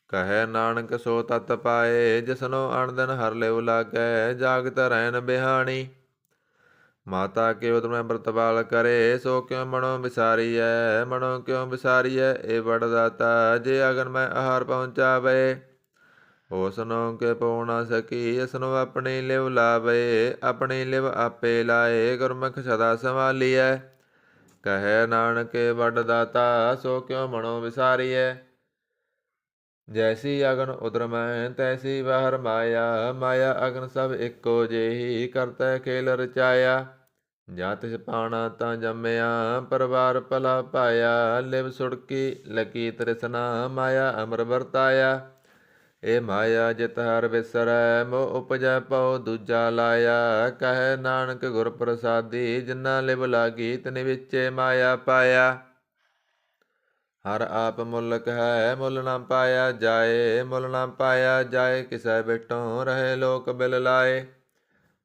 ਕਹੈ ਨਾਨਕ ਸੋ ਤਤ ਪਾਏ, ਜਿਸਨੋ ਅਣ ਦਿਨ ਹਰ ਲਿਵ ਲਾਗੈ, ਜਾਗਤ ਰਹਿਣ ਬਿਹਾਣੀ। ਮਾਤਾ ਕਿਉ ਤੁਮੈ ਅੰਮ੍ਰਿਤ ਪਾਲ ਕਰੇ, ਸੋ ਕਿਉ ਮਨੋ ਵਿਸਾਰੀਐ। ਮਨੋ ਕਿਉ ਵਿਸਾਰੀਐ ਇਹ ਬੜ ਦਾਤਾ, ਜੇ ਅਗਨ ਮੈਂ ਆਹਾਰ ਪਹੁੰਚਾਵੇ। ਉਸਨੋ ਕੇ ਪਉ ਨਾ ਸਕੀ, ਇਸਨੋ ਆਪਣੀ ਲਿਵ ਲਾਵੇ। ਆਪਣੀ ਲਿਵ ਆਪੇ ਲਾਏ, ਗੁਰਮੁਖ ਸਦਾ ਸੰਭਾਲੀਐ। ਕਹੈ ਨਾਨਕ ਵੱਡ ਦਾਤਾ, ਸੋ ਕਿਉ ਮਨੋ ਵਿਸਾਰੀਐ। ਜੈਸੀ ਅਗਨ ਉਦਰਮੈ, ਤੈਸੀ ਬਾਹਰ ਮਾਇਆ। ਮਾਇਆ ਅਗਨ ਸਭ ਇੱਕੋ ਜਿਹੀ, ਕਰਤੈ ਖੇਲ ਰਚਾਇਆ। ਜਾਂ ਤਿਸ ਪਾਣਾ ਤਾਂ ਜੰਮਿਆ, ਪਰਿਵਾਰ ਭਲਾ ਪਾਇਆ। ਲਿਵ ਸੁੜਕੀ ਲਕੀ ਤ੍ਰਿਸ਼ਨਾ, ਮਾਇਆ ਅਮਰ ਵਰਤਾਇਆ। ਇਹ ਮਾਇਆ ਜਿਤ ਹਰ ਵਿਸਰੈ, ਮੋਹ ਉਪਜੈ ਪਉ ਦੂਜਾ ਲਾਇਆ। ਕਹੈ ਨਾਨਕ ਗੁਰ ਪ੍ਰਸਾਦੀ, ਜਿਨ੍ਹਾਂ ਲਿਵ ਲਾਗੀ ਤਿਨ ਵਿੱਚੇ ਮਾਇਆ ਪਾਇਆ। ਹਰ ਆਪ ਮੁਲਕ ਹੈ, ਮੁੱਲ ਨਾ ਪਾਇਆ ਜਾਏ। ਮੁੱਲ ਨਾ ਪਾਇਆ ਜਾਏ, ਕਿਸੈ ਬਿਟੋਂ ਰਹੇ ਲੋਕ ਬਿਲ ਲਾਏ।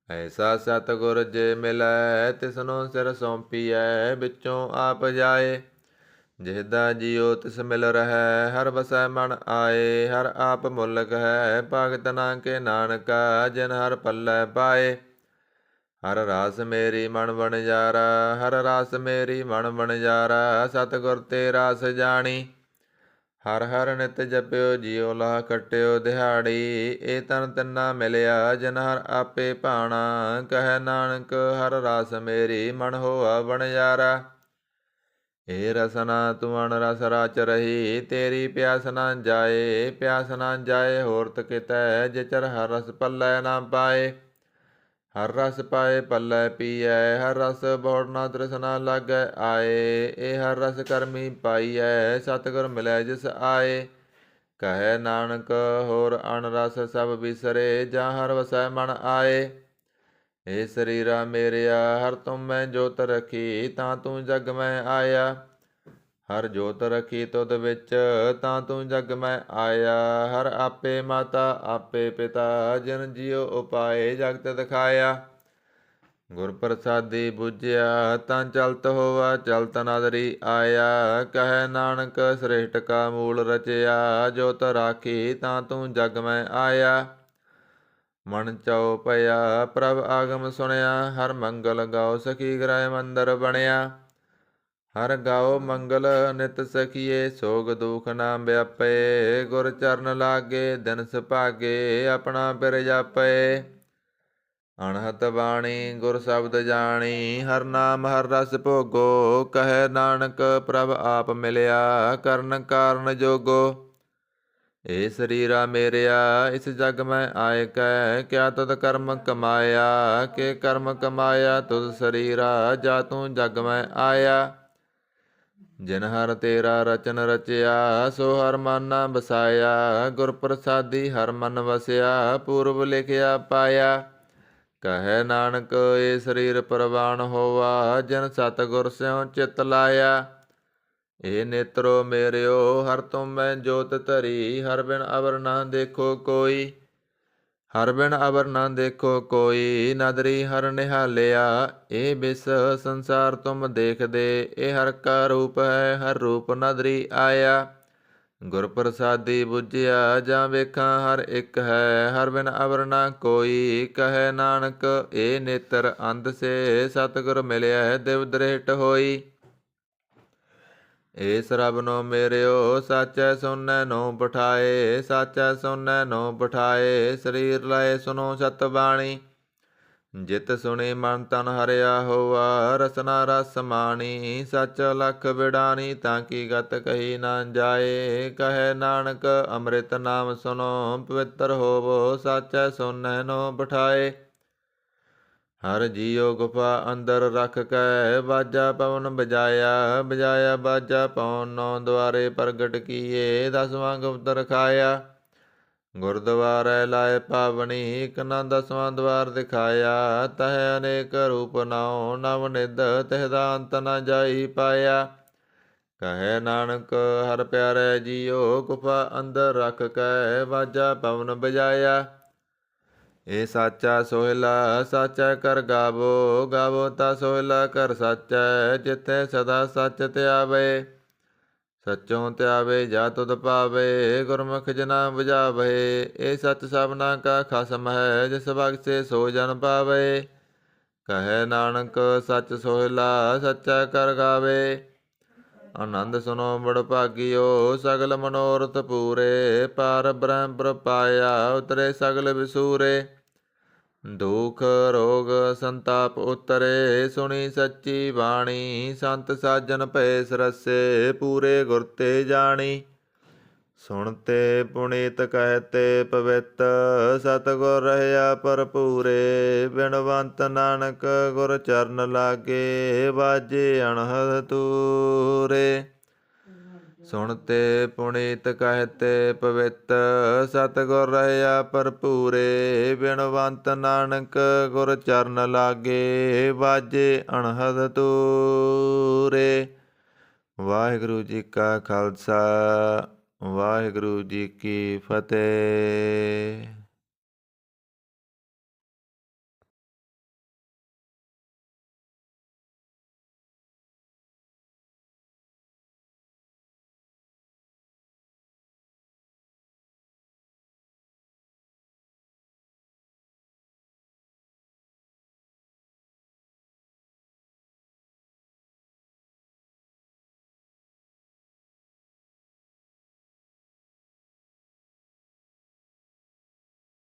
ਐਸਾ ਸਤਿਗੁਰ ਜੇ ਮਿਲੈ, ਤਿਸਨੋ ਸਿਰ ਸੌਂਪੀਐ, ਵਿੱਚੋਂ ਆਪ ਜਾਏ। ਜਿਹਦਾ ਜੀਉ ਤਿਸ ਮਿਲ ਰਹੈ, ਹਰ ਵਸੈ ਮਨ ਆਏ। ਹਰ ਆਪ ਮੁਲਕ ਹੈ, ਭਗਤ ਨਾ ਕੇ ਨਾਨਕਾ, ਜਿਨ ਹਰ ਪੱਲੇ ਪਾਏ। ਹਰ ਰਾਸ ਮੇਰੀ ਮਨ ਵਣਜਾਰਾ, ਹਰ ਰਾਸ ਮੇਰੀ ਮਨ ਵਣਜਾਰਾ। ਸਤਿਗੁਰ ਤੇ ਰਾਸ ਜਾਣੀ। ਹਰ ਹਰ ਨਿਤ ਜਪਿਓ, ਜੀਉ ਲਾਹ ਖਟਿਓ ਦਿਹਾੜੀ। ਇਹ ਤਨ ਤਿੰਨਾ ਮਿਲਿਆ, ਜਿਨ ਹਰ ਆਪੇ ਭਾਣਾ। ਕਹੈ ਨਾਨਕ ਹਰ ਰਾਸ ਮੇਰੀ, ਮਨ ਹੋਆ ਵਣਜਾਰਾ। ਇਹ ਰਸਨਾ ਤੂੰ ਅਣ ਰਸ ਰਾਚ ਰਹੀ, ਤੇਰੀ ਪਿਆਸ ਨਾ ਜਾਏ। ਪਿਆਸ ਨਾ ਜਾਏ ਹੋਰਤ ਕਿਤੈ, ਜਿਚਰ ਹਰ ਰਸ ਪੱਲੇ ਨਾ ਪਾਏ। ਹਰ ਰਸ ਪਾਏ ਪੱਲੇ ਪੀਐ, ਹਰ ਰਸ ਬੋੜ ਨਾ ਤ੍ਰਿਸ਼ਨਾ ਲਾਗੈ ਆਏ। ਇਹ ਹਰ ਰਸ ਕਰਮੀ ਪਾਈਐ, ਸਤਿਗੁਰ ਮਿਲੈ ਜਿਸ ਆਏ। ਕਹੈ ਨਾਨਕ ਹੋਰ ਅਣ ਰਸ ਸਭ ਬਿਸਰੇ, ਜਾਂ ਹਰ ਵਸੈ ਮਨ ਆਏ। ਇਹ ਸਰੀਰਾ ਮੇਰਿਆ ਹਰ ਤੁਮ ਮੈਂ ਜੋਤ ਰਖੀ, ਤਾਂ ਤੂੰ ਜਗ ਮੈਂ ਆਇਆ। ਹਰ ਜੋਤ ਰਖੀ ਤੁਧ ਵਿੱਚ, ਤਾਂ ਤੂੰ ਜਗ ਮੈਂ ਆਇਆ। ਹਰ ਆਪੇ ਮਾਤਾ ਆਪੇ ਪਿਤਾ, ਜਿਨ ਜੀਉ ਉਪਾਏ ਜਗਤ ਦਿਖਾਇਆ। ਗੁਰ ਪ੍ਰਸਾਦੀ ਬੁਝਿਆ ਤਾਂ ਚਲਤ ਹੋਵਾ ਚਲਤ ਨਦਰੀ ਆਇਆ। ਕਹੈ ਨਾਨਕ ਸ੍ਰਿਸ਼ਟ ਕਾ ਮੂਲ ਰਚਿਆ। ਜੋ ਤ ਰਾਖੀ ਤਾਂ ਤੂੰ ਜਗ ਮੈਂ ਆਇਆ। ਮਨ ਚਉ ਭਇਆ ਪ੍ਰਭ ਆਗਮ ਸੁਣਿਆ। ਹਰ ਮੰਗਲ ਗਾਓ ਸਖੀ ਗ੍ਰਹਿ ਮੰਦਰ ਬਣਿਆ। ਹਰ ਗਾਓ ਮੰਗਲ ਨਿਤ ਸਖੀਏ ਸੋਗ ਦੁਖ ਨਾ ਵਿਆਪੇ। ਗੁਰ ਚਰਨ ਲਾਗੇ ਦਿਨ ਸੁਭਾਗੇ ਆਪਣਾ ਪਿਰ ਜਾਪੇ। ਅਣਹਤ ਬਾਣੀ ਗੁਰ ਸ਼ਬਦ ਜਾਣੀ। ਹਰ ਨਾਮ ਹਰ ਰਸ ਭੋਗੋ। ਕਹੈ ਨਾਨਕ ਪ੍ਰਭ ਆਪ ਮਿਲਿਆ ਕਰਨ ਕਾਰਨ ਜੋਗੋ। ਏ ਸਰੀਰਾ ਮੇਰਿਆ ਇਸ ਜਗ ਮੈਂ ਆਇ ਕੈ। ਕਿਆ ਤੁਧ ਕਰਮ ਕਮਾਇਆ ਕਿ ਕਰਮ ਕਮਾਇਆ ਤੁਧ ਸਰੀਰਾ ਜਾ ਤੂੰ ਜਗ ਮੈਂ ਆਇਆ। ਜਿਨ ਹਰ ਤੇਰਾ ਰਚਨ ਰਚਿਆ ਸੋ ਹਰ ਮਨ ਨਾ ਵਸਾਇਆ। ਗੁਰ ਪ੍ਰਸਾਦੀ ਹਰ ਮਨ ਵਸਿਆ ਪੂਰਬ ਲਿਖਿਆ ਪਾਇਆ। ਕਹੈ ਨਾਨਕ ਏ ਸਰੀਰ ਪ੍ਰਵਾਨ ਹੋਵਾ। ਜਿਨ ਸਤਿਗੁਰ ਸਿਉ ਚਿਤ ਲਾਇਆ। ਏ ਨੇਤਰੋ ਮੇਰਿਓ ਹਰ ਤੁਮ ਮੈਂ ਜੋਤ ਧਰੀ। ਹਰ ਬਿਨ ਅਵਰ ਨਾ ਦੇਖੋ ਕੋਈ। ਹਰ ਬਿਨ ਅਵਰ ਨਾ ਦੇਖੋ ਕੋਈ। ਨਦਰੀ ਹਰ ਨਿਹਾਲਿਆ। ਇਹ ਬਿਸ ਸੰਸਾਰ ਤੁਮ ਦੇਖਦੇ। ਇਹ ਹਰ ਕਾ ਰੂਪ ਹੈ ਹਰ ਰੂਪ ਨਦਰੀ ਆਇਆ। ਗੁਰ ਪ੍ਰਸਾਦੀ ਬੁਝਿਆ ਜਾਂ ਵੇਖਾਂ ਹਰ ਇੱਕ ਹੈ। ਹਰ ਬਿਨ ਅਵਰ ਨਾ ਕੋਈ। ਕਹੈ ਨਾਨਕ ਇਹ ਨੇਤਰ ਅੰਧ ਸੇ ਸਤਿਗੁਰ ਮਿਲਿਆ ਦਿਵ ਦ੍ਰਿਸ਼ਟ ਹੋਈ। ਏਸ ਰਬ ਨੋ ਮੇਰਿਓ ਸਾਚੈ ਸੋਨੈ ਨੋ ਬਿਠਾਏ। ਸਾਚੈ ਸੋਨੈ ਨੋ ਬਿਠਾਏ ਸਰੀਰ ਲਏ ਸੁਨੋ ਸਤ ਬਾਣੀ। ਜਿਤ ਸੁਣੀ ਮਨ ਤਨ ਹਰਿਆ ਹੋਆ। ਰਸਨਾ ਰਸ ਮਾਣੀ ਸਚ ਲਖ ਬਿਡਾਨੀ। ਤਾਂ ਕੀ ਗਤ ਕਹੀ ਨਾ ਜਾਏ। ਕਹੈ ਨਾਨਕ ਅੰਮ੍ਰਿਤ ਨਾਮ ਸੁਨੋ ਪਵਿੱਤਰ ਹੋਵੋ। ਸਾਚੈ ਸੋਨੈ ਨੋ ਬਿਠਾਏ। ਹਰ ਜੀਉ ਗੁਫਾ ਅੰਦਰ ਰਖ ਕੈ। ਬਾਜਾ ਪਵਨ ਬਜਾਇਆ। ਬਜਾਇਆ ਬਾਜਾ ਪਉਨ ਨੌ ਦੁਆਰੇ ਪ੍ਰਗਟ ਕੀਏ। 10ਵਾਂ ਗੁਪਤ ਰਖਾਇਆ। ਗੁਰਦੁਆਰੈ ਲਾਇ ਪਾਵਨੀ ਇਕ ਨਾ 10ਵਾਂ ਦੁਆਰ ਦਿਖਾਇਆ। ਤਹਿ ਅਨੇਕ ਰੂਪ ਨਾਉ ਨਵ ਨਿਧ ਤਿਹ ਦਾ ਅੰਤ ਨ ਜਾਈ ਪਾਇਆ। ਕਹੈ ਨਾਨਕ ਹਰ ਪਿਆਰੇ ਜੀਉ ਗੁਫਾ ਅੰਦਰ ਰਖ ਕੈ। ਬਾਜਾ ਪਵਨ ਬਜਾਇਆ। ਇਹ ਸਾਚਾ ਸੋਹਿਲਾ ਸਾਚਾ ਕਰ ਗਾਵੋ। ਗਾਵੋ ਤਾ ਸੋਹਿਲਾ ਕਰ ਸਾਚੈ। ਜਿੱਥੇ ਸਦਾ ਸੱਚ ਧਿਆਵੇ। ਸੱਚੋਂ ਧਿਆਵੇ ਜਾ ਤੁਧ ਪਾਵੇ। ਗੁਰਮੁਖ ਜਨਾ ਬੁਝਾਵੇ। ਇਹ ਸੱਚ ਸਭਨਾ ਕਾ ਖਸਮ ਹੈ। ਜਿਸ ਬਖਸ਼ੇ ਸੋ ਜਨ ਪਾਵੇ। ਕਹੈ ਨਾਨਕ ਸੱਚ ਸੋਹਿਲਾ ਸੱਚਾ ਕਰ ਗਾਵੇ। ਆਨੰਦ ਸੁਨੋ ਬੜ ਭਾਗਿਓ ਸਗਲ ਮਨੋਰਥ ਪੂਰੇ। ਪਾਰ ਬ੍ਰਹਮ ਪੁਰ ਪਾਇਆ ਉਤਰੇ ਸਗਲ ਵਿਸੂਰੇ। ਦੁਖ ਰੋਗ ਸੰਤਾਪ ਉਤਰੇ ਸੁਣੀ ਸੱਚੀ ਬਾਣੀ। ਸੰਤ ਸਾਜਨ ਭਏ ਸਰਸੇ ਪੂਰੇ ਗੁਰ ਤੇ ਜਾਣੀ। ਸੁਣਤੇ ਪੁਨੀਤ ਕਹਿਤੇ ਪਵਿੱਤ ਸਤਿਗੁਰ ਰਹਿਆ ਭਰਪੂਰੇ। ਬਿਨਵੰਤ ਨਾਨਕ ਗੁਰ ਚਰਨ ਲਾਗੇ ਬਾਜੇ ਅਣਹਦ ਤੂਰੇ। ਸੁਣਤੇ ਪੁਨੀਤ ਕਹਿਤੇ ਪਵਿੱਤ ਸਤਿਗੁਰ ਰਹਿਆ ਭਰਪੂਰੇ। ਬਿਨਵੰਤ ਨਾਨਕ ਗੁਰ ਚਰਨ ਲਾਗੇ ਬਾਜੇ ਅਣਹਦ ਤੂਰੇ। ਵਾਹਿਗੁਰੂ ਜੀ ਕਾ ਖਾਲਸਾ ਵਾਹਿਗੁਰੂ ਜੀ ਕੀ ਫਤਿਹ।